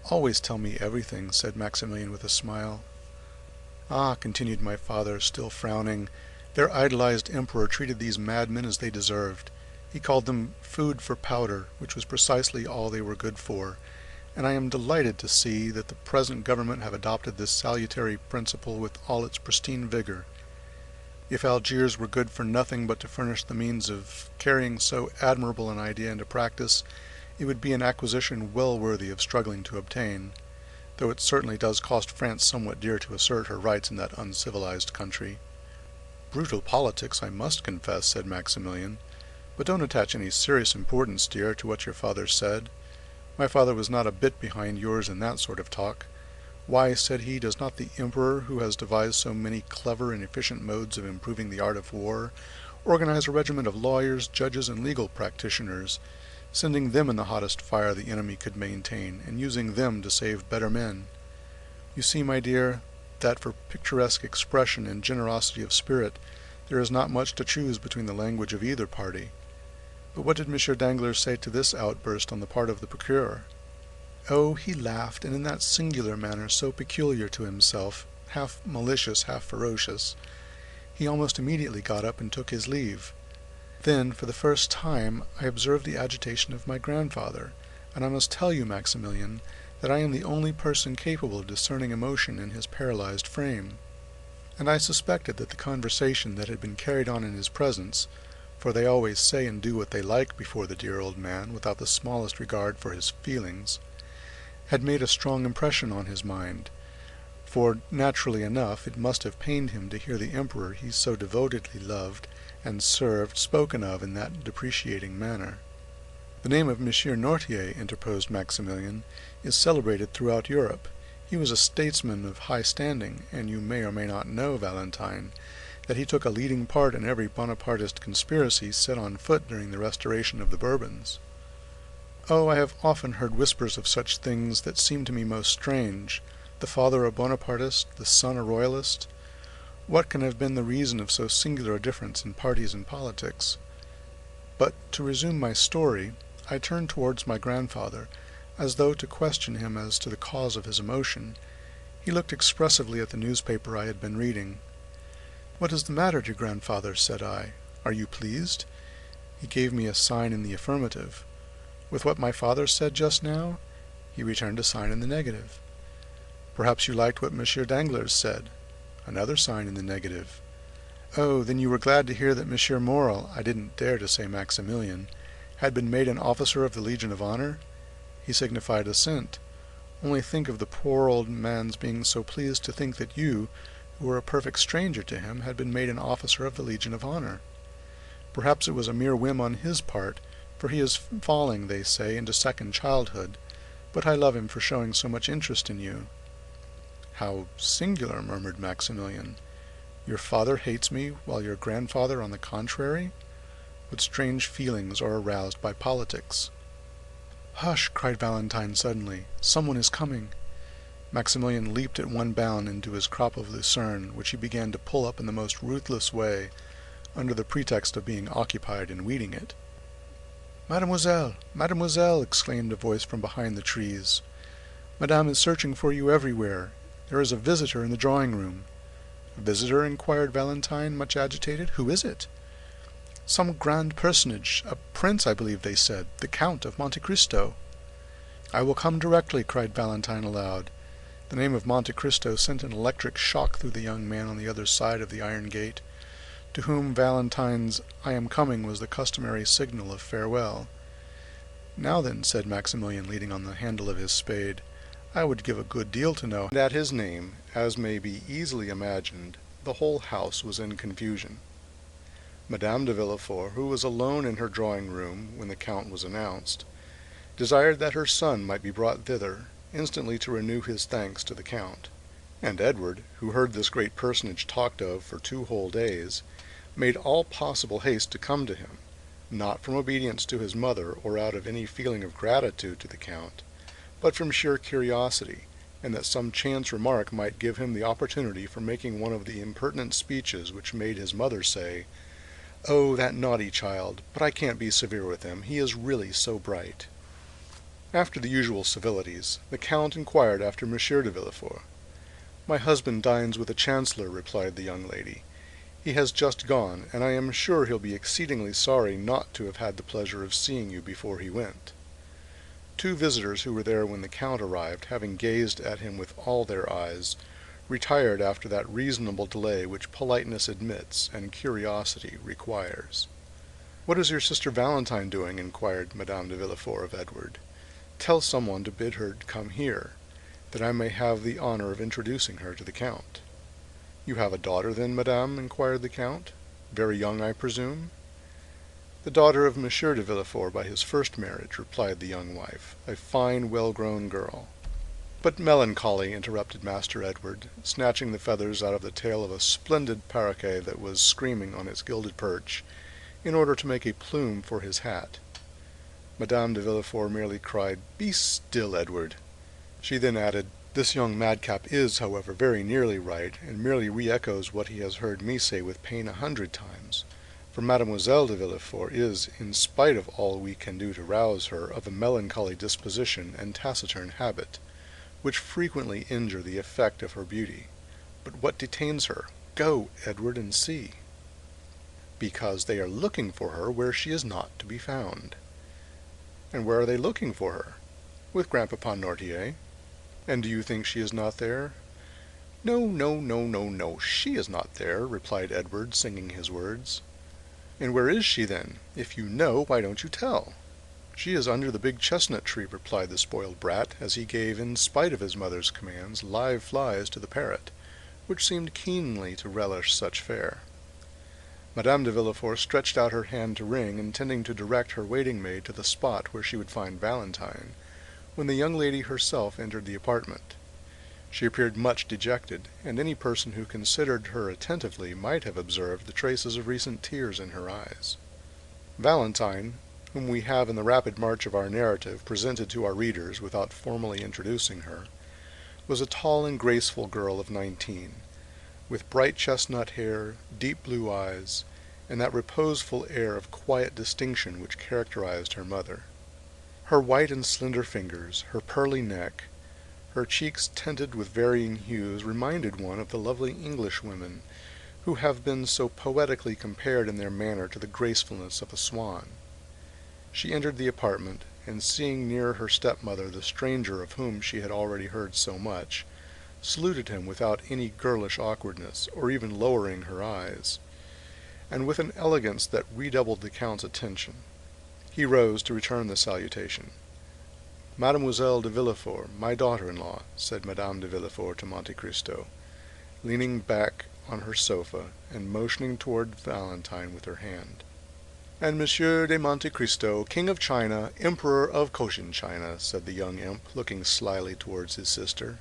Always tell me everything, said Maximilian with a smile. Ah, continued my father, still frowning, their idolized emperor treated these madmen as they deserved. He called them food for powder, which was precisely all they were good for, and I am delighted to see that the present government have adopted this salutary principle with all its pristine vigor. If Algiers were good for nothing but to furnish the means of carrying so admirable an idea into practice, it would be an acquisition well worthy of struggling to obtain, though it certainly does cost France somewhat dear to assert her rights in that uncivilized country. Brutal politics, I must confess, said Maximilian, but don't attach any serious importance, dear, to what your father said. My father was not a bit behind yours in that sort of talk. Why, said he, does not the emperor, who has devised so many clever and efficient modes of improving the art of war, organize a regiment of lawyers, judges, and legal practitioners, sending them in the hottest fire the enemy could maintain, and using them to save better men? You see, my dear, that for picturesque expression and generosity of spirit there is not much to choose between the language of either party. But what did Monsieur Danglars say to this outburst on the part of the procureur? Oh, he laughed, and in that singular manner so peculiar to himself, half malicious, half ferocious. He almost immediately got up and took his leave. Then, for the first time, I observed the agitation of my grandfather, and I must tell you, Maximilian, that I am the only person capable of discerning emotion in his paralyzed frame. And I suspected that the conversation that had been carried on in his presence, for they always say and do what they like before the dear old man, without the smallest regard for his feelings, had made a strong impression on his mind, for, naturally enough, it must have pained him to hear the emperor he so devotedly loved and served spoken of in that depreciating manner. The name of Monsieur Noirtier, interposed Maximilian, is celebrated throughout Europe. He was a statesman of high standing, and you may or may not know, Valentine, that he took a leading part in every Bonapartist conspiracy set on foot during the restoration of the Bourbons. Oh, I have often heard whispers of such things that seem to me most strange. The father a Bonapartist, the son a Royalist. What can have been the reason of so singular a difference in parties and politics? But, to resume my story, I turned towards my grandfather, as though to question him as to the cause of his emotion. He looked expressively at the newspaper I had been reading. "What is the matter, dear grandfather?" said I. "Are you pleased?" He gave me a sign in the affirmative. "With what my father said just now?" He returned a sign in the negative. "Perhaps you liked what Monsieur Danglars said?" Another sign in the negative. "Oh, then you were glad to hear that Monsieur Morel, I didn't dare to say Maximilian, had been made an officer of the Legion of Honor?" He signified assent. "Only think of the poor old man's being so pleased to think that you, who were a perfect stranger to him, had been made an officer of the Legion of Honor. Perhaps it was a mere whim on his part, for he is falling, they say, into second childhood, but I love him for showing so much interest in you." "How singular," murmured Maximilian. "Your father hates me, while your grandfather, on the contrary? What strange feelings are aroused by politics!" "Hush!" cried Valentine suddenly. "Someone is coming." Maximilian leaped at one bound into his crop of lucerne, which he began to pull up in the most ruthless way, under the pretext of being occupied in weeding it. "Mademoiselle! Mademoiselle!" exclaimed a voice from behind the trees. "Madame is searching for you everywhere. There is a visitor in the drawing-room." "A visitor?" inquired Valentine, much agitated. "Who is it?" "Some grand personage, a prince, I believe they said, the Count of Monte Cristo." "I will come directly," cried Valentine aloud. The name of Monte Cristo sent an electric shock through the young man on the other side of the iron gate, to whom Valentine's "I am coming" was the customary signal of farewell. "Now then," said Maximilian, leaning on the handle of his spade, "I would give a good deal to know." And at his name, as may be easily imagined, the whole house was in confusion. Madame de Villefort, who was alone in her drawing-room when the Count was announced, desired that her son might be brought thither, instantly to renew his thanks to the Count; and Edward, who heard this great personage talked of for 2 whole days, made all possible haste to come to him, not from obedience to his mother or out of any feeling of gratitude to the Count, but from sheer curiosity, and that some chance remark might give him the opportunity for making one of the impertinent speeches which made his mother say, "Oh, that naughty child, but I can't be severe with him, he is really so bright." After the usual civilities, the Count inquired after Monsieur de Villefort. "My husband dines with the Chancellor," replied the young lady. "He has just gone, and I am sure he'll be exceedingly sorry not to have had the pleasure of seeing you before he went." 2 visitors who were there when the Count arrived, having gazed at him with all their eyes, retired after that reasonable delay which politeness admits and curiosity requires. "What is your sister Valentine doing?" inquired Madame de Villefort of Edward. "Tell someone to bid her come here, that I may have the honor of introducing her to the Count." "You have a daughter, then, madame?" inquired the Count. "Very young, I presume?" "The daughter of Monsieur de Villefort by his first marriage," replied the young wife, "a fine, well-grown girl." "But melancholy," interrupted Master Edward, snatching the feathers out of the tail of a splendid paroquet that was screaming on its gilded perch, in order to make a plume for his hat. Madame de Villefort merely cried, "Be still, Edward." She then added, "This young madcap is, however, very nearly right, and merely re-echoes what he has heard me say with pain 100 times. For Mademoiselle de Villefort is, in spite of all we can do to rouse her, of a melancholy disposition and taciturn habit, which frequently injure the effect of her beauty. But what detains her? Go, Edward, and see." "Because they are looking for her where she is not to be found." "And where are they looking for her?" "With Grandpapa Noirtier." "And do you think she is not there?" "No, no, no, no, no, she is not there," replied Edward, singing his words. "And where is she, then? If you know, why don't you tell?" "She is under the big chestnut tree," replied the spoiled brat, as he gave, in spite of his mother's commands, live flies to the parrot, which seemed keenly to relish such fare. Madame de Villefort stretched out her hand to ring, intending to direct her waiting-maid to the spot where she would find Valentine, when the young lady herself entered the apartment. She appeared much dejected, and any person who considered her attentively might have observed the traces of recent tears in her eyes. Valentine, whom we have in the rapid march of our narrative presented to our readers without formally introducing her, was a tall and graceful girl of 19, with bright chestnut hair, deep blue eyes, and that reposeful air of quiet distinction which characterized her mother. Her white and slender fingers, her pearly neck, her cheeks tinted with varying hues, reminded one of the lovely English women who have been so poetically compared in their manner to the gracefulness of a swan. She entered the apartment, and seeing near her stepmother the stranger of whom she had already heard so much, saluted him without any girlish awkwardness, or even lowering her eyes, and with an elegance that redoubled the Count's attention. He rose to return the salutation. "Mademoiselle de Villefort, my daughter-in-law," said Madame de Villefort to Monte Cristo, leaning back on her sofa and motioning toward Valentine with her hand. "And Monsieur de Monte Cristo, King of China, Emperor of Cochin China," said the young imp, looking slyly towards his sister.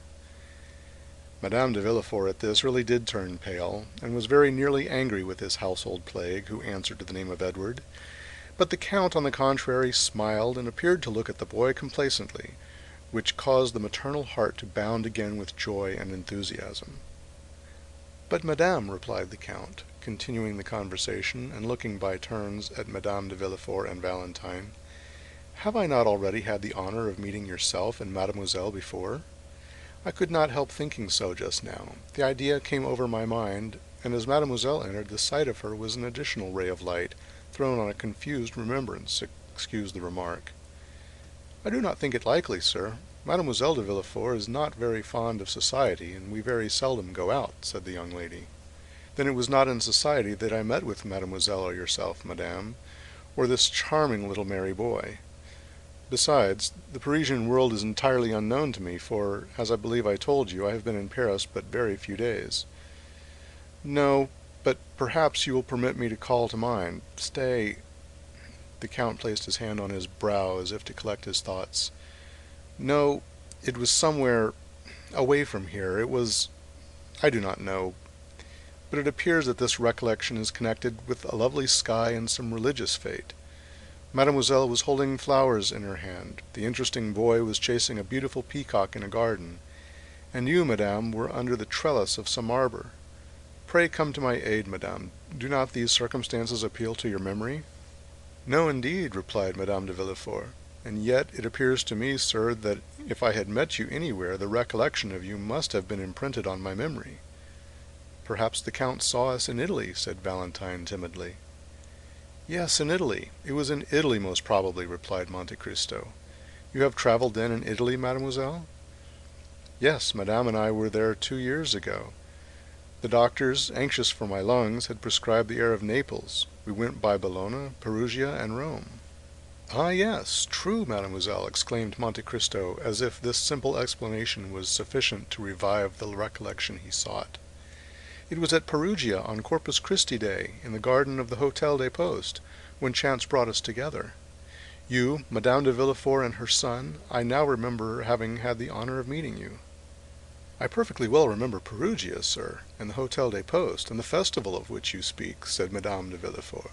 Madame de Villefort at this really did turn pale, and was very nearly angry with this household plague who answered to the name of Edward, But the Count, on the contrary, smiled and appeared to look at the boy complacently, which caused the maternal heart to bound again with joy and enthusiasm. "But, madame," replied the Count, continuing the conversation, and looking by turns at Madame de Villefort and Valentine, "have I not already had the honor of meeting yourself and Mademoiselle before? I could not help thinking so just now. The idea came over my mind, and as Mademoiselle entered, the sight of her was an additional ray of light thrown on a confused remembrance. Excuse the remark." "I do not think it likely, sir. Mademoiselle de Villefort is not very fond of society, and we very seldom go out," said the young lady. "Then it was not in society that I met with Mademoiselle or yourself, madame, or this charming little merry boy. Besides, the Parisian world is entirely unknown to me, for, as I believe I told you, I have been in Paris but very few days." "No, but perhaps you will permit me to call to mind. Stay." The Count placed his hand on his brow as if to collect his thoughts. "No, it was somewhere away from here. It was, I do not know, but it appears that this recollection is connected with a lovely sky and some religious fate. Mademoiselle was holding flowers in her hand, the interesting boy was chasing a beautiful peacock in a garden, and you, madame, were under the trellis of some arbor. Pray come to my aid, madame. Do not these circumstances appeal to your memory?" "No, indeed," replied Madame de Villefort, "and yet it appears to me, sir, that if I had met you anywhere, the recollection of you must have been imprinted on my memory." "Perhaps the Count saw us in Italy," said Valentine timidly. "Yes, in Italy. It was in Italy most probably," replied Monte Cristo. "You have traveled then in Italy, mademoiselle?" "Yes, madame and I were there 2 years ago. The doctors, anxious for my lungs, had prescribed the air of Naples. We went by Bologna, Perugia, and Rome." "Ah, yes, true, mademoiselle," exclaimed Monte Cristo, as if this simple explanation was sufficient to revive the recollection he sought. "It was at Perugia on Corpus Christi Day, in the garden of the Hôtel des Postes, when chance brought us together. You, Madame de Villefort, and her son, I now remember having had the honor of meeting you." "I perfectly well remember Perugia, sir, and the Hôtel des Postes, and the festival of which you speak," said Madame de Villefort.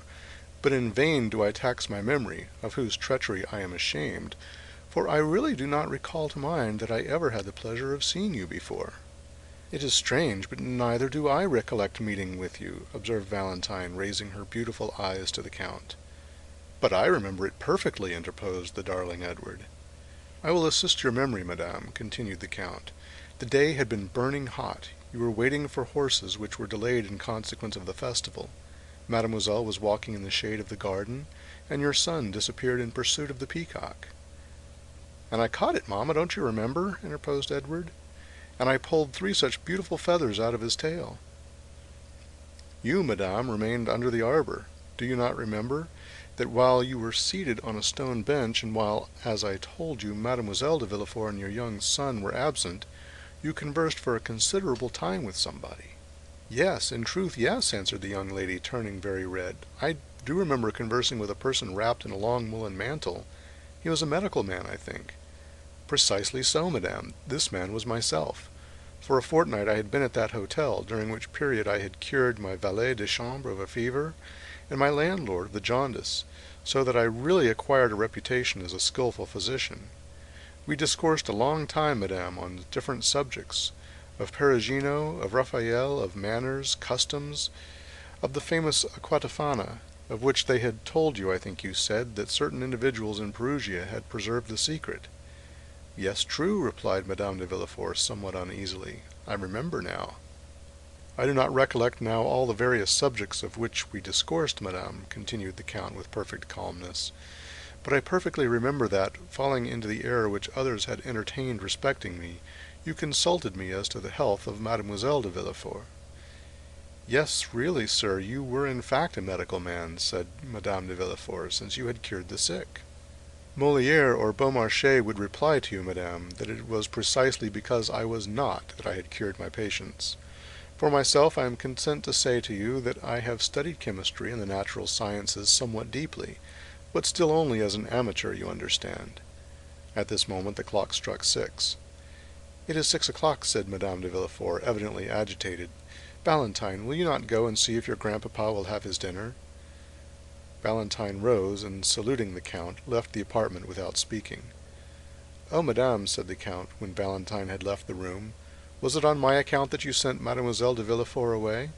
"But in vain do I tax my memory, of whose treachery I am ashamed, for I really do not recall to mind that I ever had the pleasure of seeing you before." "It is strange, but neither do I recollect meeting with you," observed Valentine, raising her beautiful eyes to the Count. "But I remember it perfectly," interposed the darling Edward. "I will assist your memory, madame," continued the Count. "The day had been burning hot. You were waiting for horses which were delayed in consequence of the festival. Mademoiselle was walking in the shade of the garden, and your son disappeared in pursuit of the peacock." "And I caught it, mamma, don't you remember?" interposed Edward. "And I pulled 3 such beautiful feathers out of his tail." "You, madame, remained under the arbor. Do you not remember that while you were seated on a stone bench, and while, as I told you, Mademoiselle de Villefort and your young son were absent, you conversed for a considerable time with somebody?" "Yes, in truth, yes," answered the young lady, turning very red. "I do remember conversing with a person wrapped in a long woolen mantle. He was a medical man, I think." "Precisely so, madame. This man was myself. For a fortnight I had been at that hotel, during which period I had cured my valet de chambre of a fever, and my landlord of the jaundice, so that I really acquired a reputation as a skillful physician. We discoursed a long time, madame, on different subjects, of Perugino, of Raphael, of manners, customs, of the famous Aquatofana, of which they had told you, I think you said, that certain individuals in Perugia had preserved the secret." "Yes, true," replied Madame de Villefort somewhat uneasily. "I remember now." "I do not recollect now all the various subjects of which we discoursed, madame," continued the Count with perfect calmness, "but I perfectly remember that, falling into the error which others had entertained respecting me, you consulted me as to the health of Mademoiselle de Villefort." "Yes, really, sir, you were in fact a medical man," said Madame de Villefort, "since you had cured the sick." "Molière or Beaumarchais would reply to you, madame, that it was precisely because I was not that I had cured my patients. For myself, I am content to say to you that I have studied chemistry and the natural sciences somewhat deeply, but still only as an amateur, you understand." At this moment the clock struck 6. "It is 6 o'clock," said Madame de Villefort, evidently agitated. "Valentine, will you not go and see if your grandpapa will have his dinner?" Valentine rose, and saluting the Count, left the apartment without speaking. "Oh, madame," said the Count, when Valentine had left the room, "was it on my account that you sent Mademoiselle de Villefort away?"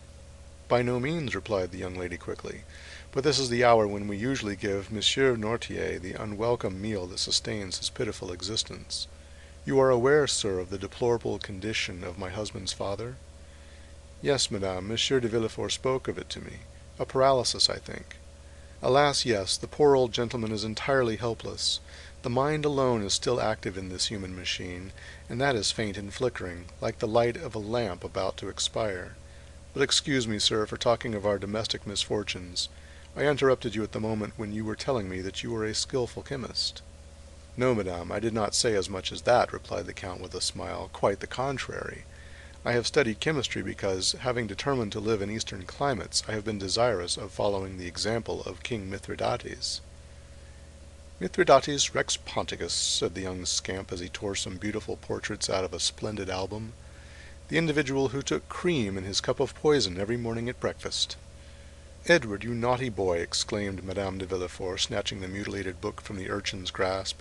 "By no means," replied the young lady quickly, "but this is the hour when we usually give Monsieur Noirtier the unwelcome meal that sustains his pitiful existence. You are aware, sir, of the deplorable condition of my husband's father?" "Yes, madame, Monsieur de Villefort spoke of it to me. A paralysis, I think." "Alas, yes, the poor old gentleman is entirely helpless. The mind alone is still active in this human machine, and that is faint and flickering, like the light of a lamp about to expire. But excuse me, sir, for talking of our domestic misfortunes. I interrupted you at the moment when you were telling me that you were a skilful chemist." "No, madame, I did not say as much as that," replied the Count with a smile. "Quite the contrary. I have studied chemistry because, having determined to live in Eastern climates, I have been desirous of following the example of King Mithridates." "Mithridates Rex Ponticus," said the young scamp as he tore some beautiful portraits out of a splendid album. "The individual who took cream in his cup of poison every morning at breakfast." "Edward, you naughty boy!" exclaimed Madame de Villefort, snatching the mutilated book from the urchin's grasp.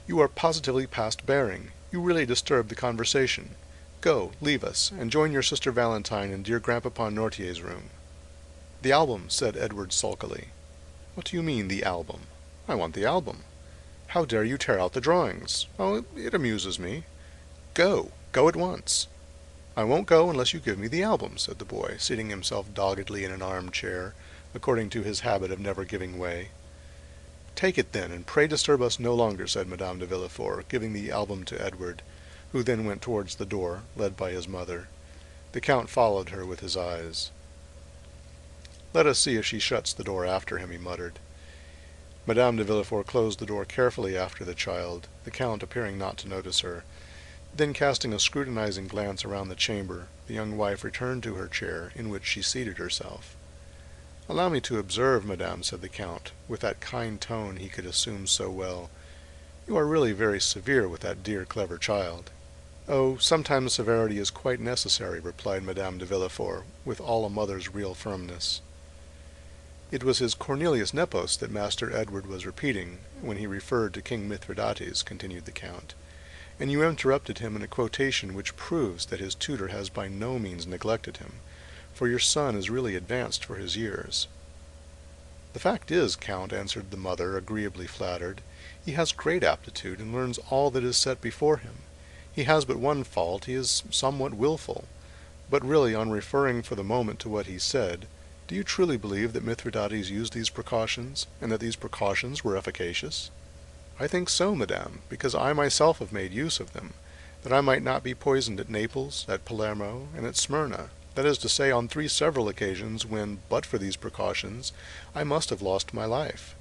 "You are positively past bearing. You really disturb the conversation. Go, leave us, and join your sister Valentine in dear Grandpapa Noirtier's room." "The album," said Edward sulkily. "What do you mean, the album?" "I want the album." "How dare you tear out the drawings?" "Oh, it amuses me." "Go! Go at once." "I won't go unless you give me the album," said the boy, seating himself doggedly in an armchair, according to his habit of never giving way. "Take it, then, and pray disturb us no longer," said Madame de Villefort, giving the album to Edward, who then went towards the door, led by his mother. The Count followed her with his eyes. "Let us see if she shuts the door after him," he muttered. Madame de Villefort closed the door carefully after the child, the Count appearing not to notice her. Then, casting a scrutinizing glance around the chamber, the young wife returned to her chair, in which she seated herself. "Allow me to observe, madame," said the Count, with that kind tone he could assume so well, "you are really very severe with that dear, clever child." "Oh, sometimes severity is quite necessary," replied Madame de Villefort, with all a mother's real firmness. "It was his Cornelius Nepos that Master Edward was repeating, when he referred to King Mithridates," continued the Count, "and you interrupted him in a quotation which proves that his tutor has by no means neglected him, for your son is really advanced for his years." "The fact is, Count," answered the mother, agreeably flattered, "he has great aptitude, and learns all that is set before him. He has but one fault, he is somewhat wilful. But really, on referring for the moment to what he said, do you truly believe that Mithridates used these precautions, and that these precautions were efficacious?" "I think so, madame, because I myself have made use of them, that I might not be poisoned at Naples, at Palermo, and at Smyrna, that is to say, on 3 several occasions when, but for these precautions, I must have lost my life."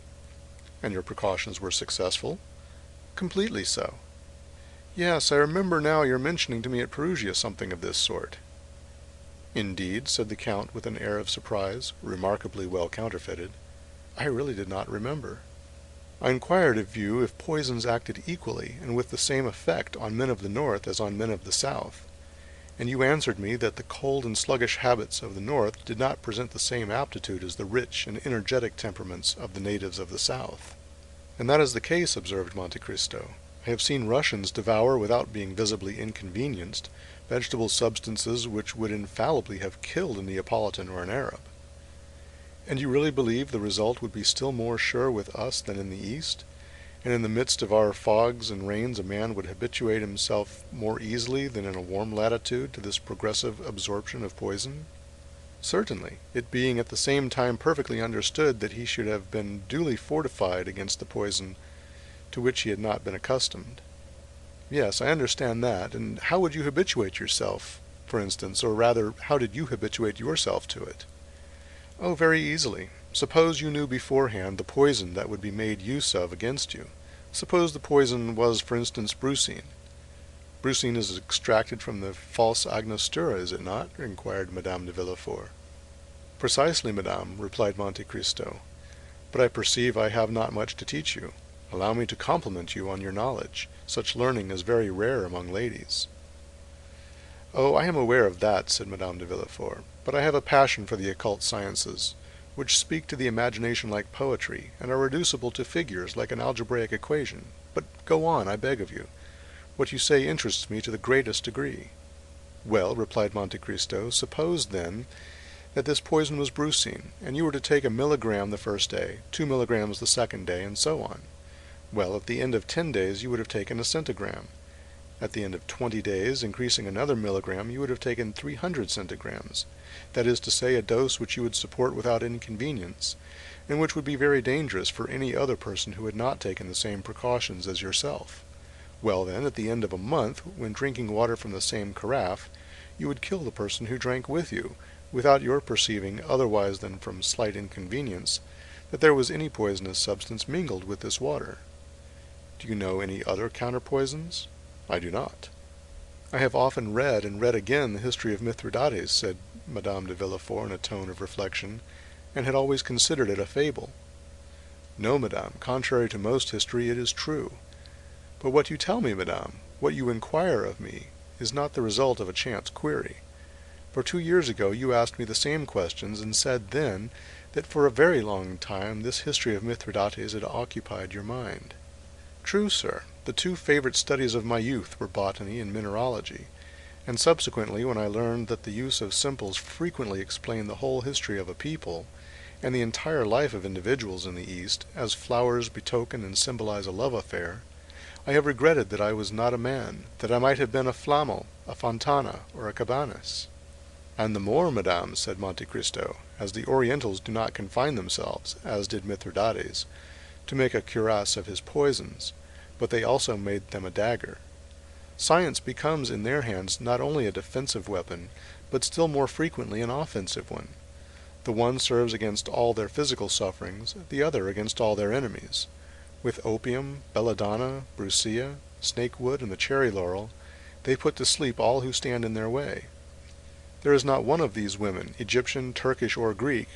"And your precautions were successful?" "Completely so." "Yes, I remember now your mentioning to me at Perugia something of this sort." "Indeed?" said the Count with an air of surprise, remarkably well counterfeited. "I really did not remember." "I inquired of you if poisons acted equally and with the same effect on men of the North as on men of the South, and you answered me that the cold and sluggish habits of the North did not present the same aptitude as the rich and energetic temperaments of the natives of the South." "And that is the case," observed Monte Cristo. "I have seen Russians devour without being visibly inconvenienced vegetable substances which would infallibly have killed a Neapolitan or an Arab." "And you really believe the result would be still more sure with us than in the East? And in the midst of our fogs and rains a man would habituate himself more easily than in a warm latitude to this progressive absorption of poison?" "Certainly, it being at the same time perfectly understood that he should have been duly fortified against the poison to which he had not been accustomed." "Yes, I understand that. And how would you habituate yourself, for instance, or rather, how did you habituate yourself to it?" "Oh, very easily. Suppose you knew beforehand the poison that would be made use of against you. Suppose the poison was, for instance, brucine." "Brucine is extracted from the false Angostura, is it not?" inquired Madame de Villefort. "Precisely, madame," replied Monte Cristo. "But I perceive I have not much to teach you. Allow me to compliment you on your knowledge. Such learning is very rare among ladies." "Oh, I am aware of that," said Madame de Villefort, "but I have a passion for the occult sciences. which speak to the imagination like poetry, and are reducible to figures like an algebraic equation. But go on, I beg of you. What you say interests me to the greatest degree." "Well," replied Monte Cristo, "suppose, then, that this poison was brucine, and you were to take a milligram the first day, 2 milligrams the second day, and so on. Well, at the end of 10 days you would have taken a centigram. At the end of 20 days, increasing another milligram, you would have taken 300 centigrams, that is to say, a dose which you would support without inconvenience, and which would be very dangerous for any other person who had not taken the same precautions as yourself. Well, then, at the end of a month, when drinking water from the same carafe, you would kill the person who drank with you, without your perceiving, otherwise than from slight inconvenience, that there was any poisonous substance mingled with this water. Do you know any other counterpoisons? I do not." "I have often read and read again the history of Mithridates," said Madame de Villefort in a tone of reflection, "and had always considered it a fable." "No, madame, contrary to most history, it is true. But what you tell me, madame, what you inquire of me, is not the result of a chance query. For 2 years ago you asked me the same questions, and said then that for a very long time this history of Mithridates had occupied your mind." "True, sir. The 2 favorite studies of my youth were botany and mineralogy, and subsequently, when I learned that the use of simples frequently explained the whole history of a people, and the entire life of individuals in the East, as flowers betoken and symbolize a love affair, I have regretted that I was not a man, that I might have been a Flamel, a Fontana, or a Cabanis." "And the more, madame," said Monte Cristo, "as the Orientals do not confine themselves, as did Mithridates, to make a cuirass of his poisons, but they also made them a dagger. Science becomes in their hands not only a defensive weapon, but still more frequently an offensive one. The one serves against all their physical sufferings, the other against all their enemies. With opium, belladonna, brucea, snakewood, and the cherry laurel, they put to sleep all who stand in their way. There is not one of these women, Egyptian, Turkish, or Greek,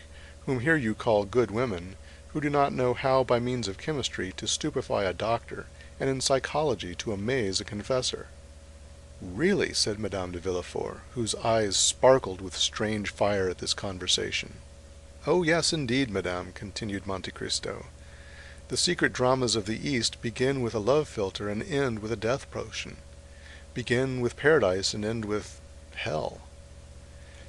whom here you call good women, who do not know how by means of chemistry to stupefy a doctor, and in psychology to amaze a confessor." "Really," said Madame de Villefort, whose eyes sparkled with strange fire at this conversation. "Oh, yes, indeed, madame," continued Monte Cristo. "The secret dramas of the East begin with a love philtre and end with a death potion, begin with paradise and end with hell.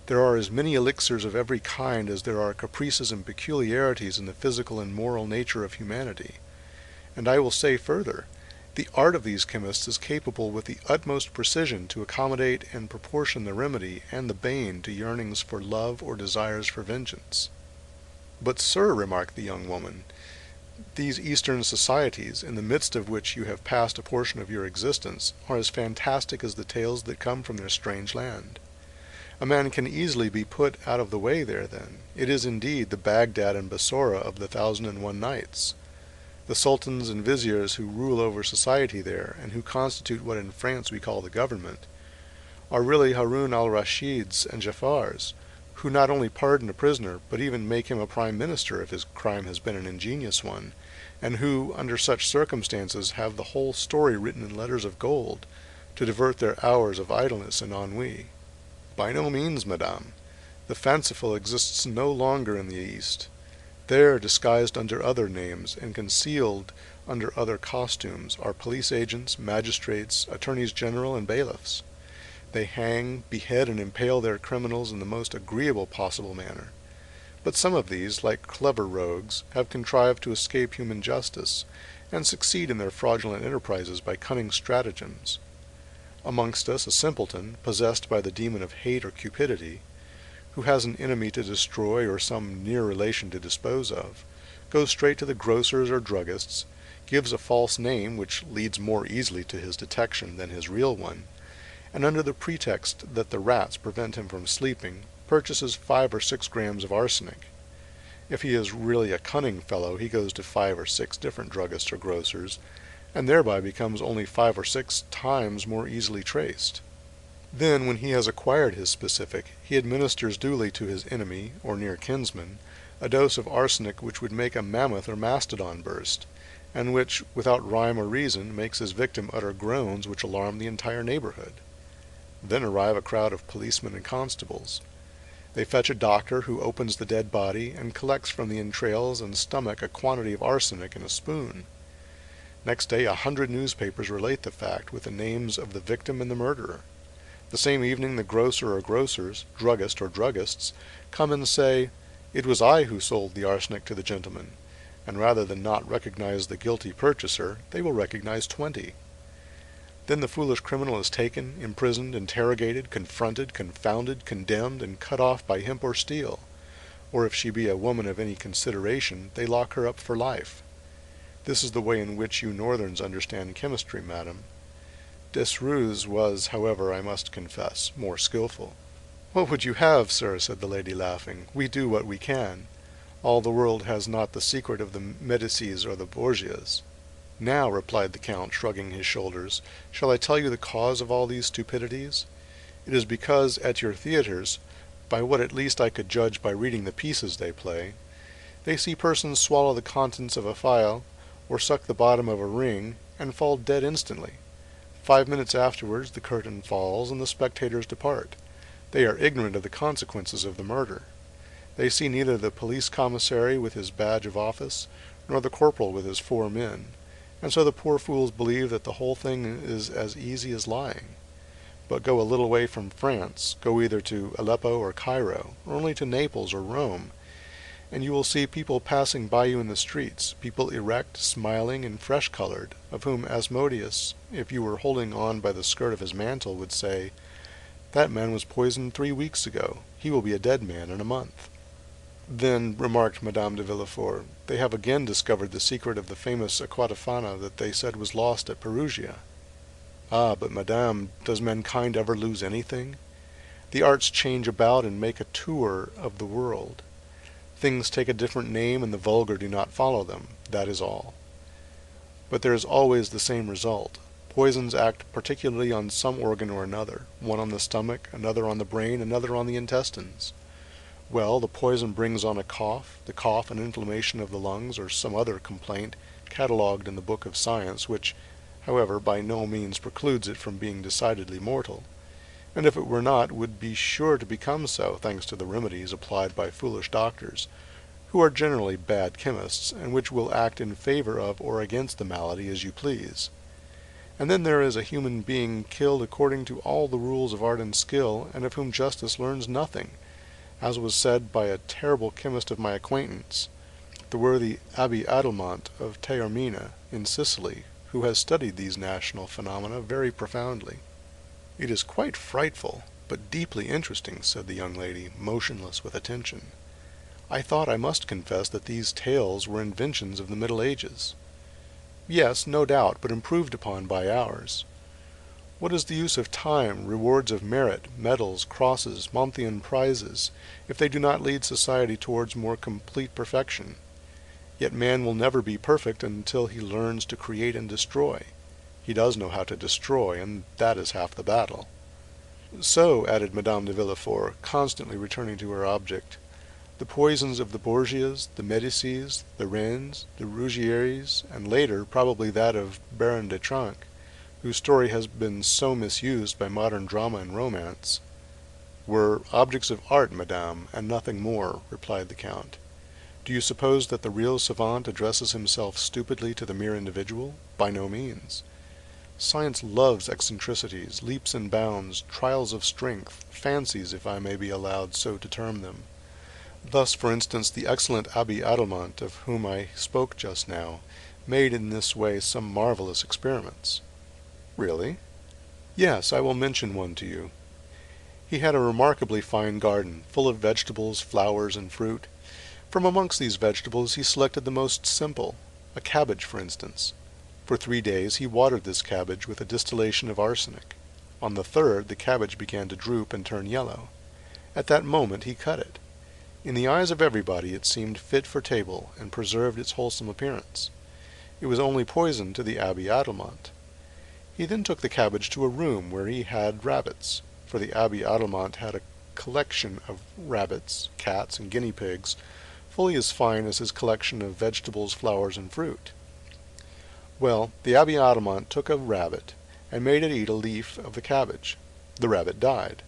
There are as many elixirs of every kind as there are caprices and peculiarities in the physical and moral nature of humanity. And I will say further, the art of these chemists is capable with the utmost precision to accommodate and proportion the remedy and the bane to yearnings for love or desires for vengeance." "But, sir," remarked the young woman, "these Eastern societies, in the midst of which you have passed a portion of your existence, are as fantastic as the tales that come from their strange land. A man can easily be put out of the way there, then. It is indeed the Baghdad and Bassora of the 1001 Nights. The sultans and viziers who rule over society there, and who constitute what in France we call the government, are really Haroun al-Rashids and Jafars, who not only pardon a prisoner, but even make him a prime minister if his crime has been an ingenious one, and who, under such circumstances, have the whole story written in letters of gold, to divert their hours of idleness and ennui. By no means, madame. The fanciful exists no longer in the East. There, disguised under other names, and concealed under other costumes, are police agents, magistrates, attorneys general, and bailiffs. They hang, behead, and impale their criminals in the most agreeable possible manner. But some of these, like clever rogues, have contrived to escape human justice, and succeed in their fraudulent enterprises by cunning stratagems. Amongst us a simpleton, possessed by the demon of hate or cupidity, who has an enemy to destroy or some near relation to dispose of, goes straight to the grocers or druggists, gives a false name which leads more easily to his detection than his real one, and under the pretext that the rats prevent him from sleeping, purchases 5 or 6 grams of arsenic. If he is really a cunning fellow, he goes to 5 or 6 different druggists or grocers, and thereby becomes only 5 or 6 times more easily traced. Then, when he has acquired his specific, he administers duly to his enemy, or near kinsman, a dose of arsenic which would make a mammoth or mastodon burst, and which, without rhyme or reason, makes his victim utter groans which alarm the entire neighborhood. Then arrive a crowd of policemen and constables. They fetch a doctor who opens the dead body and collects from the entrails and stomach a quantity of arsenic in a spoon. Next day 100 newspapers relate the fact, with the names of the victim and the murderer. The same evening the grocer or grocers, druggist or druggists, come and say, "It was I who sold the arsenic to the gentleman," and rather than not recognize the guilty purchaser, they will recognize 20. Then the foolish criminal is taken, imprisoned, interrogated, confronted, confounded, condemned, and cut off by hemp or steel, or if she be a woman of any consideration, they lock her up for life. This is the way in which you Northerns understand chemistry, madam. Desrues was, however, I must confess, more skilful. "What would you have, sir?" said the lady, laughing. "We do what we can. All the world has not the secret of the Medicis or the Borgias." "Now," replied the Count, shrugging his shoulders, "shall I tell you the cause of all these stupidities? It is because at your theatres, by what at least I could judge by reading the pieces they play, they see persons swallow the contents of a phial, or suck the bottom of a ring, and fall dead instantly. 5 minutes afterwards the curtain falls, and the spectators depart. They are ignorant of the consequences of the murder. They see neither the police commissary with his badge of office, nor the corporal with his 4 men, and so the poor fools believe that the whole thing is as easy as lying. But go a little way from France, go either to Aleppo or Cairo, or only to Naples or Rome, and you will see people passing by you in the streets, people erect, smiling, and fresh-colored, of whom Asmodeus, if you were holding on by the skirt of his mantle, would say, 'That man was poisoned 3 weeks ago. He will be a dead man in a month.'" "Then," remarked Madame de Villefort, "they have again discovered the secret of the famous aquatofana that they said was lost at Perugia." "Ah, but, madame, does mankind ever lose anything? The arts change about and make a tour of the world. Things take a different name and the vulgar do not follow them, that is all. But there is always the same result. Poisons act particularly on some organ or another, one on the stomach, another on the brain, another on the intestines. Well, the poison brings on a cough, the cough an inflammation of the lungs, or some other complaint catalogued in the book of science, which, however, by no means precludes it from being decidedly mortal, and if it were not, would be sure to become so, thanks to the remedies applied by foolish doctors, who are generally bad chemists, and which will act in favor of or against the malady as you please. And then there is a human being killed according to all the rules of art and skill, and of whom justice learns nothing, as was said by a terrible chemist of my acquaintance, the worthy Abbé Adelmont of Taormina, in Sicily, who has studied these national phenomena very profoundly." "It is quite frightful, but deeply interesting," said the young lady, motionless with attention. "I thought, I must confess, that these tales were inventions of the Middle Ages." "Yes, no doubt, but improved upon by ours. What is the use of time, rewards of merit, medals, crosses, Monthyon prizes, if they do not lead society towards more complete perfection? Yet man will never be perfect until he learns to create and destroy. He does know how to destroy, and that is half the battle." "So," added Madame de Villefort, constantly returning to her object, "the poisons of the Borgias, the Medicis, the Rennes, the Ruggières, and later, probably that of Baron de Trenck, whose story has been so misused by modern drama and romance—" "Were objects of art, madame, and nothing more," replied the Count. "Do you suppose that the real savant addresses himself stupidly to the mere individual? By no means. Science loves eccentricities, leaps and bounds, trials of strength, fancies, if I may be allowed so to term them. Thus, for instance, the excellent Abbé Adelmont, of whom I spoke just now, made in this way some marvelous experiments." "Really?" "Yes, I will mention one to you. He had a remarkably fine garden, full of vegetables, flowers, and fruit. From amongst these vegetables he selected the most simple, a cabbage, for instance. For 3 days he watered this cabbage with a distillation of arsenic. On the 3rd the cabbage began to droop and turn yellow. At that moment he cut it. In the eyes of everybody it seemed fit for table, and preserved its wholesome appearance. It was only poison to the Abbé Adelmont. He then took the cabbage to a room where he had rabbits, for the Abbé Adelmont had a collection of rabbits, cats, and guinea pigs, fully as fine as his collection of vegetables, flowers, and fruit. Well, the Abbé Adelmont took a rabbit, and made it eat a leaf of the cabbage. The rabbit died.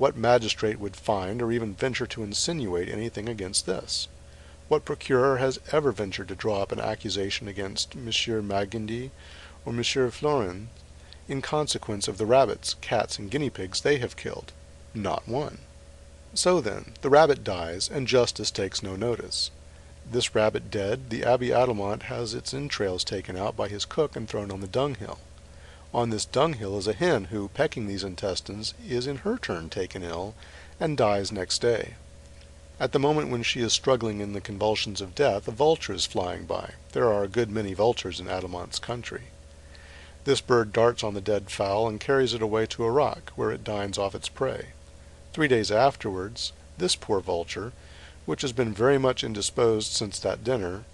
What magistrate would find or even venture to insinuate anything against this? What procurer has ever ventured to draw up an accusation against Monsieur Magendie or Monsieur Florin in consequence of the rabbits, cats, and guinea pigs they have killed? Not one. So then, the rabbit dies, and justice takes no notice. This rabbit dead, the Abbé Adelmont has its entrails taken out by his cook and thrown on the dunghill. On this dunghill is a hen who, pecking these intestines, is in her turn taken ill, and dies next day. At the moment when she is struggling in the convulsions of death, a vulture is flying by. There are a good many vultures in Adelmont's country. This bird darts on the dead fowl and carries it away to a rock, where it dines off its prey. 3 days afterwards, this poor vulture, which has been very much indisposed since that dinner,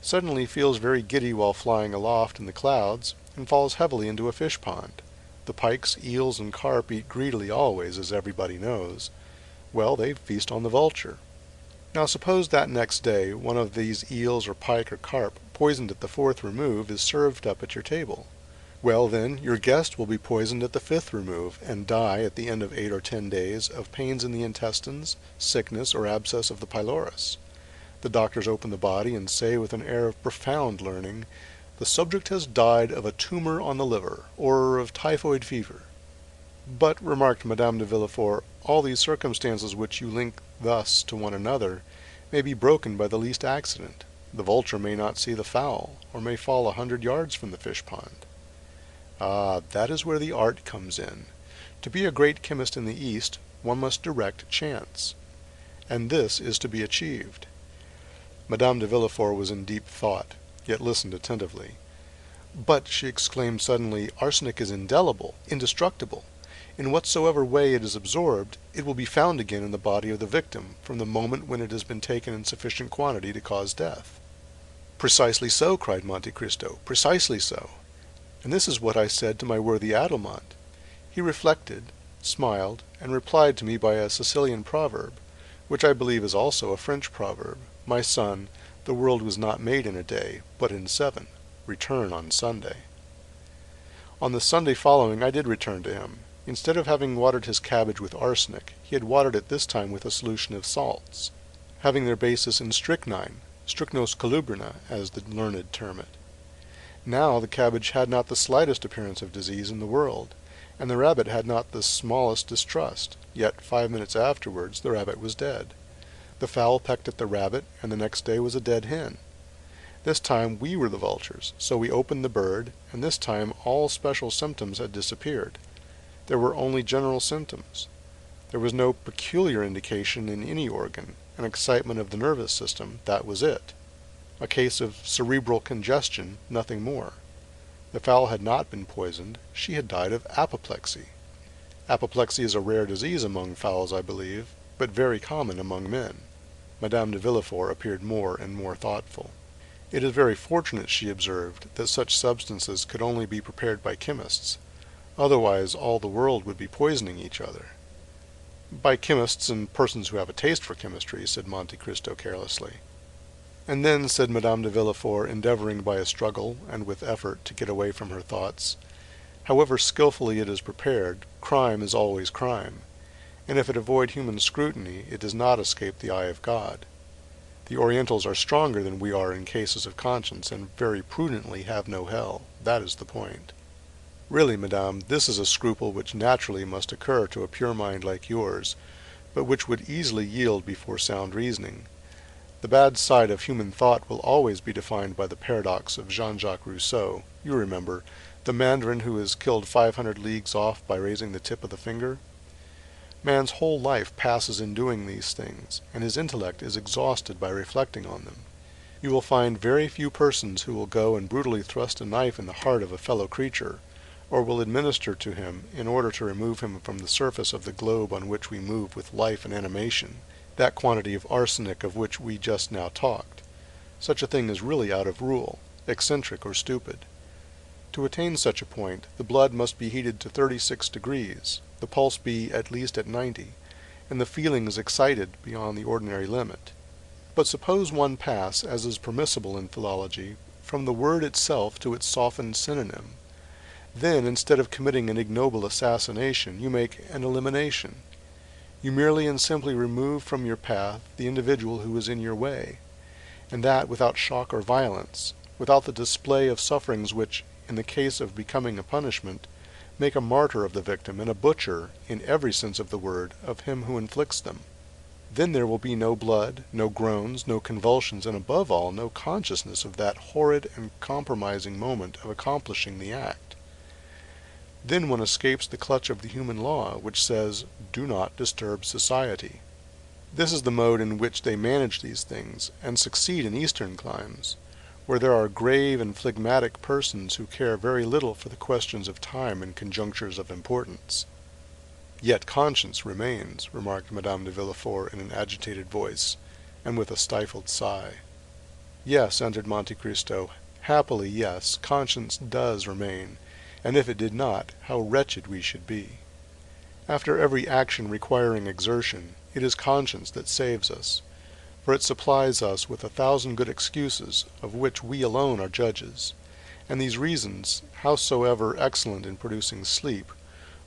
suddenly feels very giddy while flying aloft in the clouds, and falls heavily into a fish pond. The pikes, eels, and carp eat greedily always, as everybody knows. Well, they feast on the vulture. Now suppose that next day one of these eels or pike or carp, poisoned at the 4th remove, is served up at your table. Well, then, your guest will be poisoned at the 5th remove, and die at the end of 8 or 10 days of pains in the intestines, sickness, or abscess of the pylorus. The doctors open the body and say with an air of profound learning, "The subject has died of a tumor on the liver, or of typhoid fever." "But," remarked Madame de Villefort, "all these circumstances which you link thus to one another may be broken by the least accident. The vulture may not see the fowl, or may fall 100 yards from the fish pond." "Ah, that is where the art comes in. To be a great chemist in the East, one must direct chance. And this is to be achieved." Madame de Villefort was in deep thought, yet listened attentively. "But," she exclaimed suddenly, "arsenic is indelible, indestructible. In whatsoever way it is absorbed, it will be found again in the body of the victim, from the moment when it has been taken in sufficient quantity to cause death." "Precisely so," cried Monte Cristo, "precisely so. And this is what I said to my worthy Adelmont. He reflected, smiled, and replied to me by a Sicilian proverb, which I believe is also a French proverb: 'My son, the world was not made in a day, but in 7. Return on Sunday.' On the Sunday following I did return to him. Instead of having watered his cabbage with arsenic, he had watered it this time with a solution of salts, having their basis in strychnine, strychnos colubrina, as the learned term it. Now the cabbage had not the slightest appearance of disease in the world, and the rabbit had not the smallest distrust, yet 5 minutes afterwards the rabbit was dead. The fowl pecked at the rabbit, and the next day was a dead hen. This time we were the vultures, so we opened the bird, and this time all special symptoms had disappeared. There were only general symptoms. There was no peculiar indication in any organ, an excitement of the nervous system, that was it. A case of cerebral congestion, nothing more. The fowl had not been poisoned, she had died of apoplexy. Apoplexy is a rare disease among fowls, I believe, but very common among men. Madame de Villefort appeared more and more thoughtful. "It is very fortunate," she observed, "that such substances could only be prepared by chemists. Otherwise all the world would be poisoning each other." "By chemists and persons who have a taste for chemistry," said Monte Cristo carelessly. "And then," said Madame de Villefort, endeavoring by a struggle and with effort to get away from her thoughts, "however skilfully it is prepared, crime is always crime, and if it avoid human scrutiny, it does not escape the eye of God. The Orientals are stronger than we are in cases of conscience, and very prudently have no hell. That is the point. Really, madame, this is a scruple which naturally must occur to a pure mind like yours, but which would easily yield before sound reasoning. The bad side of human thought will always be defined by the paradox of Jean-Jacques Rousseau. You remember, the mandarin who is killed 500 leagues off by raising the tip of the finger? Man's whole life passes in doing these things, and his intellect is exhausted by reflecting on them. You will find very few persons who will go and brutally thrust a knife in the heart of a fellow creature, or will administer to him, in order to remove him from the surface of the globe on which we move with life and animation, that quantity of arsenic of which we just now talked. Such a thing is really out of rule, eccentric or stupid. To attain such a point, the blood must be heated to 36 degrees, the pulse be at least at 90, and the feelings excited beyond the ordinary limit. But suppose one pass, as is permissible in philology, from the word itself to its softened synonym. Then, instead of committing an ignoble assassination, you make an elimination. You merely and simply remove from your path the individual who is in your way, and that without shock or violence, without the display of sufferings which, in the case of becoming a punishment, make a martyr of the victim and a butcher, in every sense of the word, of him who inflicts them. Then there will be no blood, no groans, no convulsions, and above all no consciousness of that horrid and compromising moment of accomplishing the act. Then one escapes the clutch of the human law, which says, "Do not disturb society." This is the mode in which they manage these things, and succeed in Eastern climes, where there are grave and phlegmatic persons who care very little for the questions of time and conjunctures of importance. "Yet conscience remains," remarked Madame de Villefort in an agitated voice, and with a stifled sigh. "Yes," answered Monte Cristo, "happily, yes, conscience does remain, and if it did not, how wretched we should be. After every action requiring exertion, it is conscience that saves us, for it supplies us with 1,000 good excuses, of which we alone are judges, and these reasons, howsoever excellent in producing sleep,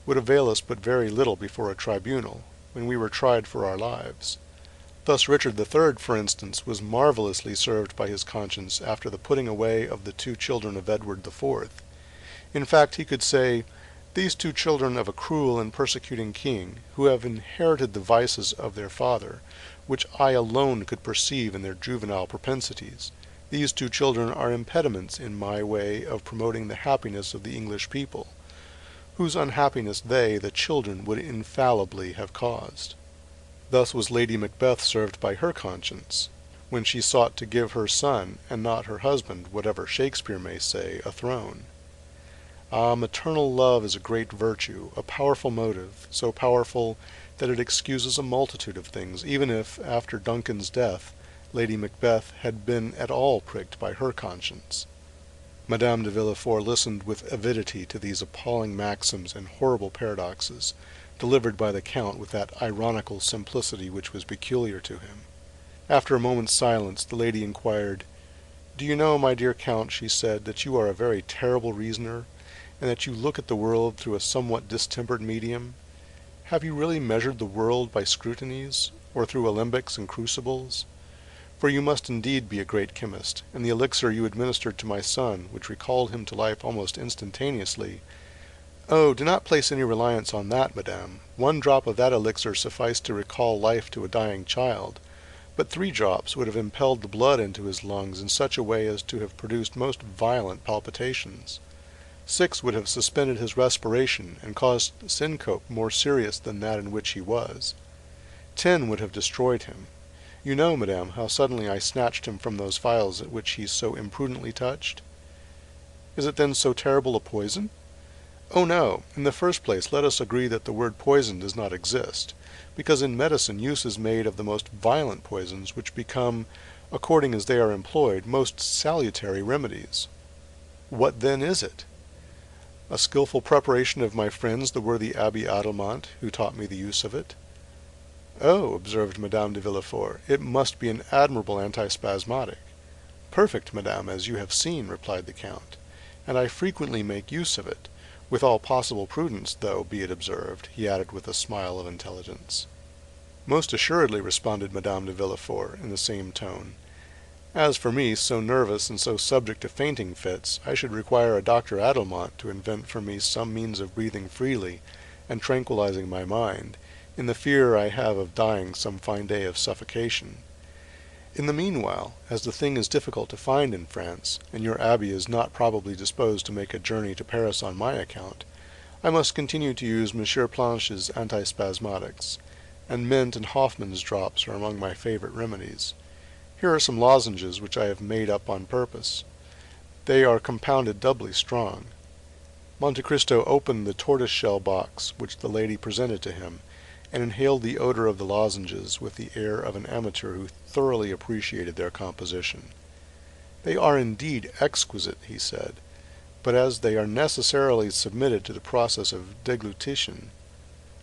would avail us but very little before a tribunal, when we were tried for our lives. Thus Richard III, for instance, was marvelously served by his conscience after the putting away of the 2 children of Edward IV. In fact, he could say, 'These 2 children of a cruel and persecuting king, who have inherited the vices of their father, which I alone could perceive in their juvenile propensities, these 2 children are impediments in my way of promoting the happiness of the English people, whose unhappiness they, the children, would infallibly have caused.' Thus was Lady Macbeth served by her conscience, when she sought to give her son, and not her husband, whatever Shakespeare may say, a throne. Ah, maternal love is a great virtue, a powerful motive, so powerful that it excuses a multitude of things, even if, after Duncan's death, Lady Macbeth had been at all pricked by her conscience." Madame de Villefort listened with avidity to these appalling maxims and horrible paradoxes, delivered by the Count with that ironical simplicity which was peculiar to him. After a moment's silence, the lady inquired, "Do you know, my dear Count," she said, "that you are a very terrible reasoner, and that you look at the world through a somewhat distempered medium? Have you really measured the world by scrutinies, or through alembics and crucibles? For you must indeed be a great chemist, and the elixir you administered to my son, which recalled him to life almost instantaneously—" "Oh, do not place any reliance on that, madame. 1 drop of that elixir sufficed to recall life to a dying child, but 3 drops would have impelled the blood into his lungs in such a way as to have produced most violent palpitations. 6 would have suspended his respiration, and caused syncope more serious than that in which he was. 10 would have destroyed him. You know, madame, how suddenly I snatched him from those phials at which he so imprudently touched. Is it then so terrible a poison? Oh no! In the first place, let us agree that the word poison does not exist, because in medicine use is made of the most violent poisons, which become, according as they are employed, most salutary remedies. What then is it? A skilful preparation of my friends the worthy Abbé Adelmont, who taught me the use of it." "Oh," observed Madame de Villefort, "it must be an admirable antispasmodic." "Perfect, madame, as you have seen," replied the Count, "and I frequently make use of it, with all possible prudence, though, be it observed," he added with a smile of intelligence. "Most assuredly," responded Madame de Villefort, in the same tone. "As for me, so nervous and so subject to fainting fits, I should require a Dr. Adelmont to invent for me some means of breathing freely and tranquilizing my mind, in the fear I have of dying some fine day of suffocation. In the meanwhile, as the thing is difficult to find in France, and your abbé is not probably disposed to make a journey to Paris on my account, I must continue to use M. Planche's antispasmodics, and mint and Hoffman's drops are among my favorite remedies. Here are some lozenges which I have made up on purpose. They are compounded doubly strong." Monte Cristo opened the tortoise-shell box which the lady presented to him, and inhaled the odor of the lozenges with the air of an amateur who thoroughly appreciated their composition. "They are indeed exquisite," he said, "but as they are necessarily submitted to the process of deglutition,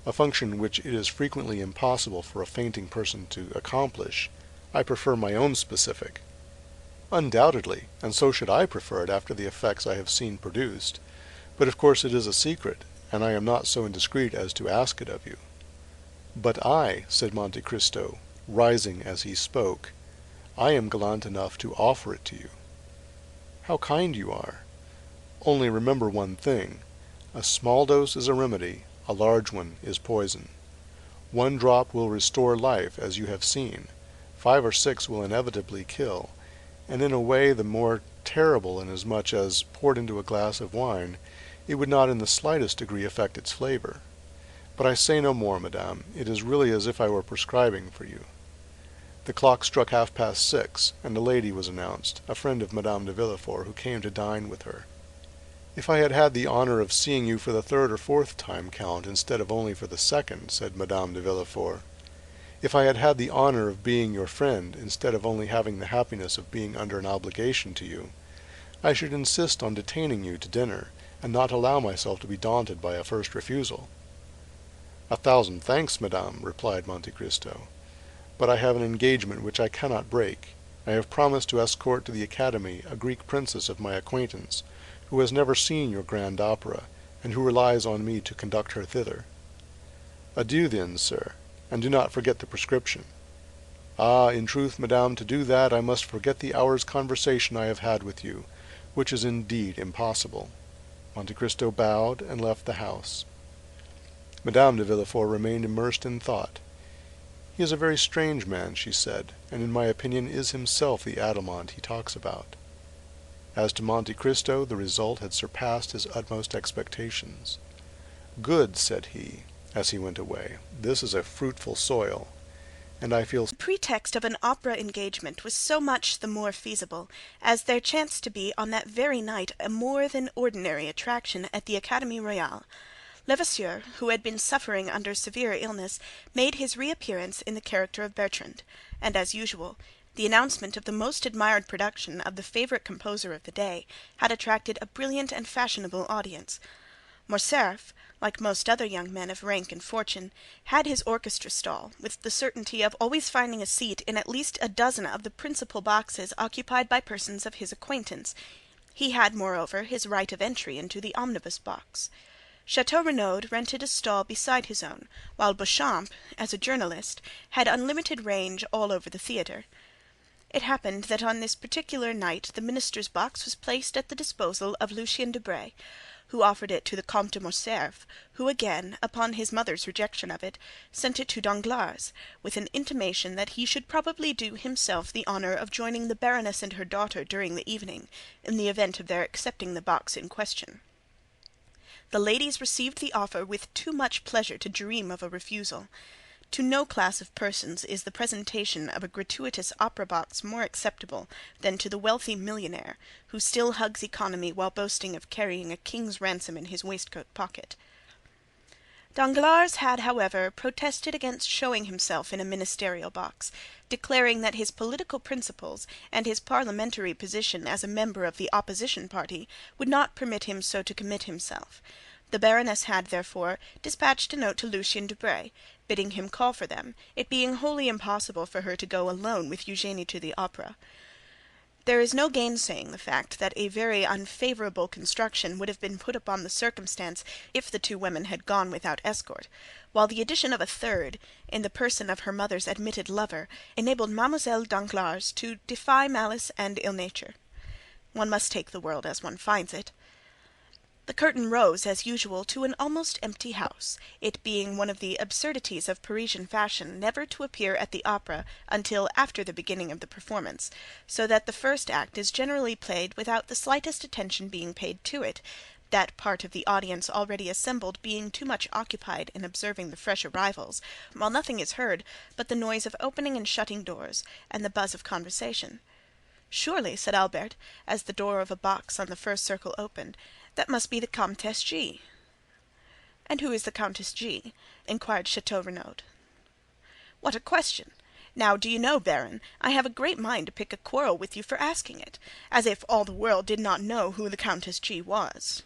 a function which it is frequently impossible for a fainting person to accomplish, I prefer my own specific." "Undoubtedly, and so should I prefer it after the effects I have seen produced, but of course it is a secret, and I am not so indiscreet as to ask it of you." "But I," said Monte Cristo, rising as he spoke, "I am gallant enough to offer it to you." "How kind you are! Only remember one thing. A small dose is a remedy, a large one is poison. One drop will restore life, as you have seen. 5 or 6 will inevitably kill, and in a way the more terrible inasmuch as, poured into a glass of wine, it would not in the slightest degree affect its flavor. But I say no more, madame. It is really as if I were prescribing for you." The clock struck 6:30, and a lady was announced, a friend of Madame de Villefort, who came to dine with her. "If I had had the honor of seeing you for the 3rd or 4th time, Count, instead of only for the 2nd," said Madame de Villefort, "if I had had the honor of being your friend, instead of only having the happiness of being under an obligation to you, I should insist on detaining you to dinner, and not allow myself to be daunted by a first refusal." "A thousand thanks, madame," replied Monte Cristo, "but I have an engagement which I cannot break. I have promised to escort to the Academy a Greek princess of my acquaintance, who has never seen your grand opera, and who relies on me to conduct her thither." "Adieu, then, sir, and do not forget the prescription." "Ah, in truth, madame, to do that I must forget the hour's conversation I have had with you, which is indeed impossible." Monte Cristo bowed and left the house. Madame de Villefort remained immersed in thought. "He is a very strange man," she said, "and in my opinion is himself the Adelmont he talks about." As to Monte Cristo, the result had surpassed his utmost expectations. "Good," said he, as he went away, "this is a fruitful soil, and I feel—" The pretext of an opera engagement was so much the more feasible, as there chanced to be on that very night a more than ordinary attraction at the Académie Royale. Levasseur, who had been suffering under severe illness, made his reappearance in the character of Bertrand, and, as usual, the announcement of the most admired production of the favorite composer of the day had attracted a brilliant and fashionable audience. Morcerf, like most other young men of rank and fortune, had his orchestra stall, with the certainty of always finding a seat in at least a dozen of the principal boxes occupied by persons of his acquaintance. He had, moreover, his right of entry into the omnibus box. Chateau Renaud rented a stall beside his own, while Beauchamp, as a journalist, had unlimited range all over the theatre. It happened that on this particular night the minister's box was placed at the disposal of Lucien Debray, who offered it to the Comte de Morcerf, who again, upon his mother's rejection of it, sent it to Danglars, with an intimation that he should probably do himself the honor of joining the Baroness and her daughter during the evening, in the event of their accepting the box in question. The ladies received the offer with too much pleasure to dream of a refusal. To no class of persons is the presentation of a gratuitous opera box more acceptable than to the wealthy millionaire, who still hugs economy while boasting of carrying a king's ransom in his waistcoat pocket. Danglars had, however, protested against showing himself in a ministerial box, declaring that his political principles and his parliamentary position as a member of the opposition party would not permit him so to commit himself. The Baroness had, therefore, dispatched a note to Lucien Debray, bidding him call for them, it being wholly impossible for her to go alone with Eugénie to the opera. There is no gainsaying the fact that a very unfavorable construction would have been put upon the circumstance if the two women had gone without escort, while the addition of a third, in the person of her mother's admitted lover, enabled Mademoiselle Danglars to defy malice and ill nature. One must take the world as one finds it. The curtain rose, as usual, to an almost empty house, it being one of the absurdities of Parisian fashion never to appear at the opera until after the beginning of the performance, so that the first act is generally played without the slightest attention being paid to it, that part of the audience already assembled being too much occupied in observing the fresh arrivals, while nothing is heard but the noise of opening and shutting doors and the buzz of conversation. "Surely," said Albert, as the door of a box on the first circle opened, "that must be the Comtesse G." "And who is the Countess G.?" inquired Chateau Renaud. "What a question! Now, do you know, Baron, I have a great mind to pick a quarrel with you for asking it, as if all the world did not know who the Countess G. was."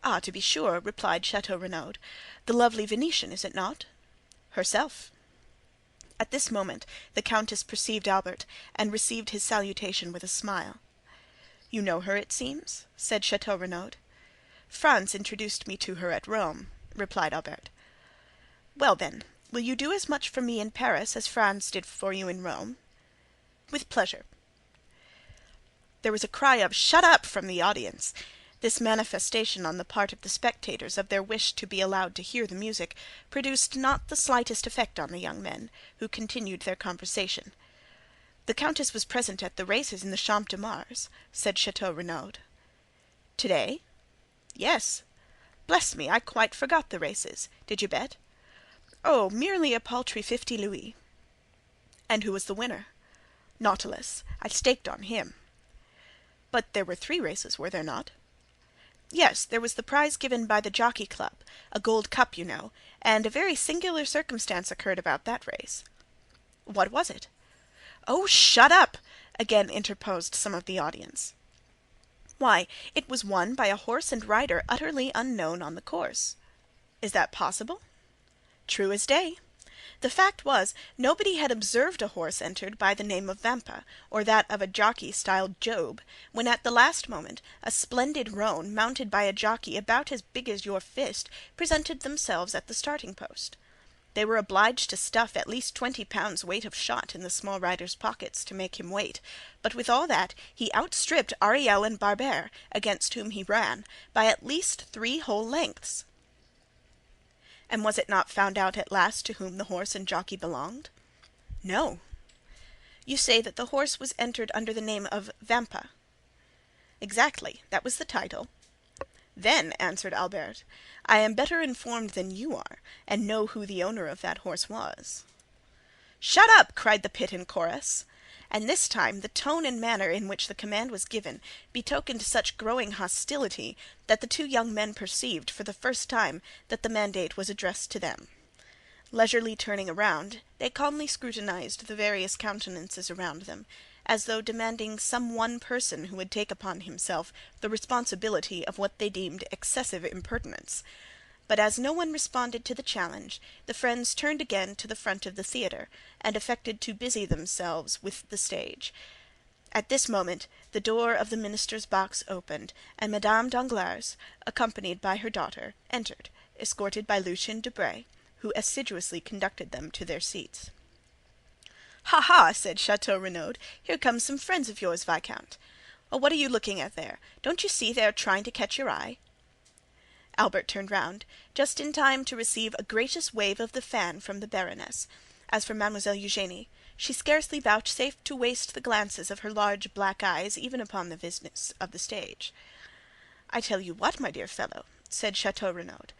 "Ah, to be sure," replied Chateau Renaud, "the lovely Venetian, is it not?" "Herself." At this moment the countess perceived Albert, and received his salutation with a smile. "You know her, it seems?" said Chateau Renaud. "Franz introduced me to her at Rome," replied Albert. "Well, then, Will you do as much for me in Paris as Franz did for you in Rome?" "With pleasure." There was a cry of "Shut up!" from the audience. This manifestation on the part of the spectators of their wish to be allowed to hear the music produced not the slightest effect on the young men, who continued their conversation. "The Countess was present at the races in the Champ de Mars," said Chateau Renaud. "Today?" "Yes." "Bless me, I quite forgot the races. Did you bet?" "Oh, merely a paltry 50 louis." "And who was the winner?" "Nautilus. I staked on him." "But there were 3 races, were there not?" "Yes, there was the prize given by the Jockey Club, a gold cup, you know, and a very singular circumstance occurred about that race." "What was it?" "Oh, shut up!" again interposed some of the audience. "Why, it was won by a horse and rider utterly unknown on the course." "Is that possible?" "True as day. The fact was, nobody had observed a horse entered by the name of Vampa, or that of a jockey styled Job, when at the last moment a splendid roan, mounted by a jockey about as big as your fist, presented themselves at the starting post. They were obliged to stuff at least 20 pounds weight of shot in the small rider's pockets to make him wait, but with all that he outstripped Ariel and Barbert, against whom he ran, by at least 3 whole lengths." "And was it not found out at last to whom the horse and jockey belonged?" "No." "You say that the horse was entered under the name of Vampa?" "Exactly, that was the title." "Then," answered Albert, "I am better informed than you are, and know who the owner of that horse was." "Shut up!" cried the pit in chorus. And this time the tone and manner in which the command was given betokened such growing hostility that the 2 young men perceived for the first time that the mandate was addressed to them. Leisurely turning around, they calmly scrutinized the various countenances around them, as though demanding some one person who would take upon himself the responsibility of what they deemed excessive impertinence. But as no one responded to the challenge, the friends turned again to the front of the theatre, and affected to busy themselves with the stage. At this moment the door of the minister's box opened, and Madame Danglars, accompanied by her daughter, entered, escorted by Lucien Debray, who assiduously conducted them to their seats. "Ha, ha!" said Chateau Renaud. "Here come some friends of yours, Viscount. Oh, what are you looking at there? Don't you see they are trying to catch your eye?" Albert turned round, just in time to receive a gracious wave of the fan from the Baroness. As for Mademoiselle Eugénie, she scarcely vouchsafed to waste the glances of her large black eyes even upon the business of the stage. "I tell you what, my dear fellow," said Chateau Renaud,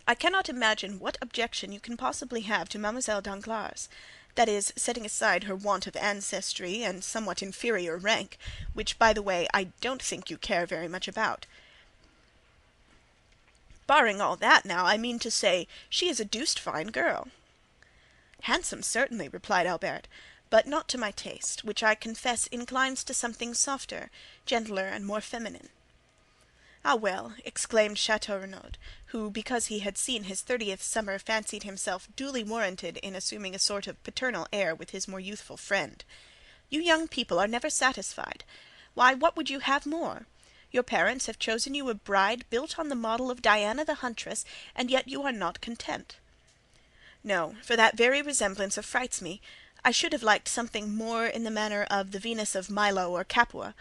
"I cannot imagine what objection you can possibly have to Mademoiselle Danglars, that is, setting aside her want of ancestry and somewhat inferior rank, which, by the way, I don't think you care very much about. Barring all that, now, I mean to say, she is a deuced fine girl." "Handsome, certainly," replied Albert, "but not to my taste, which I confess inclines to something softer, gentler, and more feminine." "Ah, well," exclaimed Chateau Renaud, who, because he had seen his 30th summer, fancied himself duly warranted in assuming a sort of paternal air with his more youthful friend, "you young people are never satisfied. Why, what would you have more? Your parents have chosen you a bride built on the model of Diana the Huntress, and yet you are not content." "No, for that very resemblance affrights me. I should have liked something more in the manner of the Venus of Milo or Capua,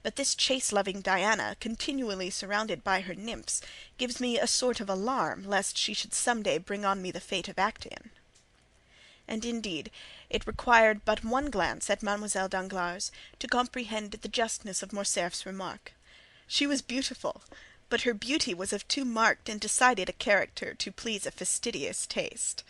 but this chase-loving Diana, continually surrounded by her nymphs, gives me a sort of alarm lest she should some day bring on me the fate of Actaeon." And indeed, it required but one glance at Mademoiselle Danglars to comprehend the justness of Morcerf's remark. She was beautiful, but her beauty was of too marked and decided a character to please a fastidious taste.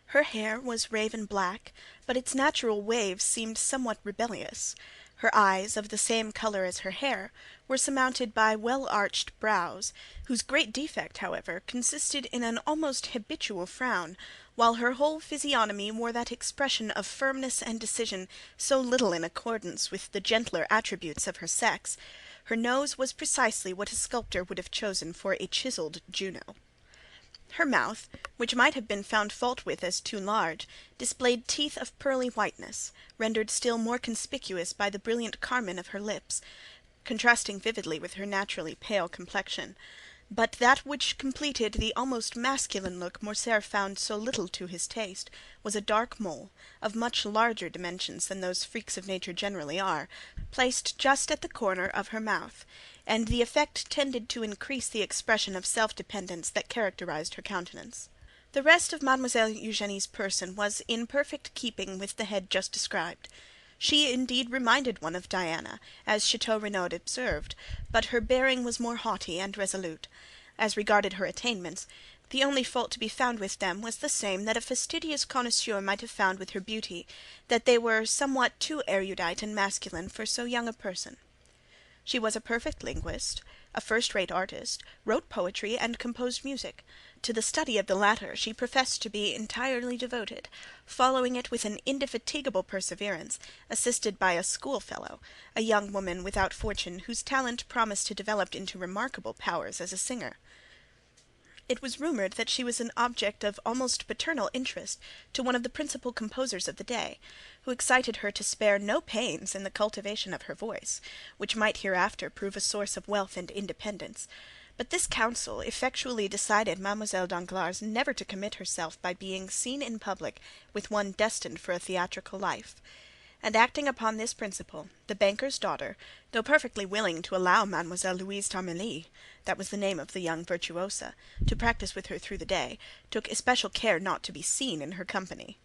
Her hair was raven black, but its natural waves seemed somewhat rebellious. Her eyes, of the same color as her hair, were surmounted by well-arched brows, whose great defect, however, consisted in an almost habitual frown, while her whole physiognomy wore that expression of firmness and decision so little in accordance with the gentler attributes of her sex. Her nose was precisely what a sculptor would have chosen for a chiseled Juno. Her mouth, which might have been found fault with as too large, displayed teeth of pearly whiteness, rendered still more conspicuous by the brilliant carmine of her lips, contrasting vividly with her naturally pale complexion. But that which completed the almost masculine look Morcerf found so little to his taste was a dark mole, of much larger dimensions than those freaks of nature generally are, placed just at the corner of her mouth, and the effect tended to increase the expression of self-dependence that characterized her countenance. The rest of Mademoiselle Eugénie's person was in perfect keeping with the head just described. She indeed reminded one of Diana, as Château Renaud observed, but her bearing was more haughty and resolute. As regarded her attainments, the only fault to be found with them was the same that a fastidious connoisseur might have found with her beauty, that they were somewhat too erudite and masculine for so young a person. She was a perfect linguist, a first-rate artist, wrote poetry and composed music. To the study of the latter she professed to be entirely devoted, following it with an indefatigable perseverance, assisted by a schoolfellow, a young woman without fortune, whose talent promised to develop into remarkable powers as a singer. It was rumoured that she was an object of almost paternal interest to one of the principal composers of the day, who excited her to spare no pains in the cultivation of her voice, which might hereafter prove a source of wealth and independence. But this counsel effectually decided Mademoiselle Danglars never to commit herself by being seen in public with one destined for a theatrical life. And acting upon this principle, the banker's daughter, though perfectly willing to allow Mademoiselle Louise Tarmélie, that was the name of the young virtuosa, to practice with her through the day, took especial care not to be seen in her company.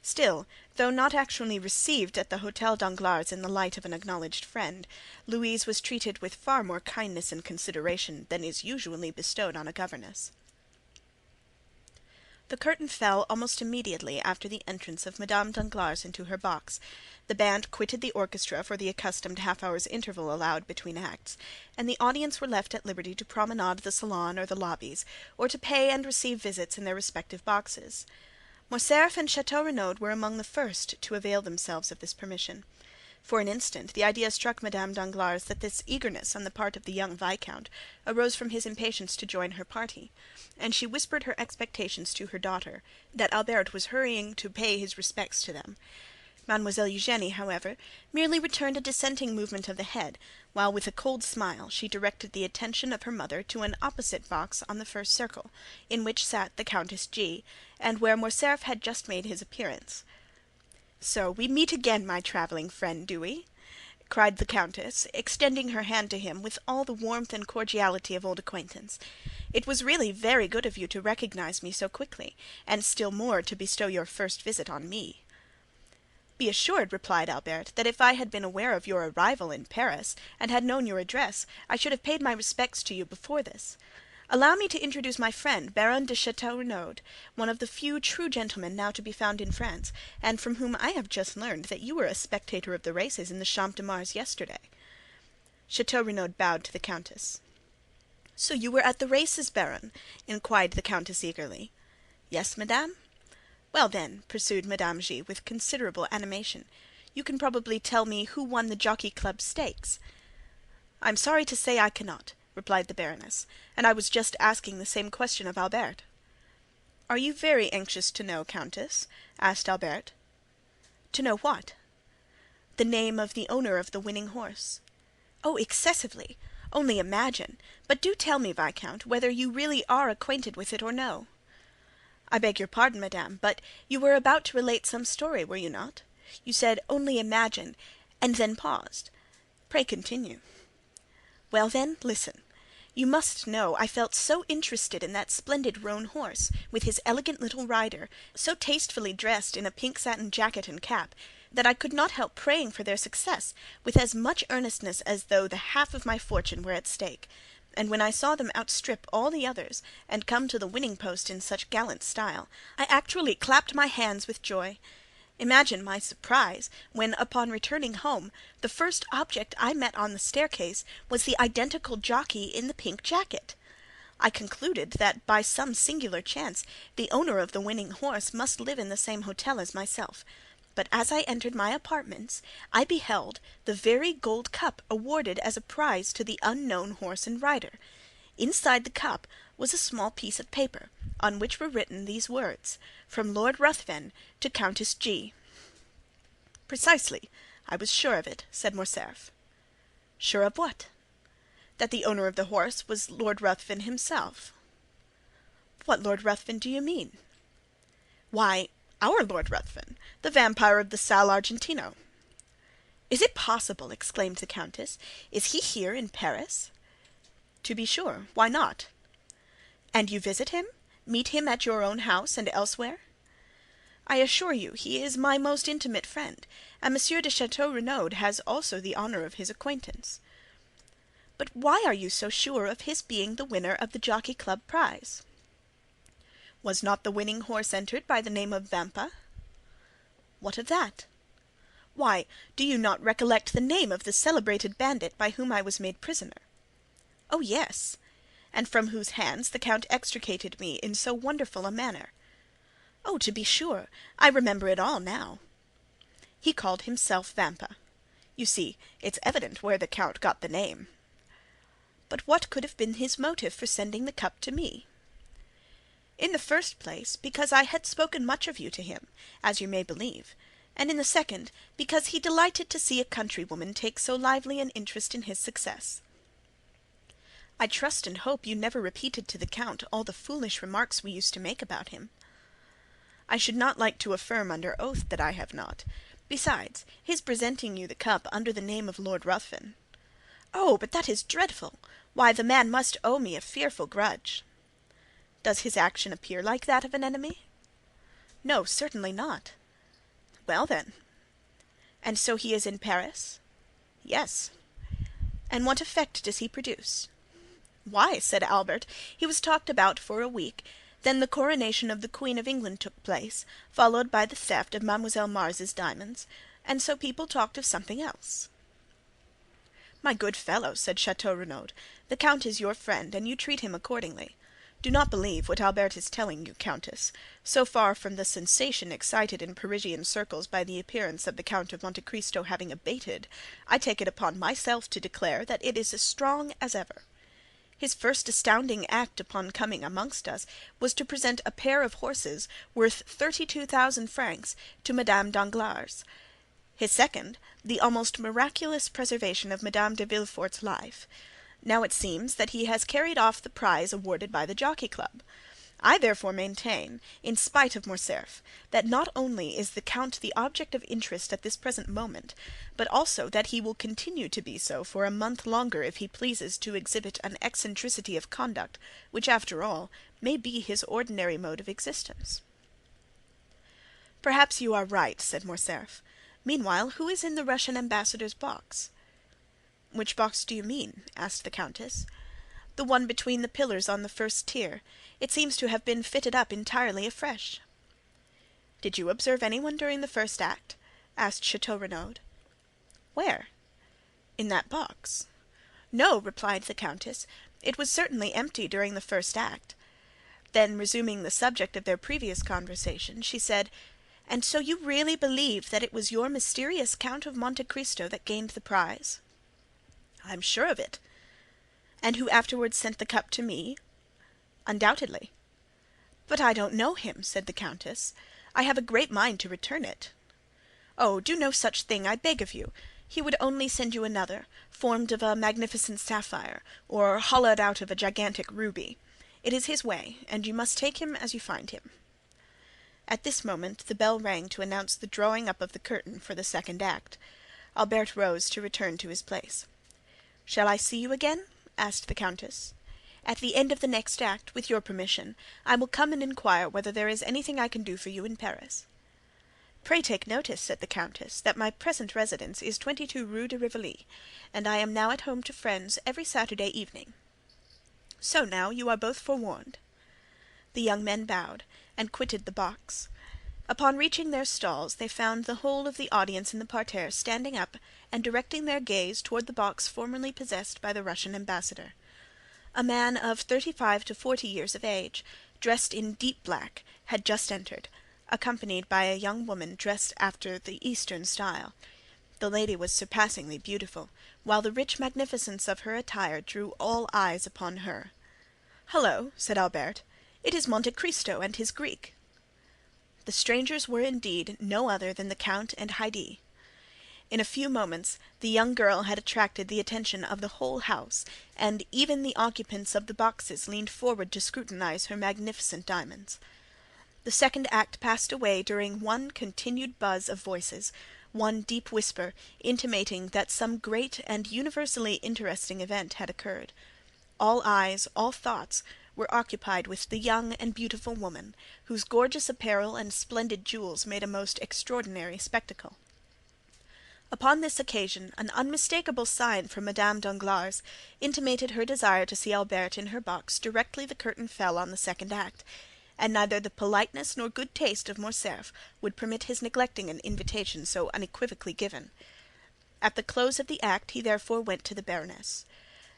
Still, though not actually received at the Hôtel Danglars in the light of an acknowledged friend, Louise was treated with far more kindness and consideration than is usually bestowed on a governess. The curtain fell almost immediately after the entrance of Madame Danglars into her box. The band quitted the orchestra for the accustomed half-hour's interval allowed between acts, and the audience were left at liberty to promenade the salon or the lobbies, or to pay and receive visits in their respective boxes. Morcerf and Château Renaud were among the first to avail themselves of this permission. For an instant the idea struck Madame Danglars that this eagerness on the part of the young viscount arose from his impatience to join her party, and she whispered her expectations to her daughter, that Albert was hurrying to pay his respects to them. Mademoiselle Eugénie, however, merely returned a dissenting movement of the head, while with a cold smile she directed the attention of her mother to an opposite box on the first circle, in which sat the Countess G., and where Morcerf had just made his appearance. "So we meet again, my travelling friend, do we?" cried the Countess, extending her hand to him with all the warmth and cordiality of old acquaintance. "It was really very good of you to recognize me so quickly, and still more to bestow your first visit on me." "Be assured," replied Albert, "that if I had been aware of your arrival in Paris, and had known your address, I should have paid my respects to you before this. Allow me to introduce my friend, Baron de Château Renaud, one of the few true gentlemen now to be found in France, and from whom I have just learned that you were a spectator of the races in the Champ de Mars yesterday." Château Renaud bowed to the Countess. "So you were at the races, Baron?" inquired the Countess eagerly. "Yes, madame." "Well, then," pursued Madame G., with considerable animation, "you can probably tell me who won the Jockey Club stakes." "I'm sorry to say I cannot," replied the Baroness, "and I was just asking the same question of Albert." "Are you very anxious to know, Countess?" asked Albert. "To know what?" "The name of the owner of the winning horse." "Oh, excessively! Only imagine! But do tell me, Viscount, whether you really are acquainted with it or no." "I beg your pardon, madame, but you were about to relate some story, were you not? You said, 'Only imagine,' and then paused. Pray continue." "Well, then, listen. You must know I felt so interested in that splendid roan horse, with his elegant little rider, so tastefully dressed in a pink satin jacket and cap, that I could not help praying for their success with as much earnestness as though the half of my fortune were at stake. And when I saw them outstrip all the others, and come to the winning post in such gallant style, I actually clapped my hands with joy. Imagine my surprise when, upon returning home, the first object I met on the staircase was the identical jockey in the pink jacket. I concluded that by some singular chance the owner of the winning horse must live in the same hotel as myself. But as I entered my apartments, I beheld the very gold cup awarded as a prize to the unknown horse and rider. Inside the cup was a small piece of paper, on which were written these words, 'From Lord Ruthven to Countess G.'" "Precisely. I was sure of it," said Morcerf. "Sure of what?" that the owner of the horse was Lord Ruthven himself." "What Lord Ruthven do you mean?" "Why, our Lord Ruthven, the vampire of the Sal Argentino." "Is it possible?" exclaimed the Countess. "Is he here in Paris?" "To be sure. Why not?" "And you visit him? Meet him at your own house and elsewhere?" "I assure you he is my most intimate friend, and Monsieur de Chateau Renaud has also the honor of his acquaintance." "But why are you so sure of his being the winner of the Jockey Club prize?" "Was not the winning horse entered by the name of Vampa?" "What of that?" "Why, do you not recollect the name of the celebrated bandit by whom I was made prisoner?" "Oh, yes." "And from whose hands the count extricated me in so wonderful a manner." "Oh, to be sure, I remember it all now." "He called himself Vampa. You see, it's evident where the count got the name." "But what could have been his motive for sending the cup to me?" "In the first place, because I had spoken much of you to him, as you may believe, and in the second, because he delighted to see a countrywoman take so lively an interest in his success." "I trust and hope you never repeated to the count all the foolish remarks we used to make about him." "I should not like to affirm under oath that I have not. Besides, his presenting you the cup under the name of Lord Ruthven—" "Oh, but that is dreadful! Why, the man must owe me a fearful grudge." "Does his action appear like that of an enemy?" "No, certainly not." "Well, then—" "And so he is in Paris?" "Yes." "And what effect does he produce?" "Why," said Albert, "he was talked about for a week, then the coronation of the Queen of England took place, followed by the theft of Mademoiselle Mars's diamonds, and so people talked of something else." "My good fellow," said Chateau Renaud, "the count is your friend, and you treat him accordingly. Do not believe what Albert is telling you, Countess. So far from the sensation excited in Parisian circles by the appearance of the Count of Monte Cristo having abated, I take it upon myself to declare that it is as strong as ever. His first astounding act upon coming amongst us was to present a pair of horses worth 32,000 francs to Madame Danglars. His second, the almost miraculous preservation of Madame de Villefort's life. Now it seems that he has carried off the prize awarded by the Jockey Club. I therefore maintain, in spite of Morcerf, that not only is the count the object of interest at this present moment, but also that he will continue to be so for a month longer if he pleases to exhibit an eccentricity of conduct, which, after all, may be his ordinary mode of existence." "Perhaps you are right," said Morcerf. "Meanwhile, who is in the Russian ambassador's box?" "Which box do you mean?" asked the countess. "The one between the pillars on the first tier. It seems to have been fitted up entirely afresh." "Did you observe anyone during the first act?" asked Chateau Renaud. "Where?" "In that box." "No," replied the countess. "It was certainly empty during the first act." Then, resuming the subject of their previous conversation, she said, "And so you really believe that it was your mysterious Count of Monte Cristo that gained the prize?" "I'm sure of it." "And who afterwards sent the cup to me?" "Undoubtedly." "But I don't know him," said the countess. "I have a great mind to return it." "Oh, do no such thing, I beg of you. He would only send you another, formed of a magnificent sapphire, or hollowed out of a gigantic ruby. It is his way, and you must take him as you find him." At this moment the bell rang to announce the drawing up of the curtain for the second act. Albert rose to return to his place. "Shall I see you again?" asked the countess. "At the end of the next act, with your permission, I will come and inquire whether there is anything I can do for you in Paris." "Pray take notice," said the countess, "that my present residence is 22 Rue de Rivoli, and I am now at home to friends every Saturday evening. So now you are both forewarned." The young men bowed, and quitted the box. Upon reaching their stalls, they found the whole of the audience in the parterre standing up and directing their gaze toward the box formerly possessed by the Russian ambassador. A man of 35 to 40 years of age, dressed in deep black, had just entered, accompanied by a young woman dressed after the Eastern style. The lady was surpassingly beautiful, while the rich magnificence of her attire drew all eyes upon her. "Hullo!" said Albert, "it is Monte Cristo and his Greek." The strangers were indeed no other than the count and Haydée. In a few moments the young girl had attracted the attention of the whole house, and even the occupants of the boxes leaned forward to scrutinize her magnificent diamonds. The second act passed away during one continued buzz of voices, one deep whisper intimating that some great and universally interesting event had occurred. All eyes, all thoughts, were occupied with the young and beautiful woman, whose gorgeous apparel and splendid jewels made a most extraordinary spectacle. Upon this occasion an unmistakable sign from Madame Danglars intimated her desire to see Albert in her box directly the curtain fell on the second act, and neither the politeness nor good taste of Morcerf would permit his neglecting an invitation so unequivocally given. At the close of the act he therefore went to the Baroness.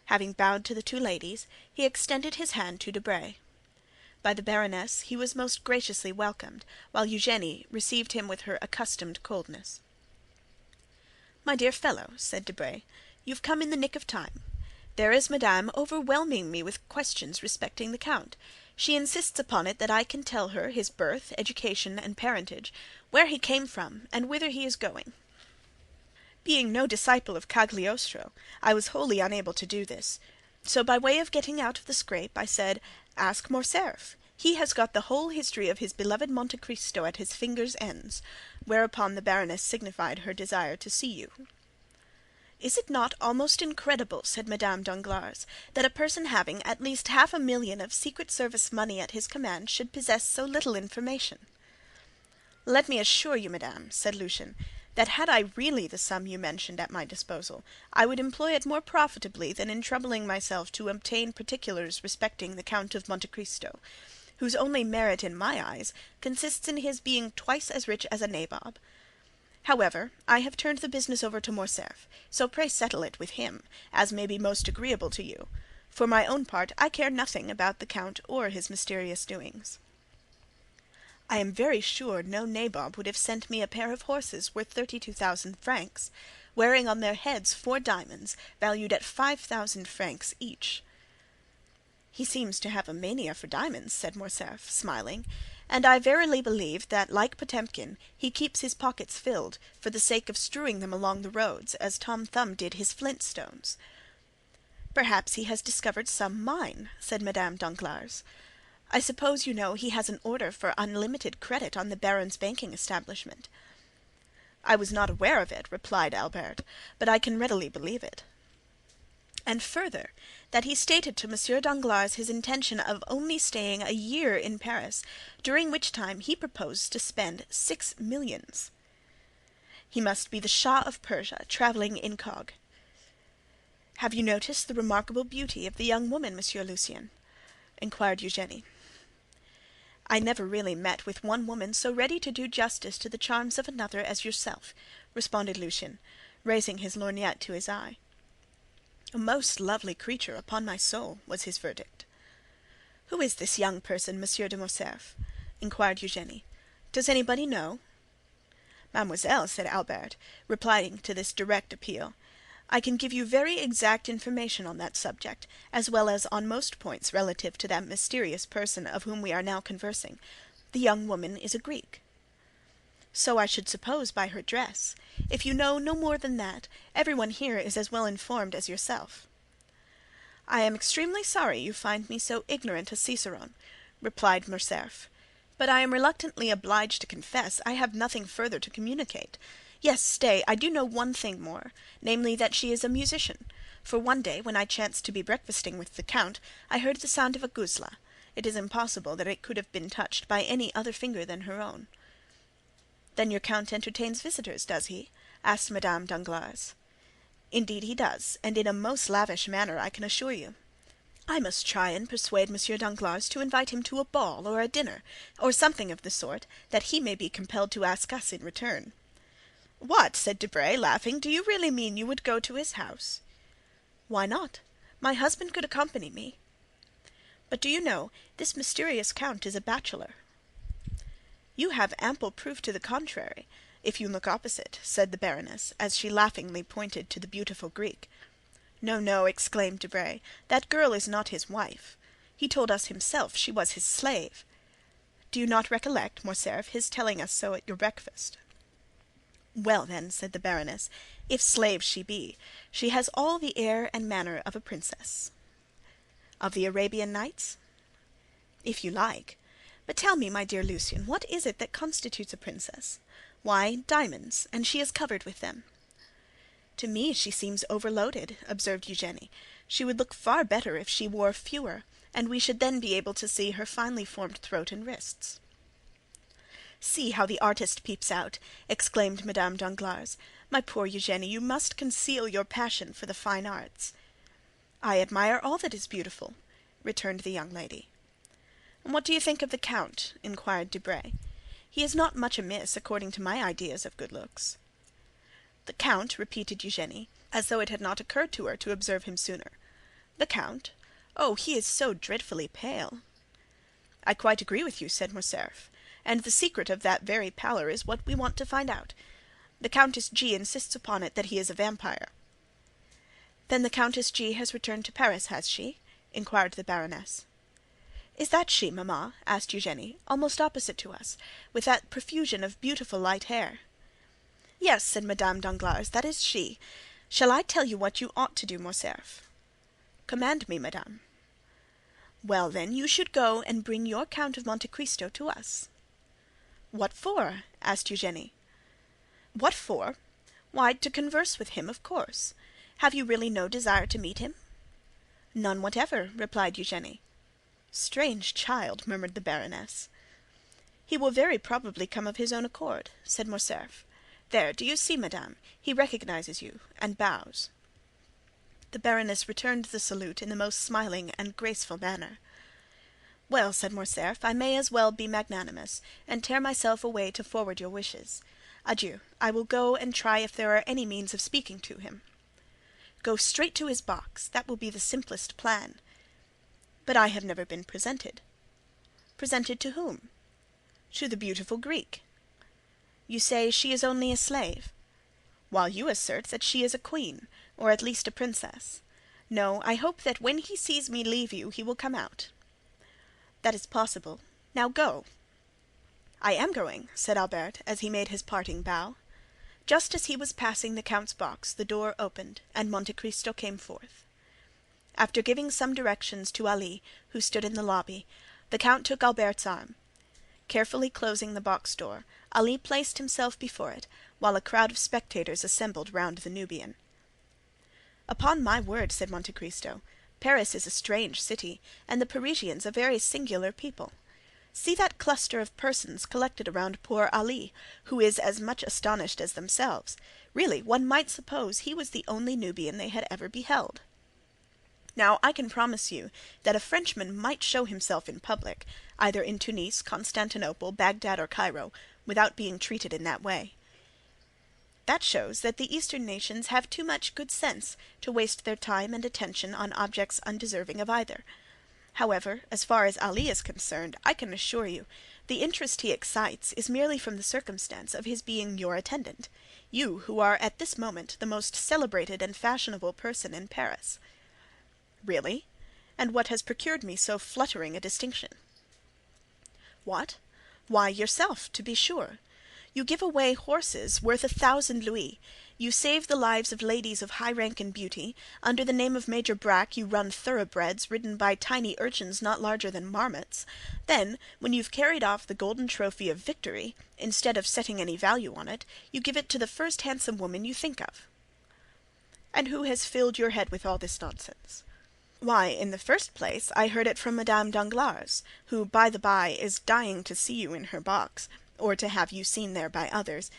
Having bowed to the two ladies, he extended his hand to Debray. By the Baroness he was most graciously welcomed, while Eugénie received him with her accustomed coldness. "My dear fellow," said Debray, "you've come in the nick of time. There is Madame overwhelming me with questions respecting the Count. She insists upon it that I can tell her his birth, education, and parentage, where he came from, and whither he is going. Being no disciple of Cagliostro, I was wholly unable to do this. So by way of getting out of the scrape, I said, 'Ask Morcerf. He has got the whole history of his beloved Monte Cristo at his fingers' ends,' whereupon the Baroness signified her desire to see you." "Is it not almost incredible," said Madame Danglars, "that a person having at least 500,000 of secret service money at his command should possess so little information?" "Let me assure you, madame," said Lucien, "that had I really the sum you mentioned at my disposal, I would employ it more profitably than in troubling myself to obtain particulars respecting the Count of Monte Cristo, whose only merit in my eyes consists in his being twice as rich as a nabob. However, I have turned the business over to Morcerf, so pray settle it with him, as may be most agreeable to you. For my own part, I care nothing about the Count or his mysterious doings." "I am very sure no nabob would have sent me a pair of horses worth 32,000 francs, wearing on their heads 4 diamonds, valued at 5,000 francs each." "He seems to have a mania for diamonds," said Morcerf, smiling, "and I verily believe that, like Potemkin, he keeps his pockets filled, for the sake of strewing them along the roads, as Tom Thumb did his flint stones." "Perhaps he has discovered some mine," said Madame Danglars. "I suppose you know he has an order for unlimited credit on the Baron's banking establishment." "I was not aware of it," replied Albert, "but I can readily believe it." "And further, that he stated to Monsieur Danglars his intention of only staying a year in Paris, during which time he proposed to spend 6 millions. He must be the Shah of Persia, traveling incog. "Have you noticed the remarkable beauty of the young woman, Monsieur Lucien?" inquired Eugénie. "I never really met with one woman so ready to do justice to the charms of another as yourself," responded Lucien, raising his lorgnette to his eye. "A most lovely creature, upon my soul," was his verdict. "Who is this young person, Monsieur de Morcerf?" inquired Eugénie. "Does anybody know?" "Mademoiselle," said Albert, replying to this direct appeal, "I can give you very exact information on that subject, as well as on most points relative to that mysterious person of whom we are now conversing. The young woman is a Greek." "So I should suppose by her dress. If you know no more than that, everyone here is as well informed as yourself." "I am extremely sorry you find me so ignorant a cicerone," replied Morcerf, "but I am reluctantly obliged to confess I have nothing further to communicate. Yes, stay, I do know one thing more, namely that she is a musician, for one day when I chanced to be breakfasting with the Count, I heard the sound of a guzla. It is impossible that it could have been touched by any other finger than her own." "Then your Count entertains visitors, does he?" asked Madame Danglars. "Indeed he does, and in a most lavish manner, I can assure you. I must try and persuade Monsieur Danglars to invite him to a ball or a dinner, or something of the sort, that he may be compelled to ask us in return." "What!" said Debray, laughing, "do you really mean you would go to his house?" "Why not? My husband could accompany me." "But do you know, this mysterious count is a bachelor?" "You have ample proof to the contrary, if you look opposite," said the Baroness, as she laughingly pointed to the beautiful Greek. "No, no," exclaimed Debray, "that girl is not his wife. He told us himself she was his slave. Do you not recollect, Morcerf, his telling us so at your breakfast?" "Well, then," said the Baroness, "if slave she be, she has all the air and manner of a princess." "Of the Arabian Nights?" "If you like. But tell me, my dear Lucian, what is it that constitutes a princess? Why, diamonds, and she is covered with them." "To me she seems overloaded," observed Eugenie. "She would look far better if she wore fewer, and we should then be able to see her finely formed throat and wrists." "See how the artist peeps out!" exclaimed Madame Danglars. "My poor Eugenie, you must conceal your passion for the fine arts." "I admire all that is beautiful," returned the young lady. "And what do you think of the Count?" inquired Debray. "He is not much amiss, according to my ideas of good looks." "The Count?" repeated Eugenie, as though it had not occurred to her to observe him sooner. "The Count? Oh, he is so dreadfully pale." "I quite agree with you," said Morcerf, "and the secret of that very pallor is what we want to find out. The Countess G. insists upon it that he is a vampire." "Then the Countess G. has returned to Paris, has she?" inquired the Baroness. "Is that she, mamma?" asked Eugenie, "almost opposite to us, with that profusion of beautiful light hair?" "Yes," said Madame Danglars, "that is she. Shall I tell you what you ought to do, Morcerf?" "Command me, madame." "Well, then, you should go and bring your Count of Monte Cristo to us." "What for?" asked Eugenie. "What for? Why, to converse with him, of course. Have you really no desire to meet him?" "None whatever," replied Eugenie. "Strange child," murmured the Baroness. "He will very probably come of his own accord," said Morcerf. "There, do you see, madame? He recognizes you, and bows." The Baroness returned the salute in the most smiling and graceful manner. "Well," said Morcerf, "I may as well be magnanimous, and tear myself away to forward your wishes. Adieu. I will go and try if there are any means of speaking to him." "Go straight to his box. That will be the simplest plan." "But I have never been presented." "Presented to whom?" "To the beautiful Greek." "You say she is only a slave?" "While you assert that she is a queen, or at least a princess. No, I hope that when he sees me leave you, he will come out." "That is possible. Now go." "I am going," said Albert, as he made his parting bow. Just as he was passing the Count's box, the door opened, and Monte Cristo came forth. After giving some directions to Ali, who stood in the lobby, the Count took Albert's arm. Carefully closing the box door, Ali placed himself before it, while a crowd of spectators assembled round the Nubian. "Upon my word," said Monte Cristo, "Paris is a strange city, and the Parisians a very singular people. See that cluster of persons collected around poor Ali, who is as much astonished as themselves. Really, one might suppose he was the only Nubian they had ever beheld. Now, I can promise you that a Frenchman might show himself in public, either in Tunis, Constantinople, Bagdad, or Cairo, without being treated in that way. That shows that the Eastern nations have too much good sense to waste their time and attention on objects undeserving of either. However, as far as Ali is concerned, I can assure you, the interest he excites is merely from the circumstance of his being your attendant, you who are at this moment the most celebrated and fashionable person in Paris." "Really? And what has procured me so fluttering a distinction?" "What? Why, yourself, to be sure. You give away horses worth 1,000 louis, you save the lives of ladies of high rank and beauty, under the name of Major Brack you run thoroughbreds ridden by tiny urchins not larger than marmots. Then, when you've carried off the golden trophy of victory, instead of setting any value on it, you give it to the first handsome woman you think of." "And who has filled your head with all this nonsense?" "Why, in the first place, I heard it from Madame Danglars, who, by the by, is dying to see you in her box, or to have you seen there by others.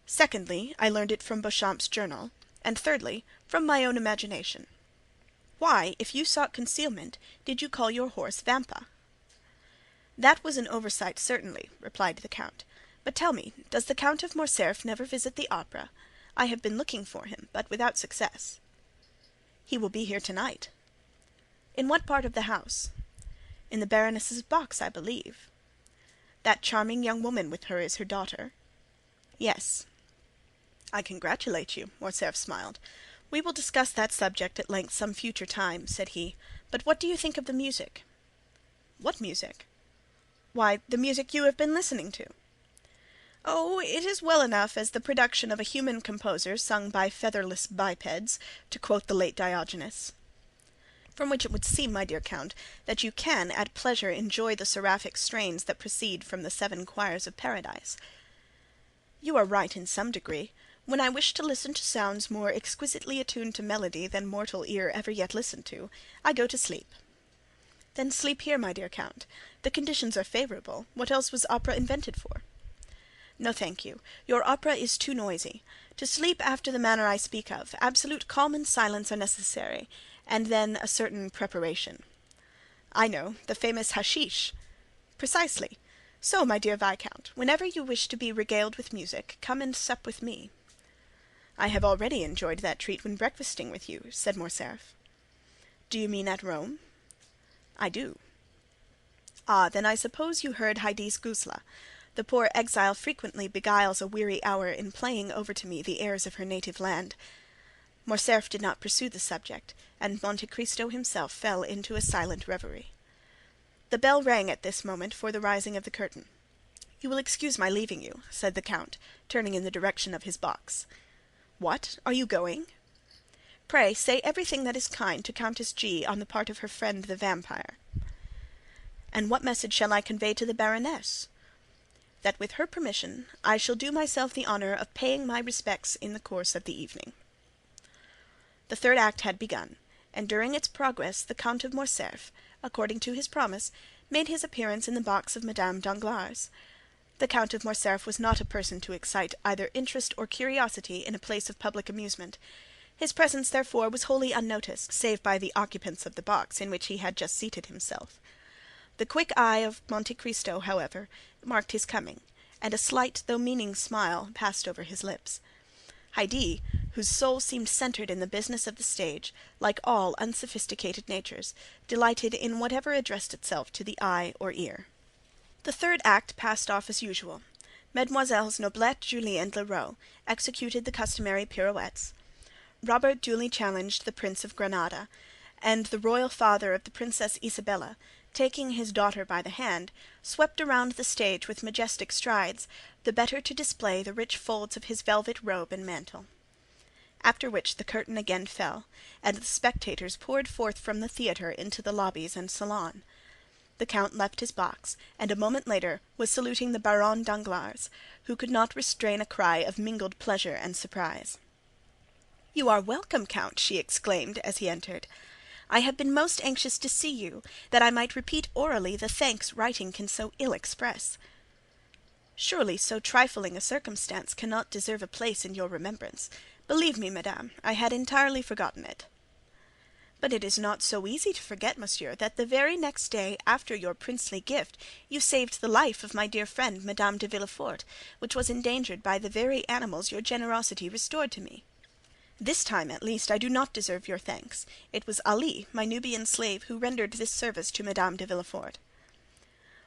Secondly, I learned it from Beauchamp's journal, and thirdly, from my own imagination. Why, if you sought concealment, did you call your horse Vampa?" "That was an oversight, certainly," replied the count. "But tell me, does the Count of Morcerf never visit the opera? I have been looking for him, but without success." "He will be here tonight." "In what part of the house?" "In the Baroness's box, I believe." "That charming young woman with her is her daughter?" "Yes." "I congratulate you," Morcerf smiled. "We will discuss that subject at length some future time," said he. "But what do you think of the music?" "What music?" "Why, the music you have been listening to." "Oh, it is well enough as the production of a human composer sung by featherless bipeds, to quote the late Diogenes." "From which it would seem, my dear Count, that you can at pleasure enjoy the seraphic strains that proceed from the 7 choirs of Paradise." "You are right in some degree. When I wish to listen to sounds more exquisitely attuned to melody than mortal ear ever yet listened to, I go to sleep." "Then sleep here, my dear Count. The conditions are favourable. What else was opera invented for?" "No, thank you. Your opera is too noisy. To sleep after the manner I speak of, absolute calm and silence are necessary, and then a certain preparation." "I know, the famous hashish." "Precisely. So, my dear Viscount, whenever you wish to be regaled with music, come and sup with me." "I have already enjoyed that treat when breakfasting with you," said Morcerf. "Do you mean at Rome?" "I do." "Ah, then I suppose you heard Haydn's Guzla. The poor exile frequently beguiles a weary hour in playing over to me the airs of her native land." Morcerf did not pursue the subject, and Monte Cristo himself fell into a silent reverie. The bell rang at this moment for the rising of the curtain. "You will excuse my leaving you," said the count, turning in the direction of his box. "What, are you going?" "Pray say everything that is kind to Countess G. on the part of her friend the vampire." "And what message shall I convey to the Baroness?" "That with her permission I shall do myself the honor of paying my respects in the course of the evening." The third act had begun, and during its progress the Count of Morcerf, according to his promise, made his appearance in the box of Madame Danglars. The Count of Morcerf was not a person to excite either interest or curiosity in a place of public amusement. His presence, therefore, was wholly unnoticed, save by the occupants of the box in which he had just seated himself. The quick eye of Monte Cristo, however, marked his coming, and a slight though meaning smile passed over his lips. Haydée, whose soul seemed centered in the business of the stage, like all unsophisticated natures, delighted in whatever addressed itself to the eye or ear. The third act passed off as usual. Mesdemoiselles Noblette, Julie, and Leroux executed the customary pirouettes. Robert duly challenged the Prince of Granada, and the royal father of the Princess Isabella, taking his daughter by the hand, swept around the stage with majestic strides, the better to display the rich folds of his velvet robe and mantle. After which the curtain again fell, and the spectators poured forth from the theatre into the lobbies and salon. The count left his box, and a moment later was saluting the Baronne Danglars, who could not restrain a cry of mingled pleasure and surprise. "You are welcome, Count," she exclaimed as he entered. "I have been most anxious to see you, that I might repeat orally the thanks writing can so ill express." "Surely so trifling a circumstance cannot deserve a place in your remembrance. Believe me, madame, I had entirely forgotten it." "But it is not so easy to forget, monsieur, that the very next day after your princely gift you saved the life of my dear friend Madame de Villefort, which was endangered by the very animals your generosity restored to me. This time, at least, I do not deserve your thanks. It was Ali, my Nubian slave, who rendered this service to Madame de Villefort."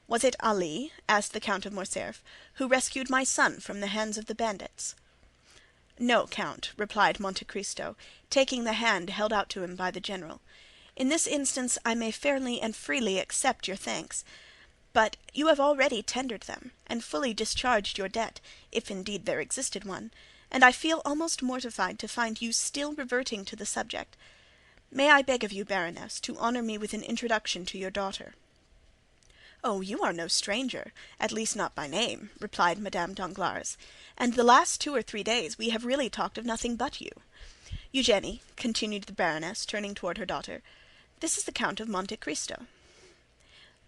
"Was it Ali," asked the Count of Morcerf, "who rescued my son from the hands of the bandits?" "No, Count," replied Monte Cristo, taking the hand held out to him by the general. "In this instance I may fairly and freely accept your thanks. But you have already tendered them, and fully discharged your debt, if indeed there existed one, and I feel almost mortified to find you still reverting to the subject. May I beg of you, Baroness, to honor me with an introduction to your daughter?" "Oh, you are no stranger, at least not by name," replied Madame Danglars, "and the last 2 or 3 days we have really talked of nothing but you. Eugénie," continued the Baroness, turning toward her daughter, "this is the Count of Monte Cristo."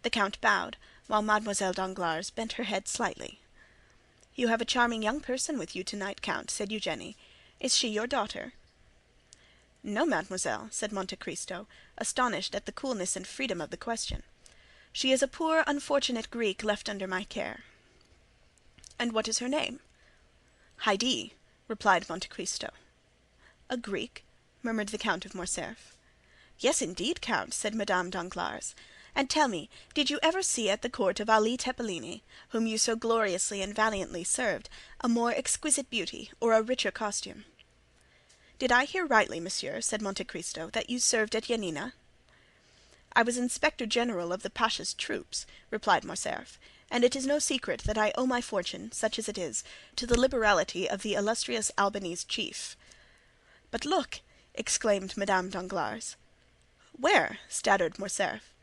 The count bowed, while Mademoiselle Danglars bent her head slightly. "You have a charming young person with you tonight, Count," said Eugénie. "Is she your daughter?" "No, mademoiselle," said Monte Cristo, astonished at the coolness and freedom of the question. "She is a poor unfortunate Greek left under my care." "And what is her name?" "Haydée," replied Monte Cristo. "A Greek?" murmured the Count of Morcerf. "Yes, indeed, Count," said Madame Danglars. "And tell me, did you ever see at the court of Ali Tepelini, whom you so gloriously and valiantly served, a more exquisite beauty or a richer costume?" "Did I hear rightly, monsieur," said Monte Cristo, "that you served at Yanina?" "I was inspector general of the pasha's troops," replied Morcerf, and it is no secret that I owe my fortune, such as it is, to the liberality of the illustrious Albanese chief." "But look!" exclaimed Madame Danglars. "Where?" stuttered Morcerf.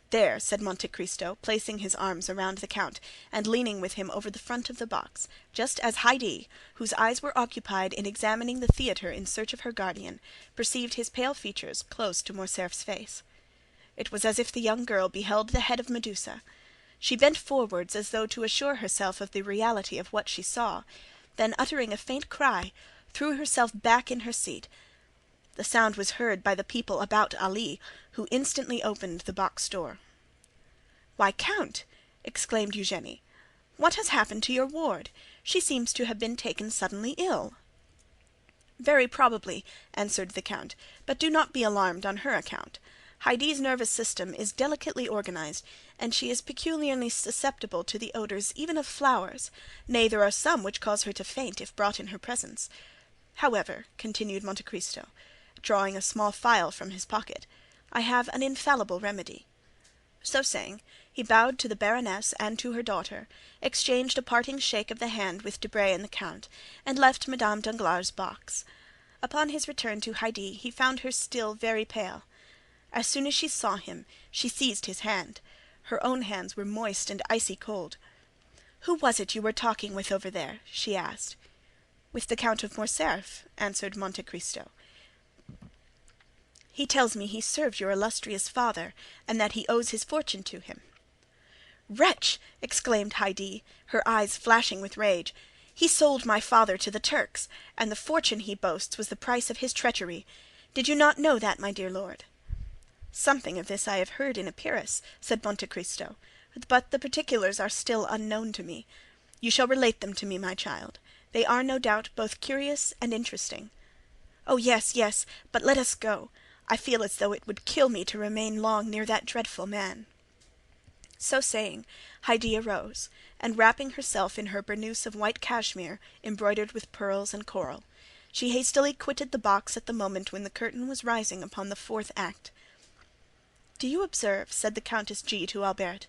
"There," said Monte Cristo, placing his arms around the count, and leaning with him over the front of the box, just as Haydée, whose eyes were occupied in examining the theatre in search of her guardian, perceived his pale features close to Morcerf's face. It was as if the young girl beheld the head of Medusa. She bent forwards as though to assure herself of the reality of what she saw, then uttering a faint cry, threw herself back in her seat. The sound was heard by the people about Ali, who instantly opened the box door. "Why, Count!" exclaimed Eugénie, "what has happened to your ward? She seems to have been taken suddenly ill." "Very probably," answered the count, "but do not be alarmed on her account. Haydée's nervous system is delicately organized, and she is peculiarly susceptible to the odors even of flowers; nay, there are some which cause her to faint if brought in her presence. However," continued Monte Cristo, drawing a small phial from his pocket, "I have an infallible remedy." So saying, he bowed to the Baroness and to her daughter, exchanged a parting shake of the hand with Debray and the count, and left Madame Danglars' box. Upon his return to Haydée, he found her still very pale. As soon as she saw him, she seized his hand. Her own hands were moist and icy cold. "Who was it you were talking with over there?" she asked. "With the Count of Morcerf," answered Monte Cristo. "He tells me he served your illustrious father, and that he owes his fortune to him." "Wretch!" exclaimed Haydée, her eyes flashing with rage. "He sold my father to the Turks, and the fortune he boasts was the price of his treachery. Did you not know that, my dear lord?" "Something of this I have heard in Epirus," said Monte Cristo, "but the particulars are still unknown to me. You shall relate them to me, my child. They are, no doubt, both curious and interesting." "Oh, yes, yes; but let us go. I feel as though it would kill me to remain long near that dreadful man." So saying, Haydée arose, and wrapping herself in her burnous of white cashmere embroidered with pearls and coral, she hastily quitted the box at the moment when the curtain was rising upon the fourth act. "Do you observe," said the Countess G. to Albert,